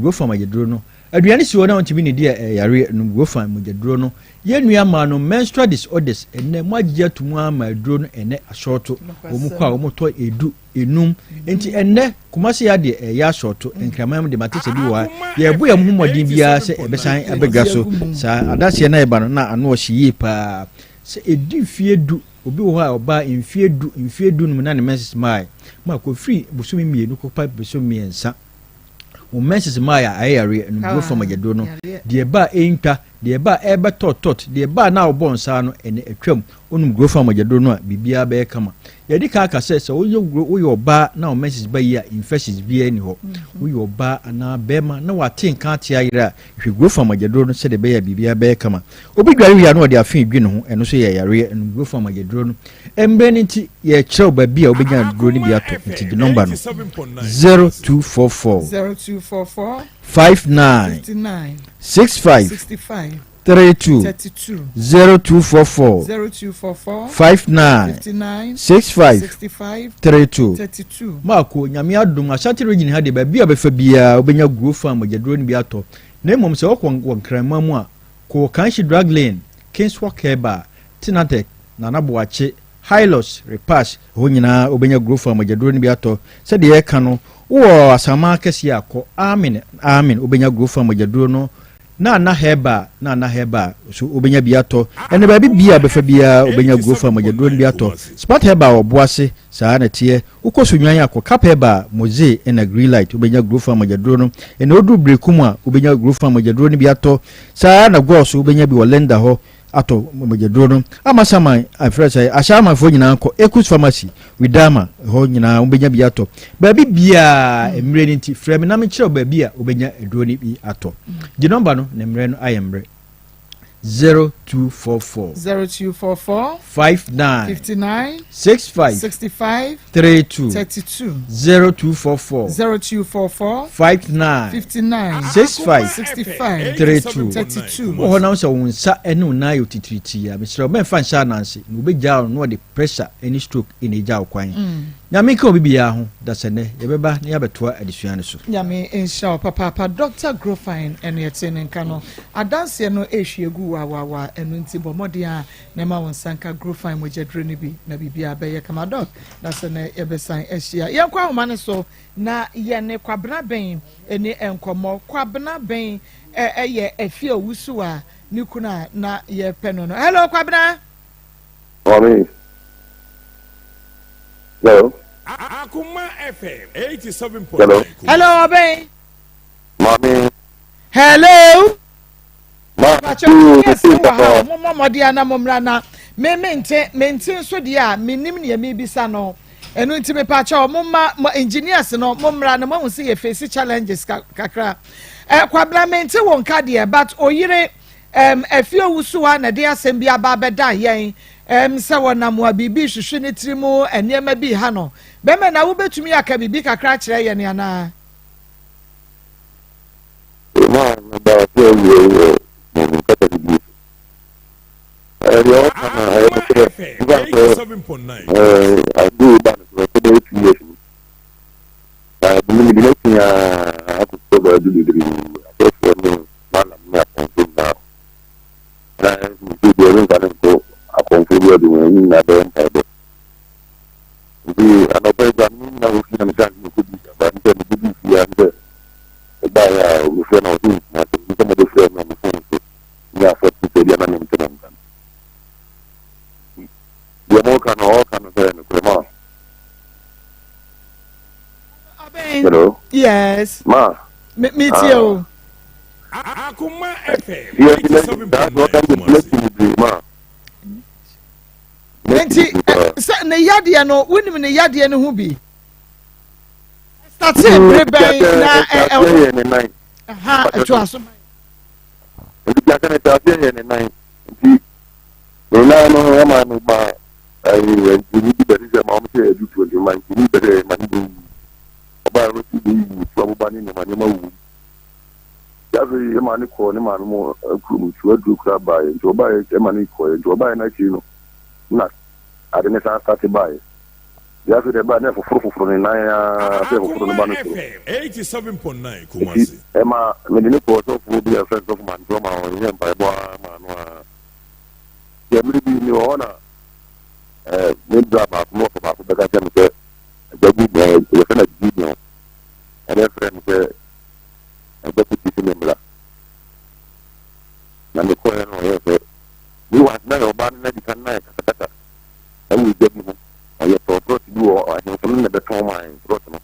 go from a drono. Adriani si wona ntimi ne dia yare no go fan mo jedro no ye nua ma no menstrual disorders enne mo agye atumu ama adro no enne ashoto omu kwa omu to edu enum enti enne kumase ya de ya ashoto enkramam de matese bi wa ye bu ya muhumodin bia se ebesan abega so sa adase na eba no na ano o hye pa se edi fie du obi wo ha oba mfie du no na ne menses mai ma ko free busumi mienu ko pa busumi ensa o menses maya ayare no go from agado no de ba enta de ba ebe tot de ba na obon sa no ene atwam onum go from agado no bibia be kama ye di ka se wo yo ba na o menses ba ya infections bia ni ho wo yo ba ana be ma na watin ka tia yira hwe go from agado no se de be ya bibia be kama obi dware wi ya no de afin dwi no ho eno so ye yare no go from agado no embe ni ti ye chew ba bia obenya go ni bia to ti di number no 0244 59 59 65 65 32 32 0244 59 59 65 65 32 32 Marco nyame adum asate region ha de ba bia befa bia obenya grow farm magedro ni bia to na emom se won krama mu a ko kanshi drug lane kinswalk heba tinatek na naboache Hylos repass ho nyina obenya grow farm magedro ni bia to se de ye ka no wo asama kesi akọ amen obenya grow farm magedro no na heba so obenya biato ene ba bia befa bia obenya grow farm magedro ni biato spot heba oboase saa na tie ukoso nwan akọ cap heba moze na green light obenya grow farm magedro no ene odu brekum a obenya grow farm magedro ni biato saa na go so obenya bi wolenda ho ato magedro no amasama afresh ashama fo nyina akọ Ekus pharmacy widama ho nyina obenya biato ba bia emre ni ti frame na me kire ba bia obenya edro ni bi ato di number no na emre no ayemre 0244 59 65 32 0244 59 65 32 wo na so wonsa enu na yo titiriti ya misro ben fan sha nansi no be ja no de pressure any stroke in eja okwan nyame ka obi bia ho da sene ye beba ne abetoa adisua ne so nyame insha papa Dr. Grofine enu yetene nka no adanse no ehwiegu wa enu nti bomode a ne ma wonsanka Grofine mojedro ne bi na bibia be ye kama doc da sene ye besan ehia ye kwa homa ne so na ye ne kwabena ben eni enkomo kwabena ben eye efie owusu a ni kuna na ye peno no hello kwabena Mommy. Hello. Akoma FM 87.9. Hello. Hello obey. Mommy. Hello. Ma. Yes, mama modia na momra na me mente so dia menim ne me bisa no enu nti me pa cha momma engineers no momra na mo se ye face challenges kakra kwabla mente won ka de but oyire afio wusuwa na de asem bia ba beda yen se wona mo bibi hwehwe ne trimu enema bi ha no be me na wo betumi aka bibi kakra kire ye ne ana Ma, ba yo. I do that for 8 years. I believe in it. I could probably do the dream. Now. I do the ring and go. I configure the wing in the empire. The another examine now is in the could be but then the good and by a friend of him. I think some of the friend on the phone. Yeah, for the man in the all kind of hello. Yes. Ma. Me too. Akoma FM. That's what I'm blessing ma. Enti ne yade no wonim ne yade no hu bi. Start prepare na ne nine. Aha, eto aso. Ndi aka ne ta ne nine. Ndi no ma no ba I need to be the mom say do 20 man ni be man do oba ro ti bi from bani ni man ma wu ya be man ko ni man mo kru tu adu kra ba e to ba e man ko e to ba na chi no na ade ne sa start ba e ya so de ba na foforo ni na ya se foforo ni ba no 87.9 Kumasi e ma me ni ko so fu bi a friend of man do ma o ni ba bo ma no ya mi bi ni ona maybe about more about the guy can say the good you can video and a friend say and the people member and the coin no we want na oban na di kan na kata and we get you and you to do or and from the better mind brought no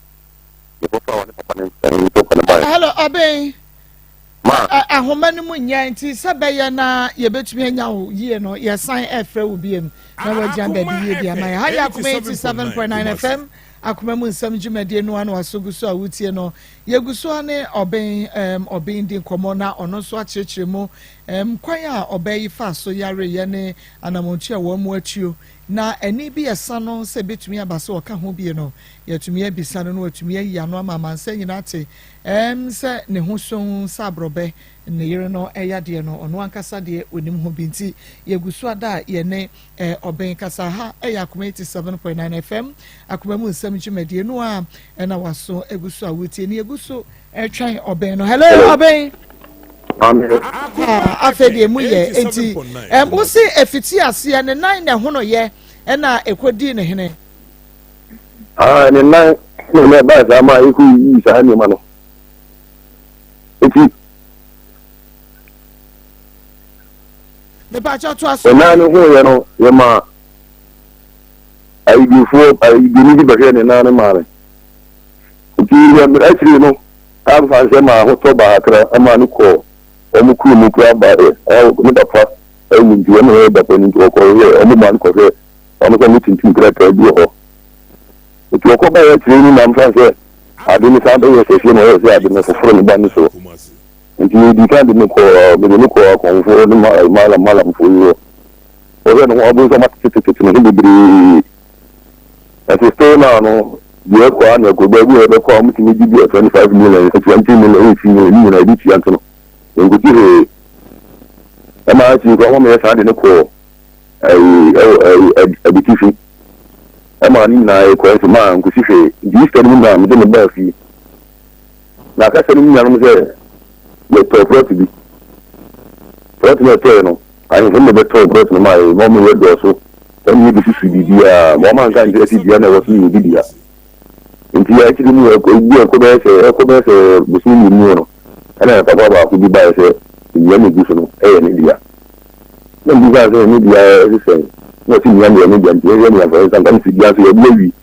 you go for one papa and talk about hello obey ma ahoma no mu nya nti sabeya na ye betumi anya wo yie no ye san efre wo biem na wajan ba di yie dia mai ha ya kuma 87.9 FM akuma mu nsam dwumade no ano asoguso a wutie no yeguso ne oben di nkomo na ono so akyekyere mu kwan a obayi fa so yare ye ne anamontu a wo mu atuo na eni bi esa no se betumi abase o ka ho bi no yetumi abisa no watumi ayi ano ama nsa nyina te se ne ho so sabrobe ne yere no eyade no ono ankasa de onim ho binti yeguso ada ye ne oben kasa ha yakuma 87.9 FM akuma mu nsam dwumade no a na waso eguso a wutie ne eguso twan oben no hello oben afedi emu ye enti usi efiti ase ne nan ne ho no ye na ekodi ne hene ne nan ne ba za ma iku yi sa ne ma no enti me ba cha to aso na ne ho ye no ye ma ai bi ni ba ke ne nan ma re enti ye me actually no am fa se ma ho to ba akra ama ni ko omu kuru mu kura ba mu da fa ewu ndi o no da pa ni ko ko ye omu man ko se omu ko ni tintin kura ka bi ho o ko ba ye tiri ni nam fa se ade ni sa ba ye se no ye se ade no foforo ni ba ni so nti di ka de ko be ni ko ko fo ni mala fo yo o re no obu so ma titi no bi biri ati sto na no ye ko an ko ba bi e ko mu ti ni bi 25 million 20 million ni na di ti anto ngutire ama chi ko mo me sa de ko abitifi ama ni na ko so ma ngutire di sto ni na me de ba fi na ka se ni na no se le to proti bi proti no te no ai fo me be to proti no ma mo me do so ni bi su bi dia mo ma kan je si dia na wo ni bi dia nti ya chi ni ko be se bu su ni no ana papa ba ku bi ba se ya ni gusu no ni dia you guys need to say, no, see, you're for example, if you are baby.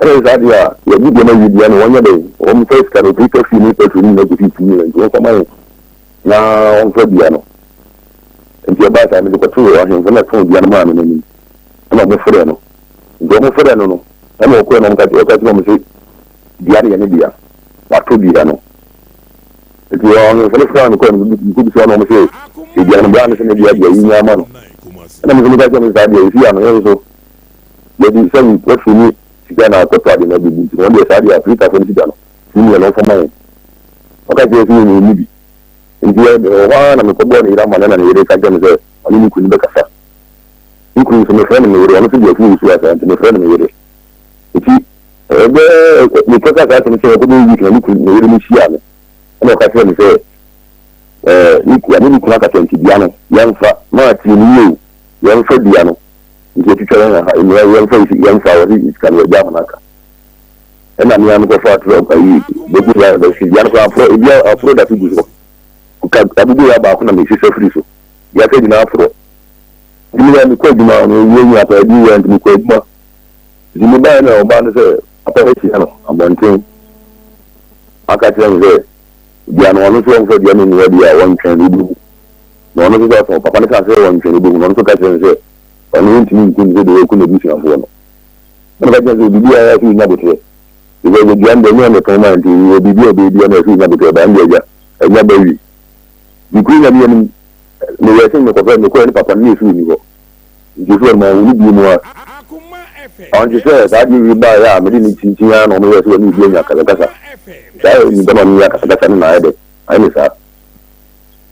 And it's idea, you're good, one day, one first can take a few minutes to know the people and go for my now on Fabiano. And your back, I'm in the patrol, I'm going to phone the man in me. I'm not for them. Don't for them, no. I'm not going to get your say, the idea in India, but to be done. If you are on the first time, you could say, I'm say, if you are on the brand in India, you're in man. And I'm going to get some idea, if you are also, let me say what for me. Sikana akota de na bibi one day sadi Africa for sikana ni no for mine oka je fi ni nibi ndiye wa na me ko bo ni ra mana na ni re ka je me se ani ni kuni be kasa ni kuni so me friend me re ono fi je fi su asa me friend me re iti ebe ni ko ka ka se ko do yi ni kuni me re ni shia me ono ka se me se ni ku ani ni ku ka tenti biano yanfa ma ti ni yo yanfa biano je tuchana na yan sawari iskan ya jamana ka ina ni an ko fatu ko yi de bu ya da shi yan ko afro da tudu so ka abubu ya ba kuna me shi free so ya ke dina afro ni ya ni ko dina no yi ya ta di ya ni ko dina ni ba na o ba na se apa shi ano abontin aka ti an ze ya no no so fo dia ni ni ya wan kan du no no so papa na ka se wan kan du no so ka se ọ̀nà tí ní kí de kú níbi ìsìn àfọwọ́ náà wọ́n bá jẹ́ bíbí ayé sí ìyàbùtẹ́ ìwé ìgbé àndẹ̀ ní ọ̀nà kan máa ń ti ìwé bíbí ọ̀nà sí ìyàbùtẹ́ ọ̀bà ń jẹ ẹja ẹ̀yà bẹ́ẹ̀ wì ìkú ìyàbí ẹni ní ìwé ẹ̀sìn nìkọ̀fẹ́ nìkọ́ ẹni pàpà ní èsù nìkọ́ ìjọsọ ẹ̀ máa wù níbi mu wa àwọn ti sẹ́ ẹ̀sáájú rí bá ayé àmì ní tìǹtì yá nà ọmọ yẹn sí ẹni ìgbé ẹ̀yà kàtàkàtà sáyẹ̀ ní bẹ́ẹ̀ ní kàtàkàtà nínú ayé dẹ̀ ayé ní sáà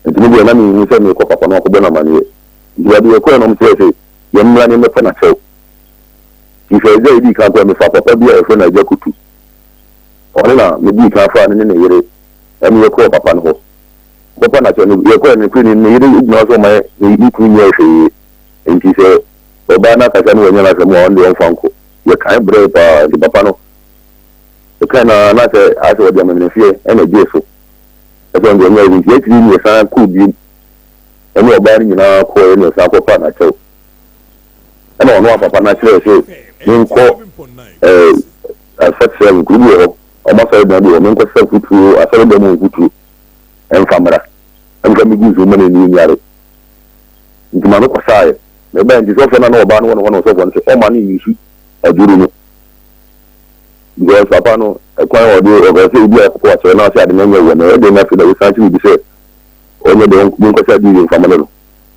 ìtìmíbi ẹ̀ náà ní sẹ́ni ẹ̀kọ́ pàpà náà kọ́ bẹ́ẹ̀ náà mà níyẹ ìjọba ẹ̀kọ́ ẹ̀ náà mú sẹ́ẹ̀sẹ̀ yẹn múra ní mẹ́fẹ́ náà sẹ́wọ̀ ìfẹ́ ẹ̀jẹ̀ ìdí kan kọ́ ẹ̀mí fa pàpà bí ẹ̀fẹ́ náà jẹ́ kutu ọ̀nà náà mi bí kan fa ní nínú ìyẹrẹ ẹ̀mí yẹ kọ́ pàpà náà pàpà náà sẹ́ni yẹ kọ́ ẹ̀mí pé ní ìyẹrẹ ìgbìmọ̀ ọ̀sọ́ ọmọ yẹn ní ikú ní ẹ̀fẹ́ yẹ ẹ̀ǹtì sẹ́ ọba náà kàṣà ní wọ̀nyẹn náà sẹ́ mu àwọn ọ̀nà ọ̀nfà ńkọ yẹ kàn bẹ̀rẹ̀ pa ẹ̀dì pàpà náà yẹ kàn náà sẹ́ àṣẹ ọ̀dì àmì fíẹ́ ẹ̀nà ẹ̀jẹ̀ èso ẹ̀sọ́ ọ̀dì ọ̀nyẹ́ ẹ̀dì yẹ kiri ní ẹ̀sán kú bí ẹ̀mí ọba ní nyinaa kọ́ ẹ̀ní ẹ̀sán kọ́ pa náà kyẹ́w ẹna ọ̀nà àpapà náà kyerẹ́ ṣe ní nkọ́ afẹ́tẹ́ nkúrú wọ̀ hɔ ọmọ asọ́rọ̀ dàn bí wọ́n mi nkọ́ sẹ́ futuo asọ́rọ̀ dàn mu futuo ẹnfamara ẹnka mi gu nsọ́mọ́ ní ẹni yàrá ntoma no kọ́ sáyẹ ẹgbẹ́ ẹnti sọ́fẹ́ náà ọba no wọ́n sọ́fọ́ no sẹ́ ọma ní yìísù ẹdúró no because papa no ẹkwan ọdẹ ọbẹ̀ sẹ́ ibi ẹ̀kọ́ àkyẹrẹ náà sẹ́ adìmẹ́nyẹ wọ̀ náà ẹ̀dẹ̀ náà fi dẹ̀ wọ́n sáńtì bi sẹ́ ọ̀nyẹ dẹ̀ mi nkọ́ sẹ́ adi nfamara no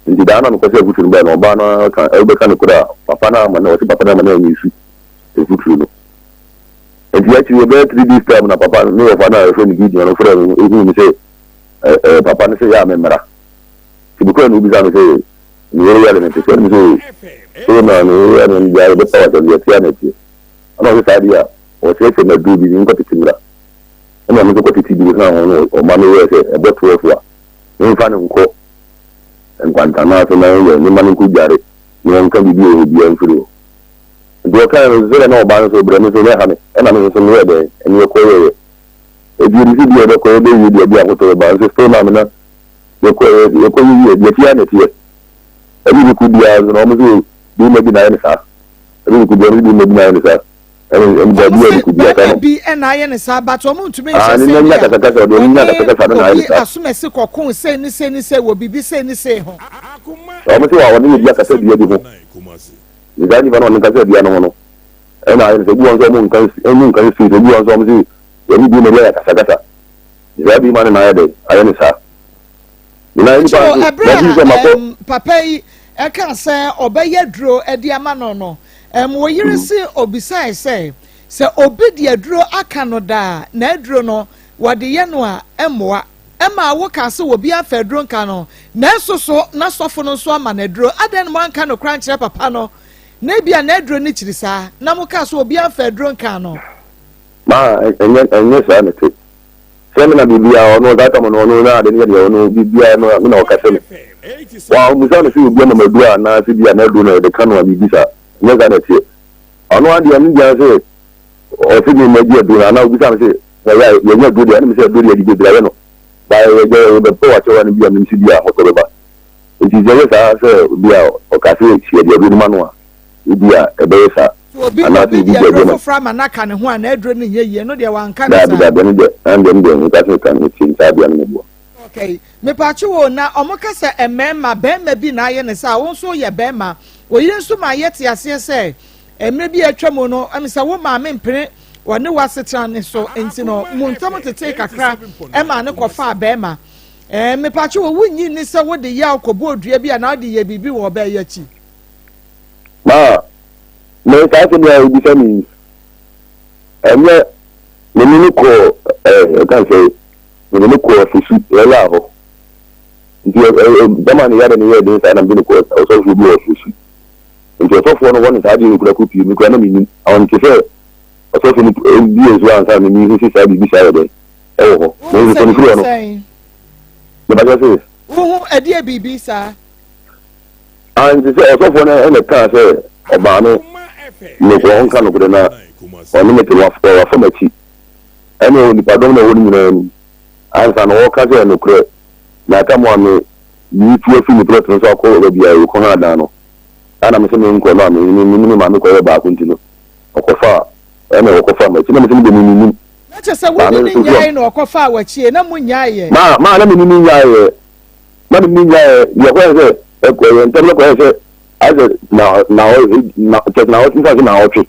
nti daa na nokɔsɛ afuturo no bɛɛ na ɔbaa no ɛwobɛka no kora a papa no ama na ɔsɛ papa no ama no anyi su afuturo no nti akyiri ɛbɛyɛ 3 days time na papa ne wɔfa no a ɛfrɛ no gideon no frɛ no ɛhu no sɛ papa no sɛ yɛ a memmara nti bukɔɛ no wobisa no sɛ neyɛre yɛre no te sɛ no sɛ na neyɛre no gyaa yɛbɛpa wasɛ no yɛtea no atie ɛna ɔsɛ saa deɛ a ɔsɛsɛ maduro bi ne nkɔtete mmra ɛna ɔno nso kɔtete bi na ɔma no yɛ sɛ ɛbɛtoɔ so a memfa no nkɔ nkwantana so na yɛ ne ma no nkɔgyare ne wɔnka biribi a ɔbia mfiri o nti ɔka no sɛ na ɔbaa no so brɛ no so bɛha me ɛna me nso meyɛ dɛn ɛne yɛkɔyɛyɛ ɛduru si deɛ ɛbɛkɔ yɛbɛwie deɛ bi akotɔ ɛbaa nso still na me na yɛkɔyɛyɛ deɛ tia ne teɛ ɛbi ne ku biara so na ɔmo so bi ma bi na ayɛ ne saa ɛbi ne ku biara so bi ma bi na ayɛ ne saa bi ɛna ayɛ ne saa but ɔmo ntumi nhyɛ sɛ obi asomɛsi kɔkɔn sɛ ne sɛ wɔ bibi sɛ ne sɛ ho ɔmo sɛ wɔ ne bi akasa bia bi ho nida nipa na ɔne nkasa bia no ho no ɛna ayɛ ne sɛ bi wɔn nso ɔmo nkan si sɛ bi wɔn nso ɔmo sɛ yɛne bi na bi ayɛ kasakasa nida bi ma ne na ayɛ dɛ ayɛ ne saa so ɛbrɛ papa yi ɛka sɛ ɔbɛyɛ duro ɛde ama no wɔyere sɛ obisae sɛ obi de aduro aka no daa na aduro no wɔde yɛ no a ɛmmoa ɛma woka sɛ obi afa aduro nka no na ɛso so na sɔfo no nso ama na aduro adan no anka no kora nkyerɛ papa no na ebia na aduro no kyiri saa na moka sɛ obi afa aduro nka no ma ɛnyɛ saa ne te sɛ me na bibia ɔno data mo no ɔno na ade ne yɛ ɔno bibia no me na ɔkasa me wa musa no sɛ obi ama aduro ana sɛ bia na aduro no de ka no a bibisa nyɛ saa ne te ɔno ade am bia sɛ ɔsɛ me ma dia aduro ana obisa me sɛ yɛ nya aduro de ana me sɛ aduro de di bibia no ba yɛ bɛ po wa kyɛwa ne bia me nsi bia ɔtɔ bɛba It is very sad, sir, be our occasion, she had your manual. Be a bear, obi obi di adro from anaka ne ho an adro ne ye no de wan kan sa and then that can it seems I be an okay me pa chi wo na omoka se emema bema bi na ye ne sa won so ye bema wo yire nso ma ye te ase se emre bi atwam no am se wo ma me mpere wone wasetra ne so enti no muntam tete kakra e ma ne kofa bema me pa chi wo wunyi ni se wo de ya okobo odua bi na de ye bibi wo ba ye chi ma me ka se dia bi se ni emre me ni ko kan se me ni ko fisu e la ho ndi dama ni ya de ni ye de sa na bi ni ko so fu bi o fisu ndi so fu no won sa di ni kura ku pi ni ko na mi ni awon ke se so fu ni bi o so an sa mi ni si sa bi sa de ho mo ni ko no me ba se wo e dia bibi sa and se so fu na e le kan se ọba no ne ko on kan ko na oni me te wa fa machi ene oni padom na woni nyina ni ansa no wo ka se no kre na ka mo ame ni tu fi ni proto so ko obi ayo ko ha da no ana me se me nko na me ni ma me ko ye ba ko ntino okofa ene okofa machi na me se me ni na che se wo ni nyai no okofa wa chie na mu nyai ma na me ni nyai ma ni nyai ye ko se e ko ye ntele ko se either now technology is now okay.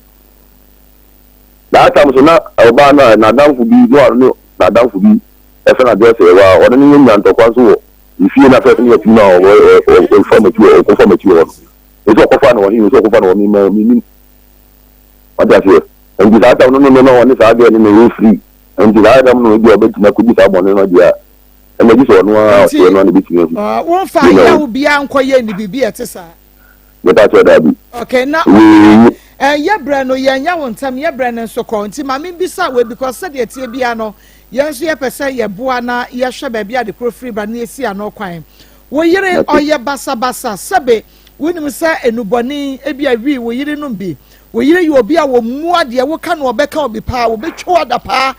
That time so na obana na down for be no na down for be e fa na just e wa o ni nyan to kwa so if you na first ni you now o format you it's all for no he so for no me what that here and that time no one is abi ni free and that time no be obeti na kuji sa bon no dia e ma ji so no ni biti ni won fa ya obi an koye ni bibi etesa okay now ye brand no ye nya won tam ye brand nso ko nti ma me bisa we because said ye tie bia no ye nso ye pese ye boa na ye hwe ba bia de kro free ba na esi ano kwan wo yire oye basa sebe wonim sa enuboni e bia wi wo yire no bi wo yire ye obi a wo mua de wo ka no obeka obi pa wo betwo ada pa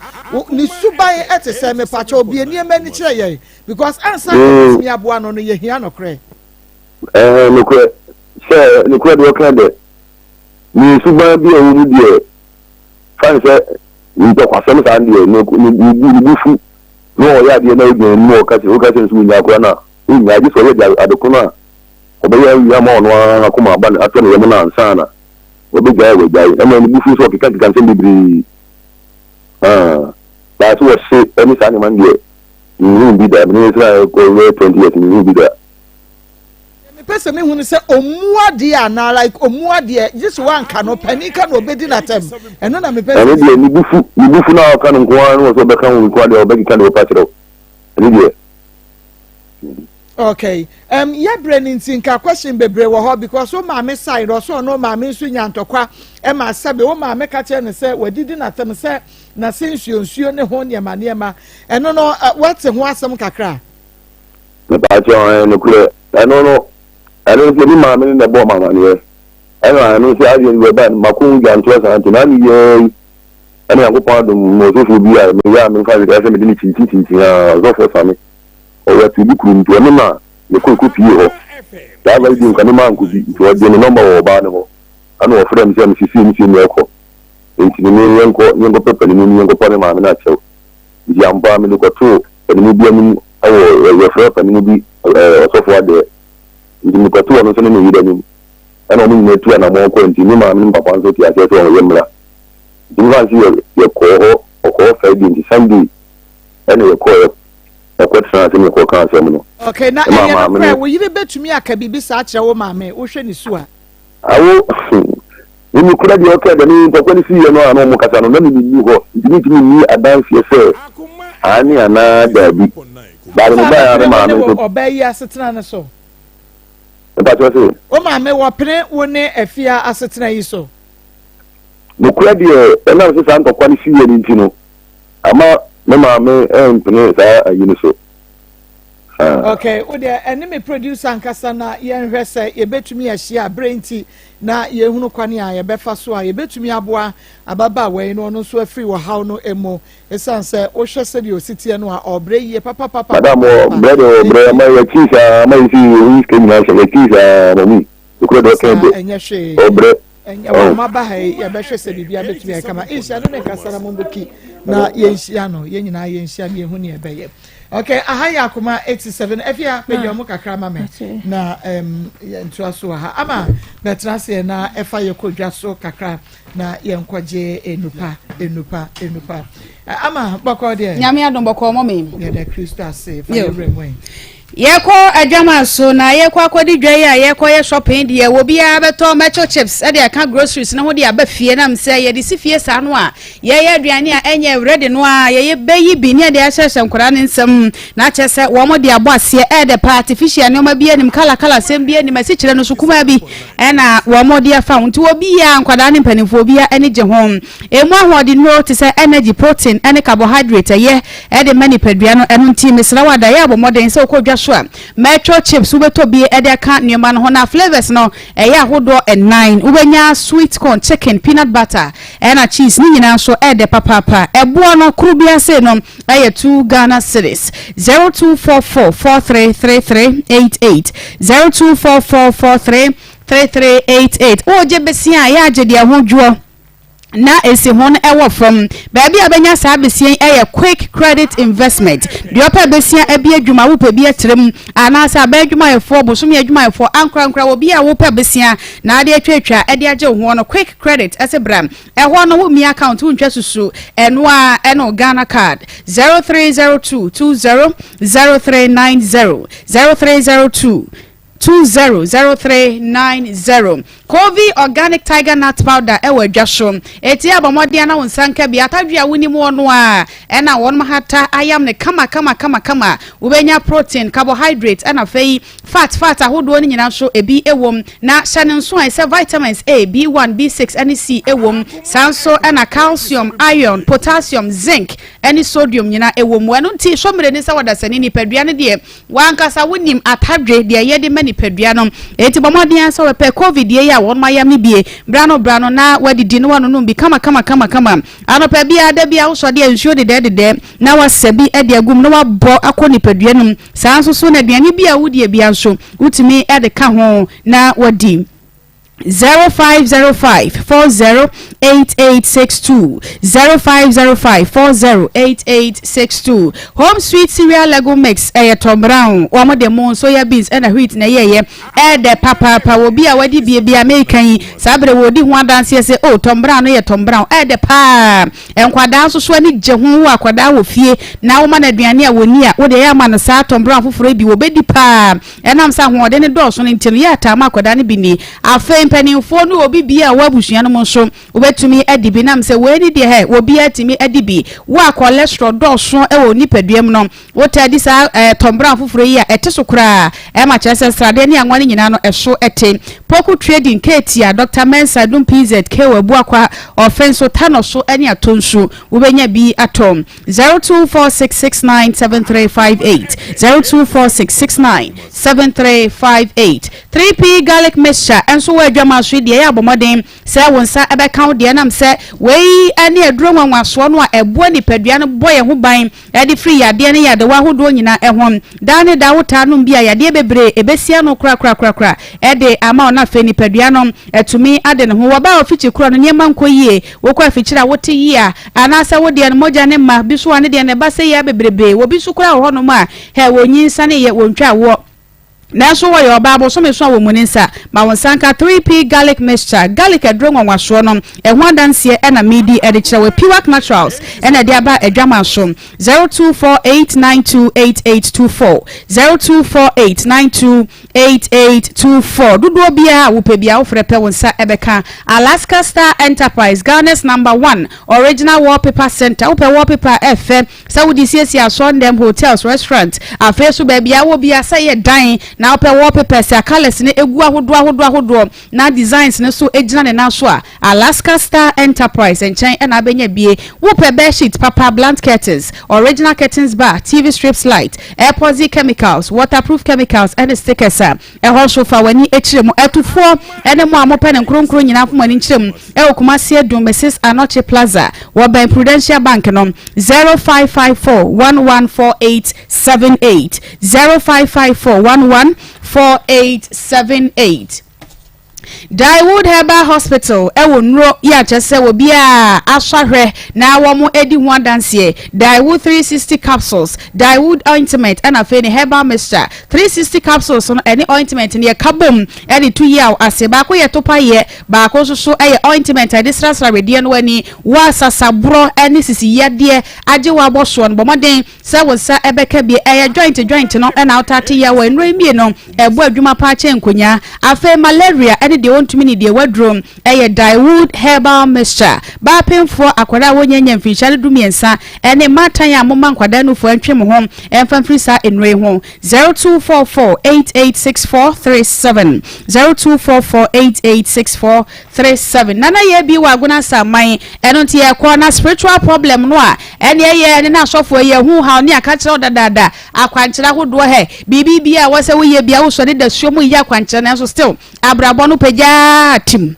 ni suban etese me pa cha obi eni emani kire ye because answer me aboa no ye hia no kre no kre se ni kre do kan de ni suban bi o ni de fan se ni to kwasem sa ndi ni bufu no ya de na ogun no ka se o ka se su nya ko na nya ji so le adoko na obe ya ma ono akoma ba na ato ne yemu na ansa na obe ga we ga e ma ni bufu so ka se bibiri ba so se eni sa ni man de ni bi da ni Israel ko 20 years ni bi da person me hunu say omuade ana like omuade just one can no panika no obedi na tem eno na me person ni bufu na kan nko an so be kan nko ade obedi kan o patro ni de okay ya brain nka question bebre wo ho because o ma me side so no ma me nsu nya ntokwa e ma sabe o ma me ka che ne say wadidi na tem say na sensuonsuo ne ho ne ma eno no what ho asem kakra me ba jo no kure eno no I don't see my man in the bomb on here. I don't see I didn't go back. Macun and Trust and Tinani, and I go part of Moses will be a million five ability so for family. Or what to be cool to a man, the cook you. That way you can man could be to a number of Barnable. I know a friend said she seems in your court. Into the million court, younger pepper, and younger Panama natural. The Ampa look at two, and maybe your friend and maybe so far there. Ndi ko to no so ne yida ni ana mo ni tu ana mo ko nti ni ma mi papa so ti ase so o yemra ndi ma si ye ko ko fa di ndi sandi ana ye ko tra se me ko kan se mo no okay na e no wo yire betumi aka bibi sa kire wo ma me wo hwe ni su a awo ni kura di okay da ni ko ni si ye no ana mo kasa no na ni ho ndi ni adan fi se ani ana da bi ba ni ba ya ma me so obayi asetena ne so o ma me wo pene wo ne afia asetena yi so no kura di e na se san to kwani si ye ni ntino ama me ma me pene sa ayi ni so Okay, o de enemy producer ankasa na yen hwese ye betumi ya hia brainti na ye hunu kwane a ye befa so a ye betumi aboa ababa we no no so afiri wo haw no emo esanse o hwese de ositie no a obre ye papa madam brother my kisa my si we can na se kisa mami ko do ke enye hwe obre enye maba ha ye behwe se bibia betumi ya kama insha no ne kasara mo boki na ye nhia no ye nyina ye nhia me hunu ye beye. Okay, ahaya Akoma 87 efia pedio mo kakra ma me na ntua so ha ama betra se na efa ye kodwa so kakra na ye nkwaje enupa ama bako de nyame adom bako mo me ye de Kristo ase fa ye remwen yeko adwama so na yeko akodi dwai a yeko ye shopping de wo bia beto metro chips e de aka groceries na ho de aba fie na mse ye de si fie sa no a ye aduane a enye ready no a ye beyi bi ne de ahyehye nkora ne nsem na chese wo mo de abo ase e de artificial ne ma bia nim kala sem bia nim asi kire no so kuma bi e na wo mo de afa nti wo bia nkwada ne mpanifo bia ene je ho emu ahode no te se energy protein ene carbohydrate ye e de manipadua no eno nti mesra wada ye abo modern se okodwa metro chips ubeto bi ede ka nyoma no ho na flavors no eya hodo 9 ubenya sweet corn chicken peanut butter na cheese ni nyina so ede papa ebo no krubia se no eye 2 Ghana cedis 0244433388 0244433388 oje besia ya agede ahudwo na esi hon ewo from baby abenya sa besien eye quick credit investment de opa besien abi adwuma wo pa bi atrem ana sa ba adwuma efo bosom adwuma efo ankra wo bi a wo pa besien na ade atwatwa ade age ho no quick credit asebram ho no wo mi account wo ntwa susu eno a eno Ghana card 0302200390 0302200390 Kovi organic tiger nut powder ewe dwasho eti abamode na wonsanka bi atadua wonimu ono a ena won hata ayam ne kama ubenya protein carbohydrate ena fei fat ahodo ni nyina so ebi ewom na hyane nso a se vitamins A B1 B6 ene C ewom sanso ena calcium iron potassium zinc ene sodium nyina ewom wano nti shomre ni sa wadasani ni padua ne de wankasa wonim atadwe de ye de mani padua no eti bamode ansa we pe covid ye ya won mayam ni bie brano na wadidi no wano no bi kama anopa bia da bia wo so de nsuo de na wasabi e de agum no wabɔ akɔ nipadua no sanso so na aduane bia wodi bia nso wutumi e de ka ho na wadi 0505408862 0505408862 home sweet cereal lego mix Tom Brown omo de mon soya beans and wheat na ye de papa wo bia wadi bia American sabre wo di ho adanse se Tom Brown no Tom Brown de pa enkwada so so ani je ho akwada wo fie na wo ma na aduane a woni a wo de ya ma no sa Tom Brown foforo bi wo bedi pa enam sa ho de ne do so ne ntino ya ta ma akwada ne bi ni afa penifo no obi bia wabusua no monso obetumi adibi nam se we ni de he obi atimi adibi wa cholesterol dɔso e wo nipaduam no wotadi sa Tom Brown foforo yi a eteso kura e ma kyerese strade ne anwane nyina no ɛso ete poku trading ketia Dr. Mensa dum PZ ke wabu akwa offense tano so ene atonsu wobenya bi atom 0246697358 0246697358 3P garlic mixture enso wa adwama so de ya abomoden se wonsa ebe kan de nam se wei ane aduro nwanwaso no a ebo nipadua no boye ho ban e de free yade ne yade wa hodo nyina ehom dane da wota no bia yade bebre ebesia no kra e de ama ona fe nipadua no etumi ade ne ho waba ofichi kro no nyema nkoyie wokwa afichira wote yi a anasa wode ne moja ne ma biso ane de ne ba se ya bebrebe wo biso kra ho no ma he wonyinsa ne ye wontwa wo na so wa yo babo so me so wo muninsa ma won sanka 3P garlic mixture garlic adro nwanwaso no e ho adanse e na medi e de kire we pure naturals e na de aba adwama so 0248928824 0248928824 dudu bia wo pe bia wo frɛ pe won sa ebeka Alaska Star Enterprise Ghana's #1 original wallpaper center wo pe wallpaper efe Saudi CC aso ndem hotels restaurant afeso ba bia wo bia say dan na ope wallpapers a colors ne egu ahodo na designs ne so ejina ne na so a Alaska Star Enterprise enchen na abenya bie wope bed sheet papa blank curtains original curtains bar TV strips light airpozy chemicals waterproof chemicals and stickers a ho sofa wani echiremu etufo ene mo amope ne nkronkro nyina afo mani nchiremu Kumasi Edum Mrs. Anoche Plaza Waben Prudential Bank no 0554114878 0554114878 Daiwood Herbal Hospital ewo nro ya chese wo bia asahwe na wo edi ho adanse Daiwood 360 capsules Daiwood ointment and afeni herbal mixture 360 capsules no any ointment ne kabom edi 2 year ase ba ko ye topa ye ba ko so eye ointment edi srasra wedie no ani wa sasabro eni sisi yede age wa boso no bomoden se wo sa ebeka bi eye joint no na outate ye wa nro mie no ebo adwuma pa che nkonya afa malaria de want me the wardroom Daiwood herbal mixture ba penfo akwara wonyanya mfinchale dumiensa ene matan ya moma nkwada no fo antwe mo ho emfa frisa enre ho 0244886437 0244886437 nana ye bi waguna saman eno tie ekọ na spiritual problem no a ene ye ne na sofo ye hu ha ne aka kire odadada akwankyera hodo he bibi bia wose wo ye bia wo so de da suomu ye akwankyera na so still abrabo no pejatim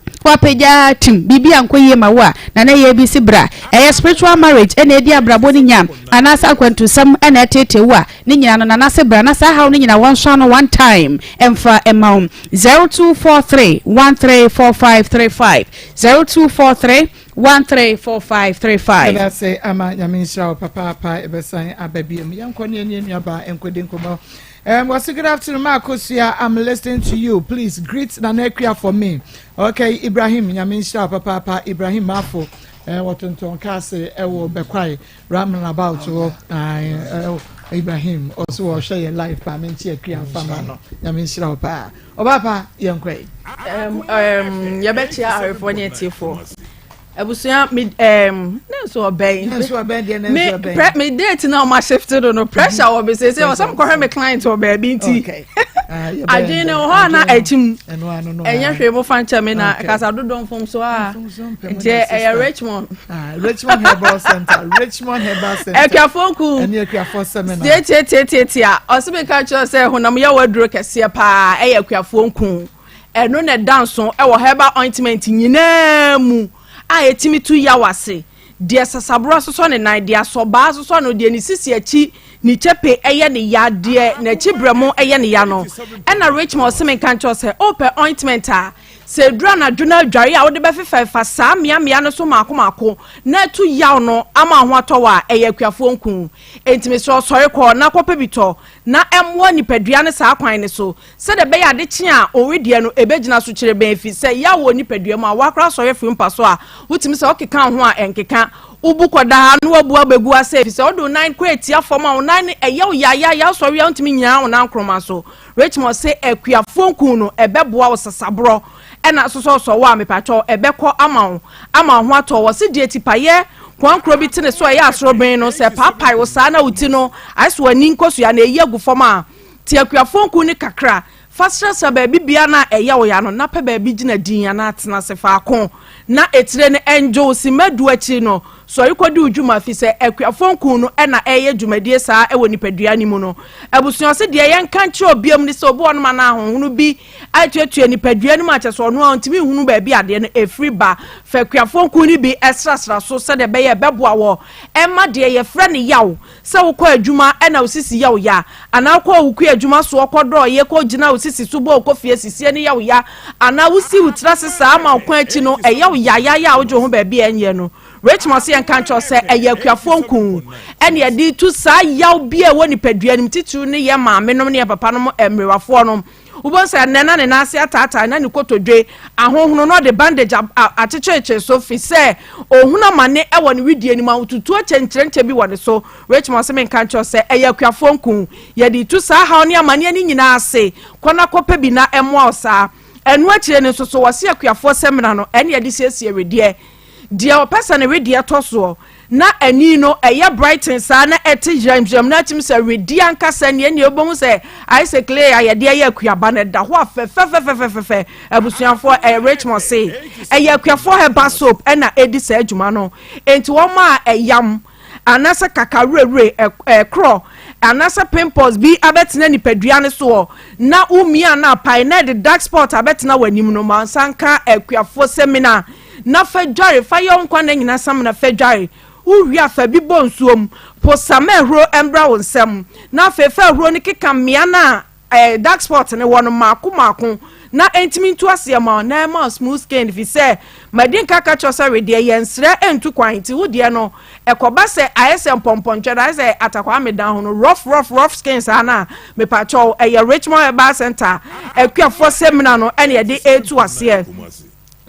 bibi ankoye mawa na ye bi sibra spiritual marriage ene edi abrabo ni nyam anasa kwantu sam ene tete wa ni nyina no na sibra na sa hawo ni nyina won so no one time emfa emaum 0243134535 0243134535 I say ama nyaminsha papa ebesan ababiem yankone ne nuaba enkode nkomo. What's good afternoon, Marcosia? I'm listening to you. Please greet Nanekia for me. Okay, Ibrahim, Yaminsha, Papa, Ibrahim Mafo, Watonton Kase, Ewo Bekwai, Raman about Ibrahim, also share your life, Pamintia, Krian Famano, Yaminsha, Pa, Obapa, young Cray. Yabetia, California T4. Abusia me so obey me date now my shifted on no pressure or be say some call me client or baby tea I didn't know how na etim enya hwe mo fancha me na kasa do don fom so a Richmond Herbal Center Ekwafonku Ekwafo seminar a osebe ka cho say honam ya waduro kese pa Ekwafonku eno ne danso e wo herbal ointment nyina mu etimi 2 yawase de sasabro soso ne nan de asoba soso no de ni sisi achi ni chepe eye ne yade na chibremo eye ne ya no na Richmond semen kan cho say open ointment a se dura na duna dware a wo de be fefa sa mia no so mako na tu yaw no ama ho atowa eye kwafo nku entimi so sori ko na kopa bito na emwo nipadua ne sa kwan ne so se de be ya de chi a owedie no ebegina so kire ben fi se yawo nipadua mu a wakra sori fi mpa so a wutimi se okeka ho a enkeka ubukoda no abu abegu ase fi se odo 9 kweti afom a 9 eyaw ya sori ya ntimi nyina wo na nkroma so Richmond se ekwafo nku no ebeboa wo sasabro ena so wa mepacho ebekọ ama ho ato wo se die tipaye kwankro bi tene so ya asroben no se papai wo sa na uti no aso ani nkoso ya na eyagu foma ti akuafonku ni kakra fastra sa ba bibia na eya wo ya no na pa ba bi gina din ya na atena se fa akon na etire ne enjo si madu achi no so ikodi udwuma fi se akuafonku no ena eye dwumadie saa ewo nipadua ni mu no ebusuo se de yen kanche obiam ni se obo no ma na ahonu bi atuatua nipadua ni ma che so no antimi hunu ba bi ade no efri ba fa akuafonku ni bi esrasra so se de be ye beboa wo emma de ye frɛ ne yaw se wo kɔ adwuma ena osisi yaw ya ana kɔ wo kɔ adwuma so kɔdɔ ye kɔ gina osisi so bo kɔ fie sisi ne yaw ya ana wosi wutra sesa ama kɔ achi no eyaw ya wo jo ho ba bi enye no Richmond se kan cho se ayakuafonku ene ye di tu sa yaw bia woni padua nim titu ne ye maame nom ne ye papa nom emrewafo nom ubonsa nena ne nase atata na ne kotodwe ahohono no de bandage achecheche so fi se ohuna mane e woni widie nim atutu achenchenche bi woni so Richmond se kan cho se ayakuafonku ye di tu sa ha ne amane ni nyina ase kona kopa bi na emo osa enu akire ne so wase akuafo semina no ene ye di siesie wedie dia person ready atoso na ani no ɛyɛ brighten saa na ɛte jam na tim sɛ redi ankasa ne ne obom sɛ ayɛ clay ayɛde ɛyɛ akuaba na da ho afɛfɛfɛfɛfɛ abusuafo Richmond say ɛyɛ akuafo heba soap ɛna edi sɛ adwuma no enti wɔn ma ɛyam anasa kakarere ɛkro anasa pimples bi abetena nipadua ne so na umia na pai na the dark spot abetena wanim no mansanka akuafo seminar na fedware fa yon kwa na nyina sam na fedware uwi afa bi bonsuom po samehro embra wonsem na fefa hro ne keka mmea na dark spot ne wono mako na entimi ntu asema na ma smooth skin fi se madin kaka chosa we de yensre entu kwan ti wo de no ekoba se ISM pomponche da se atakwa medan ho no rough skins ana me pa cho Richmond Herbal Center akuafo seminar no ene ye de etu ase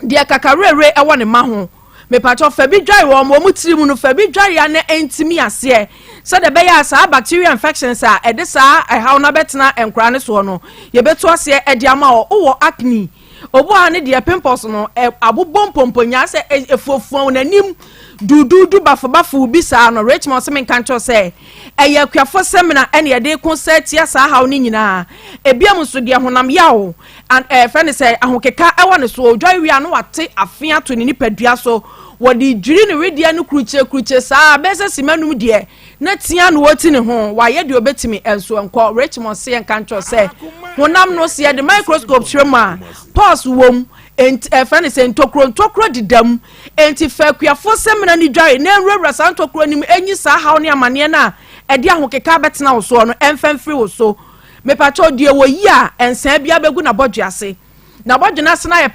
de kakarere e wone ma ho me pa cho fa bi dware wo mo tiri mu no fa bi dware ya na entimi ase so de be ya sa bacteria infections a e de sa how na betena enkra ne so no ye beto ase e de ama wo acne obo ane de pimples no abobom pomponya se efuofuo nanim dududu bafo bi sa no Richmond se men kancho se eye akuafo seminar ene ye de kon sa tia sa how ni nyina ebiam so de honam yawo and friend say ahokeka e wone so odwai wi ano wate afia to ni nipadua so wodi dwiri ne wedia no kruche saa bese simanum de na tia no woti ne ho wa ye de obetimi enso enko Richmond se kancho se honam no se de microscope hwema pause wom friend say ntokro didam enti fa akuafo seminar ni dwai na enwura sa ntokro nim enyi sa how ne amane na e de ahokeka betena wo so no emfamfiri wo so me pacho die wo yi a ensan bia begu na bodwe ase na bodwe na se na ye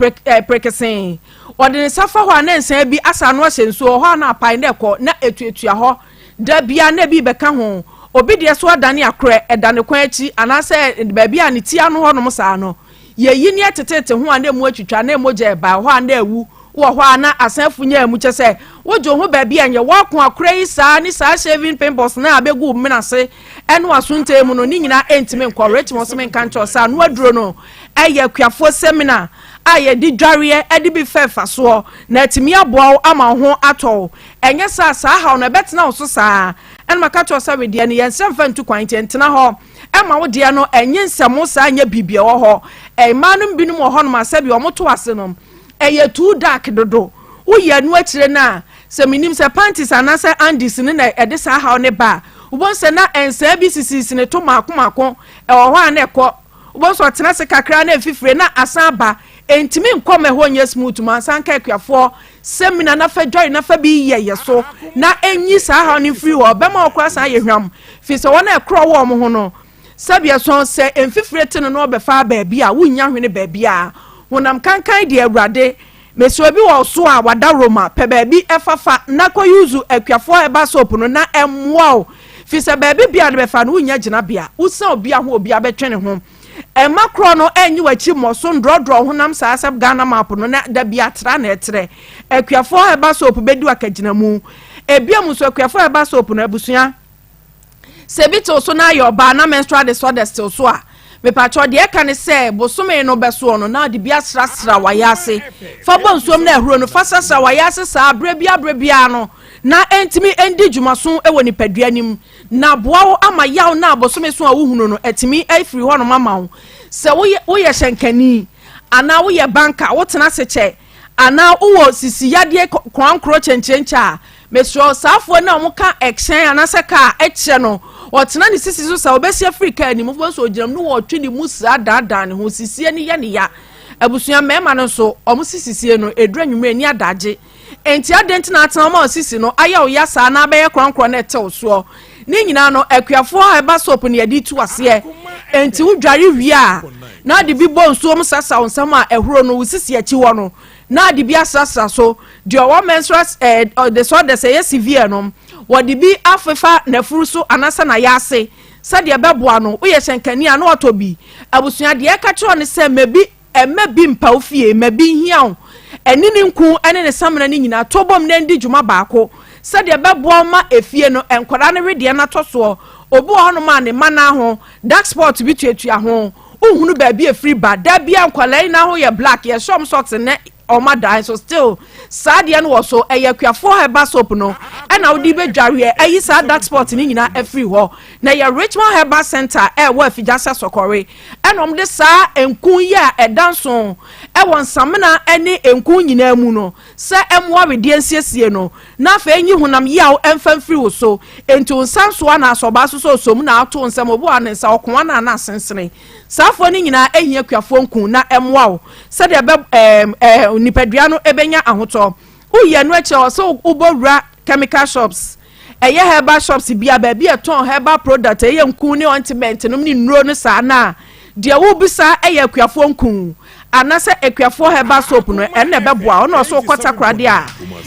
prekesen ode ne safa ho na ensan bi asa no ahyensu ho na apai na ekọ na etuatua ho da bia na bi beka ho obi de so adane akre edane kwan achi anase ba bia ne tia no ho no sa no ye yi ne tetete ho na emu atwitwa na emoje ba ho na ewu wo ho na asanfu nya emu che se wojo ho ba bia nye wo ko akre yi saa ni saa shaving pimples na abegu menase enu asunte mu no ni nyina entime encourage mo semen kancho sa no aduro no eye akuafo seminar aye di dware edi bi fefa so na atimi aboa ama ho ato enye sa ha na betena wo so saa en makacho sa we de ne yensem fa ntu kwan tentena ho ema wo de no enye nsemo sa anya bibia wo ho manum binum wo ho no masabi wo moto ase no eye too dark dodo wo ye nu akire na se minim se panties anasa andis ne na ede sa ha ne ba ubon se na ensa bi sisi ne to mako ho ana ekọ ubon so tena se kakra na efifire na asan ba entimi nkome ho nya smooth man san ka akuafo seminar na fa dware na fa bi ye so na enyi sa ha ne free wo be ma okra san ye hwam fi se wona ekro wo mo ho no sabia so se enfifire te no be fa ba bia wunya hwene ba bia wonam kankan de awurade meso bi wo so a wada roma pe ba bi efafa na ko yuzu akuafo eba soap no na emwo fi se ba bia de be fa no wunya gina bia usa obi a ho obi abetwene ho makro no enyi wachi moso ndrodro honam sa asab Ghana map no na da bia tra na etre akuafo eba soap bedi wakagina mu ebiam so akuafo eba soap no abusua sebito so na yo ba na menstrual disorder still so a me pacho de eka ne se bosome no beso no na de bia srasra wayase fa bonsuom na ehuro no fa srasra wayase sa abrebia no na entimi endi dwumaso ewo ni paduanim na boawo ama yaw na bosome so a wohunu no etimi afiri ho no mama wo se wo ye hyenkani ana wo ye banka wo tena seche ana wo sisi yade kwankro chenchencha mesro safo na mo ka action ana se ka eche no o tena ni sisi so sa obesi afrika ni mo so ogiram no wo twe ni musa dada ne ho sisi ni ye ne ya abusua mema no so o mo sisi no edura nwumre ni adaje enti adenti na atena ma osisi no aya oya sa na abaye kronkro na etew so ni nyina no akuafo eba soap ne yadi tu ase enti wudware wi a na de bi bonso om sasa onsam a ehuro no usisi achi wo no na de bi asasa so de o menstrual the so de say severe no wo de bi afefa na furu so anasa na yase sade beboa no wo ye hyenkani a no otobi abusua de eka kiro ne se mebi bi mpa ofie mebi hia enini nku ene ne samena ni nyina tobom na ndi dwuma baako sade beboa ma efie no enkwara ne wede na toso obu hono ma ne mana ho dark spot bi tuatua ho uhunu ba bi efiri ba da bia nkwala na ho ye black ye shom socks ne oma dan so still saa de no wo so kuafo herbal soap no na wo di be dware ayi saa dark spot ni nyina every ho na ya Richmond Herbal Center wo afijasa sokore enom de saa enkun ya edanso won samena ene enkun nyina mu no se emwa wedie nsiesie no na fa enyi honam yaw emfa free wo so ento nsanso na asoba so som na ato nsem obo anensa okwa na asensene saafo ni nyina ehia kuafo nkun na emwa wo se de be nipadua no ebenya ahoto uye no eche o so ubowura chemical shops herbal shops bia ba bia ton herbal product nkun ni ointment no ni nro no sa na de wo bisa kuafo nkun anase ekuafo herbal soap no enne beboa ono so kwata krade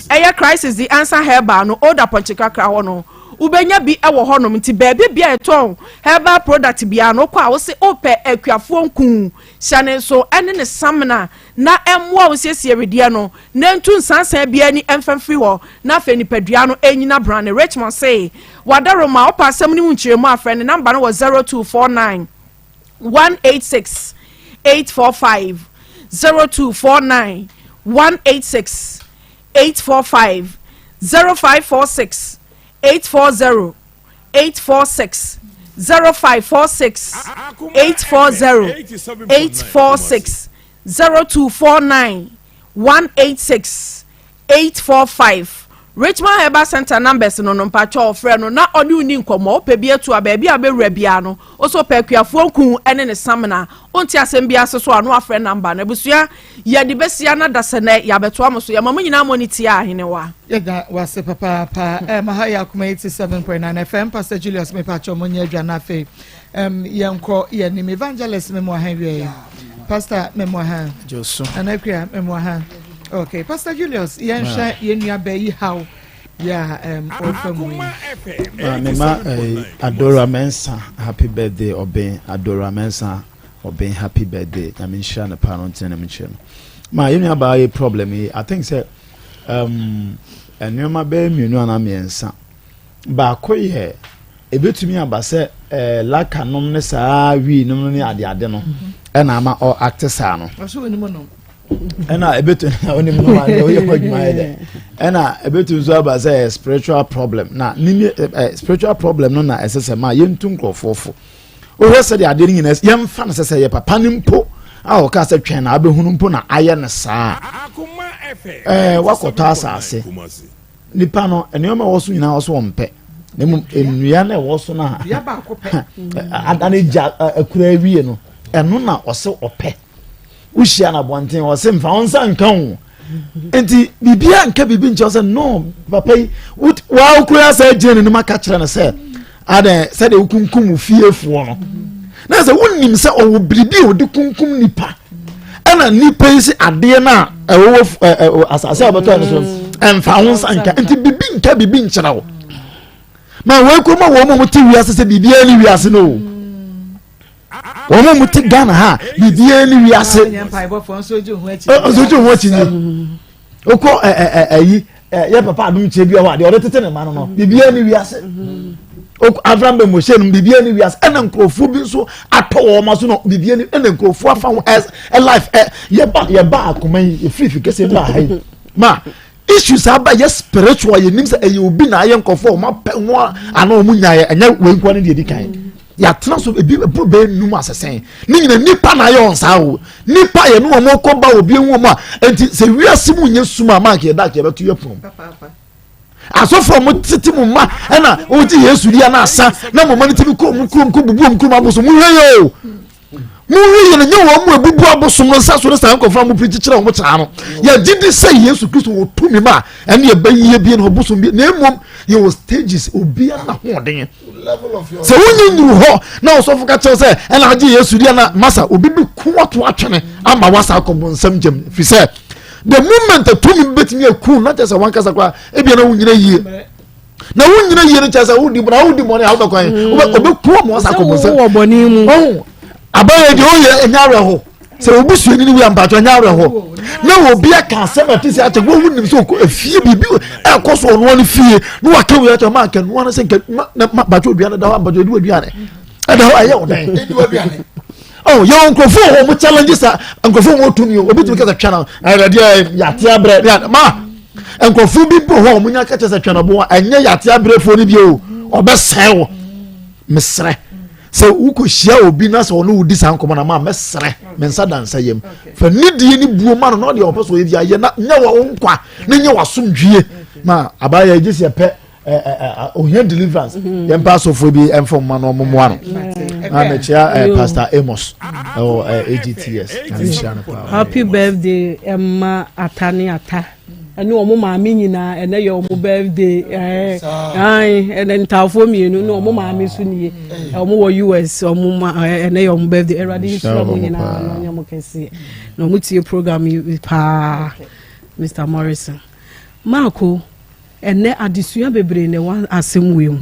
a crisis the answer herbal no older ponchika kra ho no ubenya bi ewo ho no nti baabi bia eton herbal product bia no kwa wo se ope ekuafo nkun hyane so enne ne samna na emwa wo siesie wedie no na ntu nsansan bia ni emfamfiri ho na fa nipadua no enyina brand Richmond say wadaroma opa asem ni munchiremu afre ne number no was 0249 186 845 0249 186 845 0546 840 846 0546 840 846 0249 186 845 Richmond Herbal Center numbers no mpacho frɛ no na ɔne uni nkɔmɔ opɛ bi atu abaabi abɛwura bia no oso pɛ kuafo nkun ene ne samna onti asɛm bia so ano afrɛ number na busua yɛ de besia na dasene ya beto amoso ya mamu nyina moniti a henewa yɛda wase papa maha ya kuma 87.9 FM Pastor Julius me pacho monye adwa na fe yɛnkɔ yɛ nim evangelist me mo ha wie Pastor me mo ha Joso anakua me mo ha. Okay, Pastor Julius, yensha yenua bayi how ya ofamu. Mema Adora Mensa happy birthday Oben Adora Mensa Oben happy birthday. I mean share na parent na mention. Ma yenua bayi problem I think say enuma be mienu na mensa. Ba koye ebetumi aba say laka nom ne saa wi nom ne ade no. E na ama o act saa no. So woni mo no. Ena ebetu oni mu ma no ye kwaduma ede ena ebetu zo aba say spiritual problem na nimi spiritual problem no na esese ma yentu nkrofofo o hwese de ade nyina yemfa na sese ye papa nimpo a o ka se twen na abehunu mpo na aye ne saa wakota asase nipa no enema wo so nyina wo so mpe nemu enua na wo so na ya ba akopɛ adane ja akura wie no eno na ose ope ushia na bonten o se mfa onsa nka ho enti bibia nka bibi nche o se no papa wa okura sa jene no maka kire na se ade se de kunkum fiefo no na se wonnim se o bribi o de kunkum nipa ana nipa isi ade na ewo asase abato na so mfa onsa nka enti bibi nka bibi nchira wo ma wa kuma wo mo ti wiase se bibia ni wiase no womo muti Ghana ha bibia ni wiase ozoju ho chinyi oko ayi ye papa adum che bia wa de odetete ne ma no bibia ni wiase oko Abraham be Moshe no bibia ni wiase ena nkrofo bi so atọ ma so no bibia ni ena nkrofo afa ho a life ye ba akoma yi free kese ba hai ma issues aba ye spiritual ye nim se ye obi na ye nkofo ma pe ho ana o munya ye enya we nko ne de di kan ya tena so ebi be num asesen ni nyina nipa na ye onsa wo nipa ye no mo ko ba obi enwo mo enti se wiase mu nye suma ma ke da ke beto ye pom asofo mo titi mu ma na o ti Yesu dia na asa na mo mani tibi ko mu bubu mu kuma boso mu hwe yo na nyawo mu ebubu aboso mo nsa so na san kofa mo preach kire mo kira no ya didi say Yesu Kristo wo tumi ma ene ye bayiye bi na oboso bi na emom ye wo stages obi na hoden level of your so wonyi nyuru ho na osofo ka kire say ena age Yesu dia na masa obi bi kuwato atwene ama wasa akobo nsam jam fi say the moment that tumi betimi akun na just one kasa kwa ebia na wunyina yie na wunyina yie no chasa wudi mo ne hawo kwan obi kuwa mo wasa akobo nsam wo boni mu abaye de oye enyare ho se obusu ni wi ampacho enyare ho na obi aka asema tisi ache wo wunim so afie bibi ekoso no ne fie no waka wi ache ma kan no se na bacho dua na da bacho dua ne ada ho aye odan dua dua ne oh yo nkrofo ho mo challenges nkrofo mo tumi obi tumi kasa channel radio yate abre ma nkrofo bi bo ho mo nya ka kasa channel bo anya yate abre fo ni bi o obesere wo mesre se uko hia obi na se ono udi san komo na ma mesre mensa dansa yem fa nidie ni buo ma no de opeso ye aye na nya wo nkwa na nya wasomdwie ma abaya gisi pe ohia deliverance yem pass of bi enfom ma no momo ano amechia pastor Amos AGTS happy birthday Emma Atani Ata ene omo maami nyina ene ye omo birthday ene ntafo mienu no omo maami so nie omo wo US omo ene ye omo birthday erade so mo nyina no nyamo kese no mo tie program pa Mr. Morrison Marco ene adesua bebre ne wan asem we mu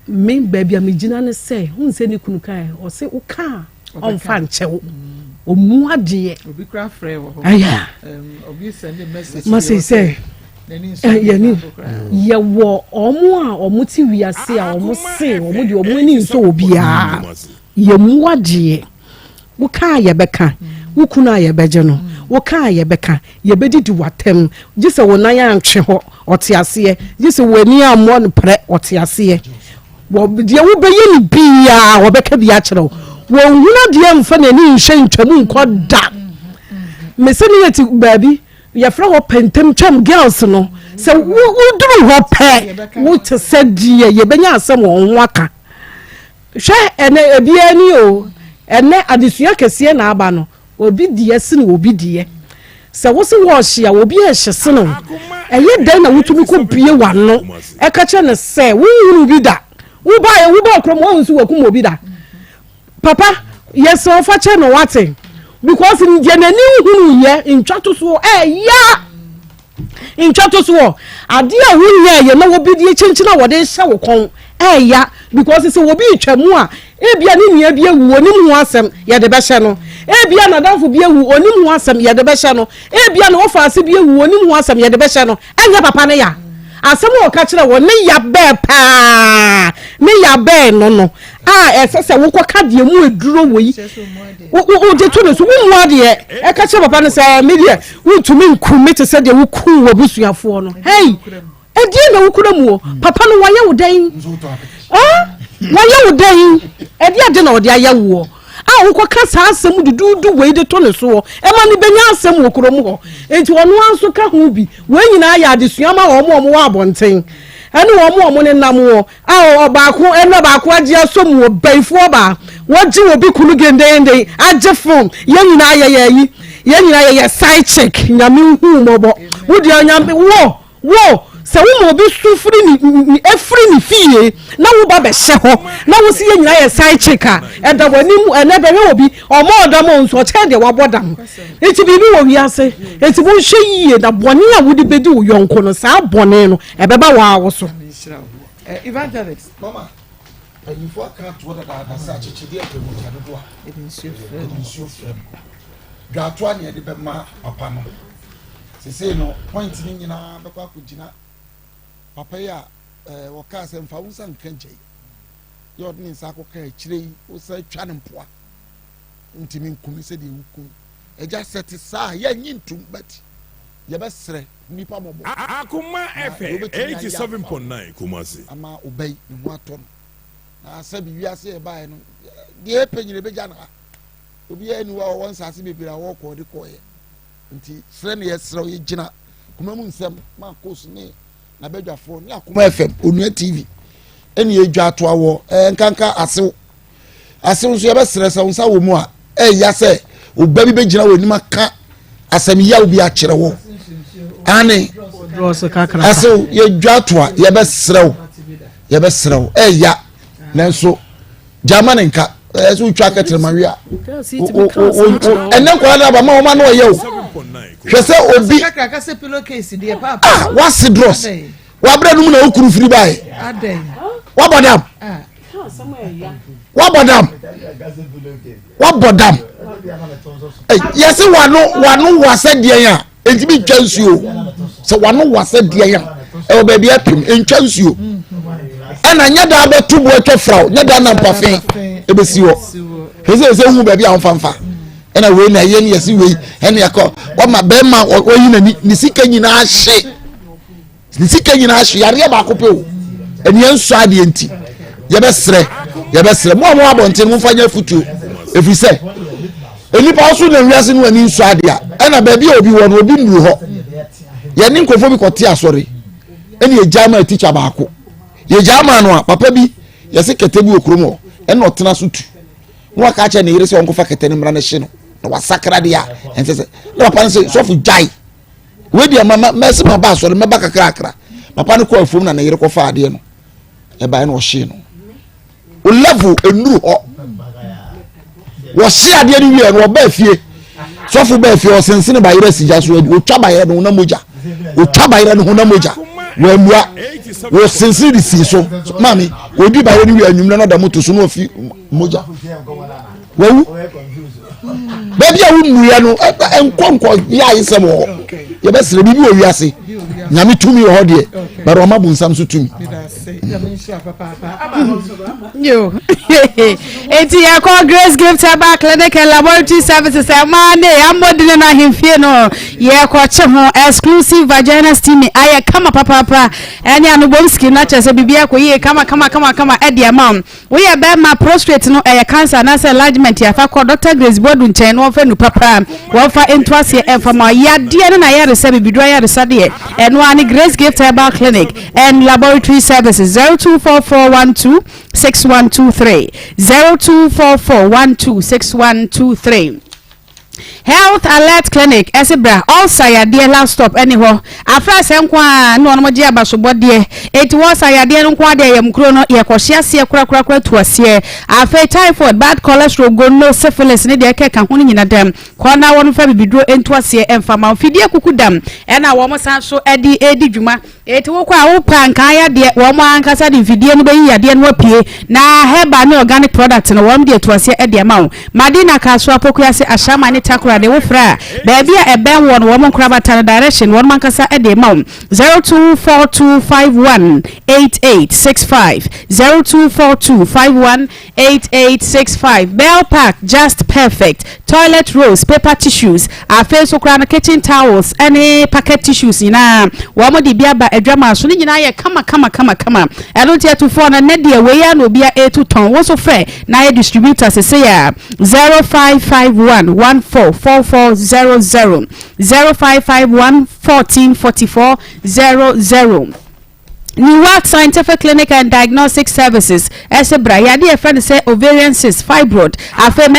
me baby amigina ne say hu se ni kunu kai o se wo ka on fa nchewo omu ade obi kra frɛ wo ho obi send a message message say yani ye wo omu a omu ti wiase a omu se omu de omu ni nso obi a ye mu ade wo ka ye beka wo kunu a ye beje no wo ka ye beka ye bedidi watem gise wo nan ya ntwe ho otiase gise wo ani ammo no pre otiase wo de wo be ye ni bia wo beka bia kyerɛ wo huna de amfa na ni nhwe ntwamu nkoda meseni yeti baabi ye fra ho pentem twam girls no se wo duru ho pe wo te se die ye benya asem wo ho aka hwe ene ebia ni o ene adesua kese na aba no obi die se na obi die se wo se wo hia obi a hyese no eye dan na wutumi ko bie wano e ka che ne se wo huru bi da wo ba krom wo nsu wakum obi da papa yes so fa che no wate because in je nani hunu ye ntwato so ya ntwato so ade a hunu ye na wo bi die chenchina wo de hye wo kon ya because se wo bi twamu a ebia ni nia bi ewu oni mu asem ye de be hye no ebia na danfo bi ewu oni mu asem ye de be hye no ebia na wo fa ase bi ewu oni mu asem ye de be hye no enya papa ne ya asem wo ka kire wo ne ya be pa ne ya be no esese wo kwa de mu eduro wo yi wo de to ne so wo mu ade e ka kire papa ne say media wo tumi nkumi te se de wo ku wo busuafo no hey e die na wo kura mu papa no waye wo dan waye wo dan e die ade na wo de aye wo wo kwa sa asem dudu we de to ne so e ma ni benya asem wo kuro mu ho enti ono anso ka ho bi we nyina ya adesua ma wo wa abonten ene wo ne nam wo obaako ene baako agi asom wo baifo ba wogi wo bi kunu gendende age form ye nyina ye side check nyame hu mobo wo de nyame wo se wo mo bi sufri ni efri ni fie na wo ba be hye ho na wo si ye nyina ye side check a eda wani mu ene be we obi omo odam nso che de wabodam eti bi wo wiase eti bo hye yie da bone a wo de bedi wo yonko no sa bone no e be ba wa wo so evangelist mama you for can't what that sa chechide e mu ta dodo a edinsuo frem gato anya de be ma papa no se say no point ni nyina be kwa kugina papa ya wo ka se mfa wo san kanje yo de nsa ko ka chire wo sa twa ne mpoa ntimi nkumi se de wuku eja set sa ya nyintum but ye be sere nipa mobo Akoma FM 87.9 Kumasi ama obey ne ho aton na sabi wiase e bae no de penyire be jana obi eni wa won sase bebira wo ko de koye nti sere ne yesere ye gina kuma mu nsem ma course ne na bedwafo ne Akoma FM Onua TV eni edwa ato awo nkanka asew so ye be sere se unsa wo mu a ya se obabi be gina wo ni maka asem ya obi a kire wo ane asew ye dwa ato a ye be serew ya nanso jamani nka so utwa ketre mawia enen kwa da ba ma no ye o hwe se obi kakra se pillowcase de papa wasi dross wa bra no na okuru firi bae wa bodam yes wano wase de ya entibi twansuo se wano wase de ya e o ba bia pim entwansuo ana nya da ba tubu etwa fraw nya da na mpafe ebesi wo heze hu ba bia onfanfa ana we na ye ne yesi we ene yakọ wa ma be ma oyi na ni sika nyina ahye ni sika nyina ahye yare ba akopɛ o ene enso ade enti ye be sere mo abonten mo fanya futu efise enipa so na wiase no ani nso ade a ana ba bia obi wo no obi nuru ho ye ni nkofo bi kote asori ene ye jama teacher ba ako ye jama no a papa bi ye se kete bi okromo ene otena so tu no aka che ne yire se onkofa kete ne mra ne hye no na wasakra dia ense na papa se so fu jai we dia mama mesi ma ba asori me ba kakra papa ne ko afom na ne yire ko fa ade no e ba ne o hye no o level enu ho wo hye ade ni wi no ba fie so fu ba fie o sensene ba yire sija so o twa ba yire no na moja o twa ba yire no na moja wo amua wo sensene di si so mami odi ba yire ni wi anwumna no da moto so no fi moja wo baby a wunu ya no enkonko ya yesem ho ye be sere bibi o wiase nyame tumi ho de baro ma bu nsam so tumi yo eti ya call Grace Gift Herbal Clinic and Laboratory Services amane amodine na hemfie no ye ko che ho exclusive vagina steam aye kama papa ene anobomski na che se bibia ko ye kama e de amount we ye be ma prostate no cancer na say enlargement ya fa ko Dr. Grace Bodu nchen no fa nu papa wo fa entwase enfama ya de na ya rese bibidwa ya rese de eno ani Grace Gift Herbal Clinic and Laboratory Services 0244126123 0244126123 Health Alert Clinic Esebra all sayade last stop anyho afra senkwa no no gye abasobode it was sayade no kwa de yamkro no ye kohye ase kura tuase afa typhoid bad cholesterol gono syphilis ne de keka ho nyina dem kona won fa bibidro entuase emfama fidie kukudam ena wo mo san so edi dwuma eti wo kwa wo panka ya de wo mo ankasa de fidie no beyi yade no apie na heba ne organic product no wo de tuase edi ama madina kaso apokuase ashama ne takura de wo fra baby a ben won wo mo kraba tan direction wo man kasa e de ma 0242518865 0242518865 Bell Park just perfect toilet rolls paper tissues face okra na kitchen towels any packet tissues ina wo mo de bia ba adwama so ni nyina ye kama elo tie to for na ne we ya no bia e to ton wo so frɛ na ye distributors say ya 0551144400 0551144400 New Work Scientific Clinic and Diagnostic Services. Esebra yadi friend say ovarian cyst, fibroid,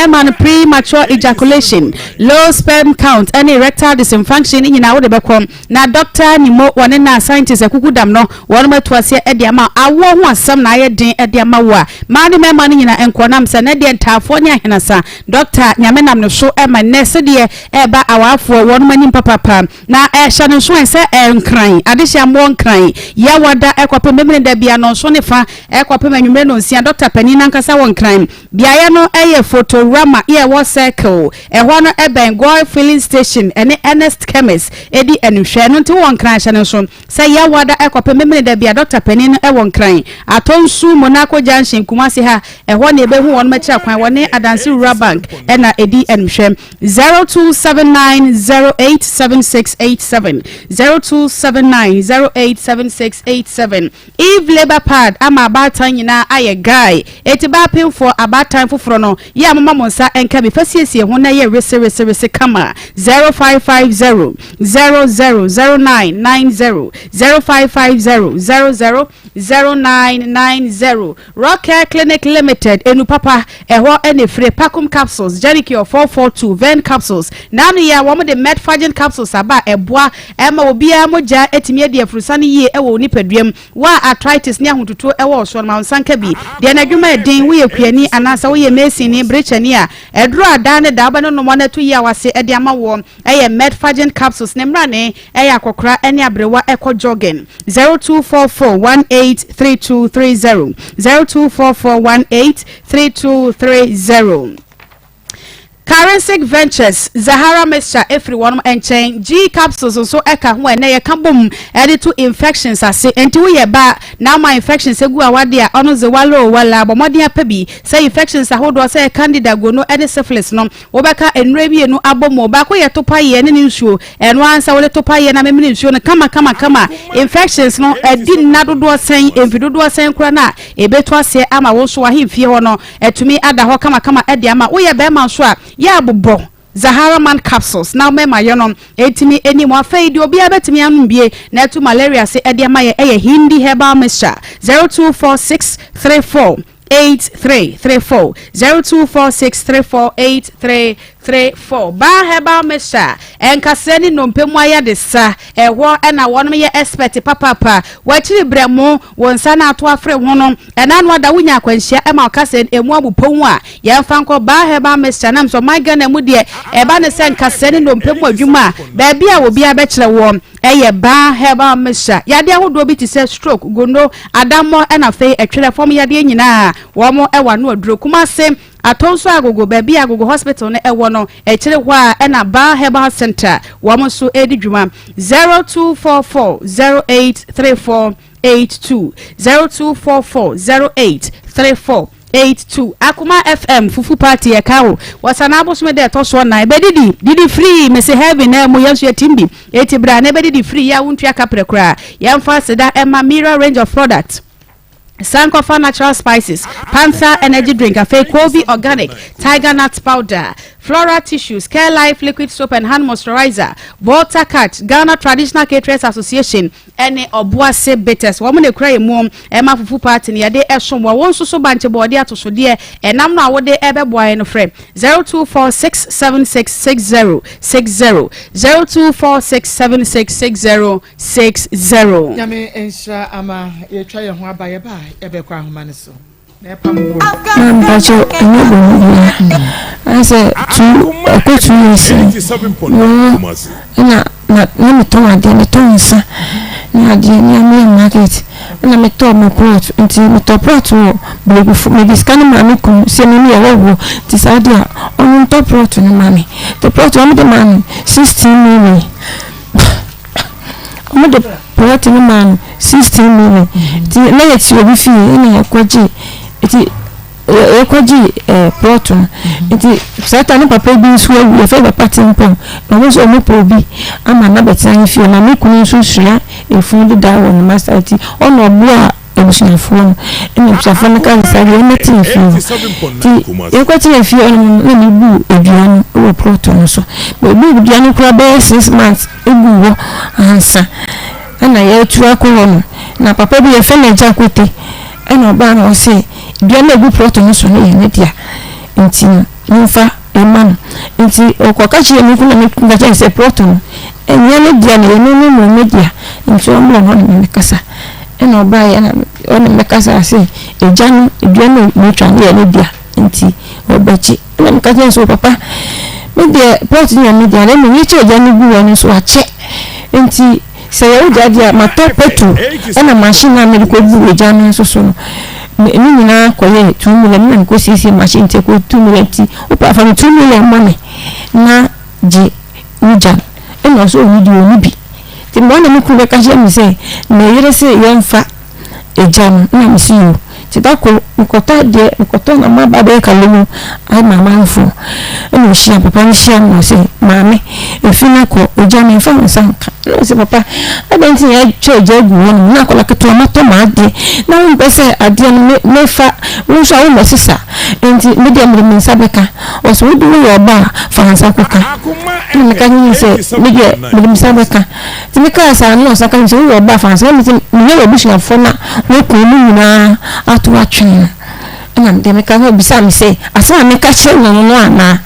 man premature ejaculation, low sperm count, any erectile dysfunction in our debekom. Na doctor ni mo one na scientist ekukudam no one me twasie ediama awo ho asam na ye din ediama wa. Mani man ni na enkonam se na de ntafo nya henasa. Doctor nyamenam no so e ma nurse de e ba awafo one mani papa na e hya no so en se enkran. Adehya mo nkran. Ya wada ekwape memene da bia no so ne fa ekwape manwumre no nsia Dr. Penina nkasa won kran bia ya no eye Photorama ye wo circle ehwa no eben Goy filling station ene Ernest Chemist edi enhwe no nti won kran hye no so say ya wada ekwape memene da bia Dr. Penina e won kran atonsu Monaco Junction Kumasi ha ehwa na ebehu won makira kwan woni Adansi Rural Bank ena edi enhwe 0279087687 0279087687 Eve labor pad ama abatan nyina aye guy etiba pin for abatan foforo no ya mama monsa enka be fasiesie ho na ye rese kama 0550 000990 0550 000990 Rock Care Clinic Limited enu papa eho ene free Pacum capsules Jericure 442 Ven capsules nanu ya wo de Medfagen capsules aba eboa ema obi amoja etimi de afrusane ye ewo nipaduam wa arthritis ni ahototo ewo so ma nsanka bi de na dwuma edin wo yekuani anasa wo ye mesini brechani a edro ada ne da aba no mo na to ya wase ede ama wo eye Medfagen capsules ne mrane eye akokora ene abrewa eko jogging 0244183230 0244183230 Currency Ventures Zahara Mixture everyone enchen G capsules so eka ho na ye ka bom edit to infections ase enti wo ye ba na ma infections egu awade a ono ze walo wala bomode apabi say infections ahodo say candida go no ene syphilis no wo beka enre bi enu abomo ba ko ye topa ye ne nsuo eno ansa wo le topa ye na memni nsuo no kama infections no edi na dodo sen enfidodo sen kura na ebeto ase ama wo so ahimfie ho no etumi ada ho kama edi ama wo ye be ma so a ya bobo Zahara Man capsules now me my yonom etimi eni mo afei di obi abetimi anu bie na etu malaria se edi ama ye hindi herbal mixture 0246348334 0246348334 ba herbal mixture enkaseni no mpemu aya de sa ewo na wono ye expert papa wachiri bremo wonsa na ato afre hono na no ada wunya akwanhia ma okase emu abupon a ye mfanko ba herbal mixture na so my gana mu de eba ne se enkaseni no mpemu adwuma ba bia wo bia be kire wo eye ba herbal mixture yade ahodo bi ti se stroke gono adamo na fe etwere fom yade nyina wo mo ewa no aduro kuma se atonso agogo baby agogo hospital ne ewo no ekire hwa na ba herbal center wo mo so edi dwuma 0244083482 0244083482 Akoma FM fufu party e kawo wasana abosume de to so na didi free me se heaven na mo yanso yatimbi etibra na didi free ya wuntu akaprekra ya mfa seda ema mirror range of products Sankofa natural spices, Panther energy drink, Kobe organic, tiger nut powder, Flora tissues, Care Life liquid soap and hand moisturizer, Volta Cat, Ghana Traditional Caterers Association, any Obuase bitters. Woman de cry mom, Emma Fufu party near de Eshom, one so bunch of body to so dear, and I'm now what they ever boy in a frame 0246766060 0246766060. Yami ensha ama ye try your one by ebe kwa humane so na epa mo bajo enebo I say two years na me to ade me to nsa na ade ni me market na me to mo plot nti me to plot wo blegu me discount ma me kun se me ya wo ti sa dia on to plot ni mami to plot wo me de man 16 million o me de plot ni man 16 million ti na ye ti obi fi na ya kwaji ti ekwaji plot ti satan papa bi nso awu fe be party mpom na wo so mo probi ama na betan fi na me kun nso hria efun de da won master ti ono obu a ebusun fon ene psafon ka sari o meti fi ti ekwaji fi ono na me bu eduan wo plot no so be bu eduan kura be 6 months egu wo ansa na ye tu akoro no na papa bi ye fe na jakote ena ba na o se dia na egu plot no so na ye dia nti nfa emam nti okoka chi emi kuna me ngacha se plot no enya ne dia na ye no mo media nti o mlo no me kasa ena ba ye na o me kasa se eja no dia no me twa na ye ne dia nti obachi na me kasa so papa media plot ni media na me chi eja no bu no so ache nti se ye dia ma to petu ena machine na me ko bu eja no so no ni na koye 2 million na ko sisi machine te ko 2 million ti o pa fa 2 million money na ji uja eno so ni di oni bi ti mo na mi ku be ka je mi se na yere se ye mfa ejam na mi si yo ti da ko nkota de nkota na ma ba be ka lemu ai mama nfo eno shi papa ni shi am se mama efina ko oja mi fa nsanka no se papa abenti ya choje gu won na ko la keto ma to ma de na won pese ade me fa won so wo mesisa enti me de me nsabeka o so du yo ba fa nsanka ka ni ka ni se me de me nsabeka ti me ka sa no sa ka ni so yo ba fa nsanka me ye obusu afo na wo ko mu na atu atwen na de me ka ho bisa mi se asa me ka che no no ana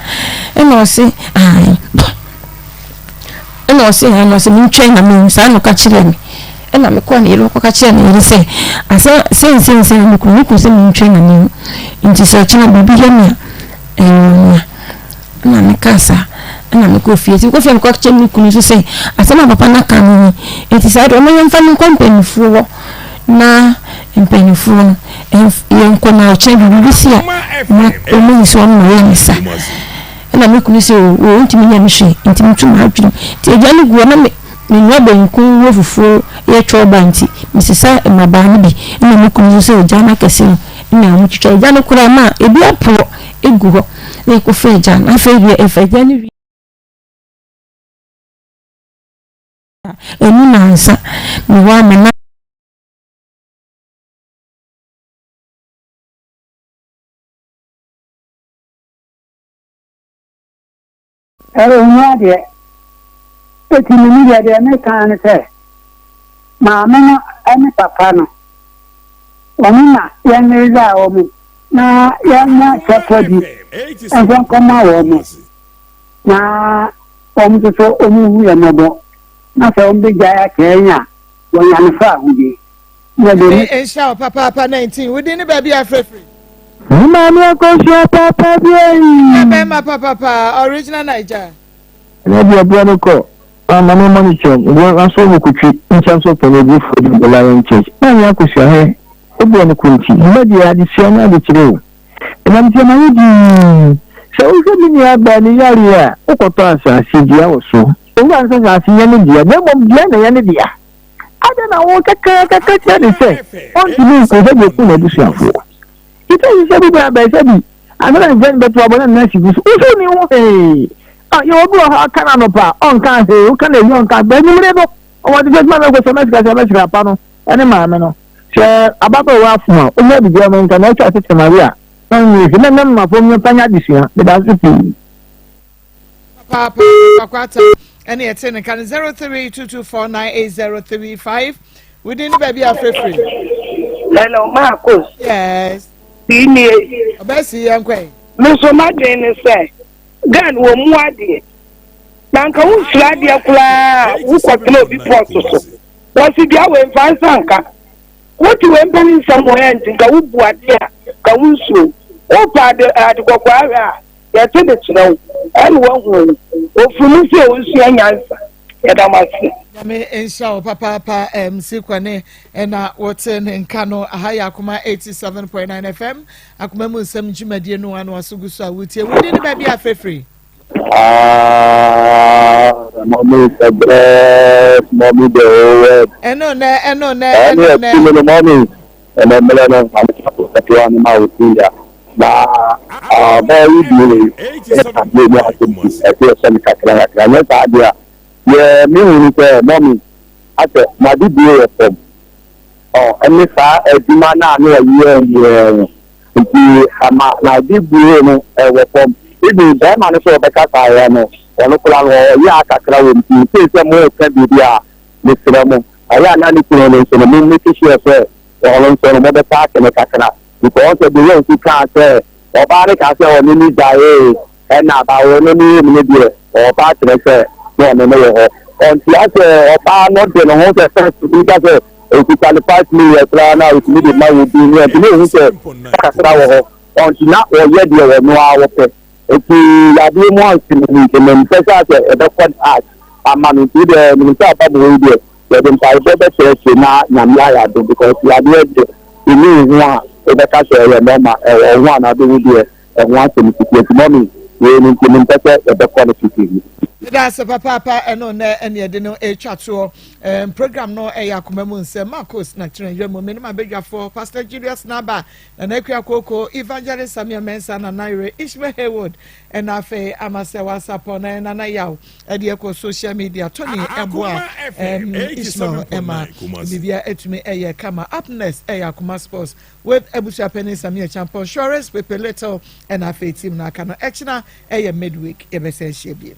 eno se ai eno se mi twen na mi sa no ka kire mi ena me ko na yelo ko ka kire ni se asa sen mi ku se mi twen na mi nti se china bibi ya mi na me kasa na me ko fie ti ko fie ko kire mi ku ni so se asa na papa na ka ni nti sa do mo yem fa ni company fuwo na mpenifuno yenko na oche bibi sia na omu so mo yensa na me kunu se o ntimi nya me hwe ntimi tu ma adwene ti agya ne guo na me nwa benku wo fufuo ye choba nti misisa maba ne bi na me kunu se agya na kese na mu twitwa agya ne kura ma ebi apo egu ho na ko fe agya na fe bi e fe agya ne enu na nsa me wa me na Nyade eti ni de me kan se maame no ene papa no wamina ya neza omu na ya na chapodi en koma omu na omu so omu ya modo na se ombe ja Kenya wonya ne fa hudi ya de ensha papa 19 within the baby afrefree maame ko so papa bi ma papa original Niger na dia bua ko na no money chom wo aso mo kutwi nchanso pele for the Lion Church na ya ko sia he obo no kunti ma dia di sia na di kire na mtia ma yidi se o se mi ya ba ni yari ya o ko to asasi dia wo so o ga nso asasi ya ni dia na bom dia na ya ni dia ada na wo kaka ni se on ti ni ko se ku na busuafo ite yi se bi ba se bi another gen betu abona na si busu o so ni wo you go ha kana no pa on kan he o kan e yon kan be ni do o wa di just man go semester pa no ene ma me no se ababa wa fun o me bi je mo kan na cha se Maria na ni na ma fo mi panya disua be da su papa kwata ene ete ne kan 0322498035 within the baby afrefree. Hello Marcus. Yes Bini obesi yankwe me so ma de ne say gan wo mu ade na nka wo sra de akura wo kwatena obi port so wo si dia we mfansa nka wo ti we mpani nsamo ya ntinka wo bu ade a ka wo nsuo wo pa de adekokwa a ya te de kyerɛw ɛne wo hu wo funu se wo nsuo nyansa ya da mase me ensha papa sikwane na wote ne nka no ahaya Akoma 87.9 FM Akoma mu Nsem jumadie no anu asugusu a wutie wodi ne ba bi afrefree mommy sabre mommy de eno ne mommy eno mele no ati wa ni ma wuti ya na ba yi bi e mo ati e se mi kakra ne ta dia ye mi hu ni se mommy ate ma di bi e fo eni fa eduma na anu ye nti ama na di bi no e wo fo ibi be ma no so be ka sa ya no ono kula no ya kakra wo nti se mo ka bi dia ni sira mo aya na ni kuno no so mo mi ki share se ono so mo be ta ke kakra because the way you can say oba re ka se oni ni jaye na ba wo ni mi bi oba tre se no no ho until I say oba no de no ho se first we ka say if you qualify me now it need my would be near the who say kakra wo until na o ye de wo no a wo pe eti ya bi mo anti ni ke men pesa say e be code art amanu ti de mi say aba bo we de dem pa be se na nyamia ya do because ya de ini nwa e be ka say e normal e nwa na do we de e nwa se mi ti mommy we ni ke men pesa e be code fiti that's papa eno na ene de no etwato program no Akoma mu Nsem Marcus na chenje mo me ma bedwafo Pastor Julius Naba na akua koko Evangelist Samuel Mensa na Naire Ishmael Haywood and afe amasewa sapona na yaw e de ko social media Tony Eboa Ishmael Emma bibia etumi kama up next Akoma Sports with Ebusha Penny Samuel Champion Shores Pepe Little and afe team na kana echna midweek e be se shebie.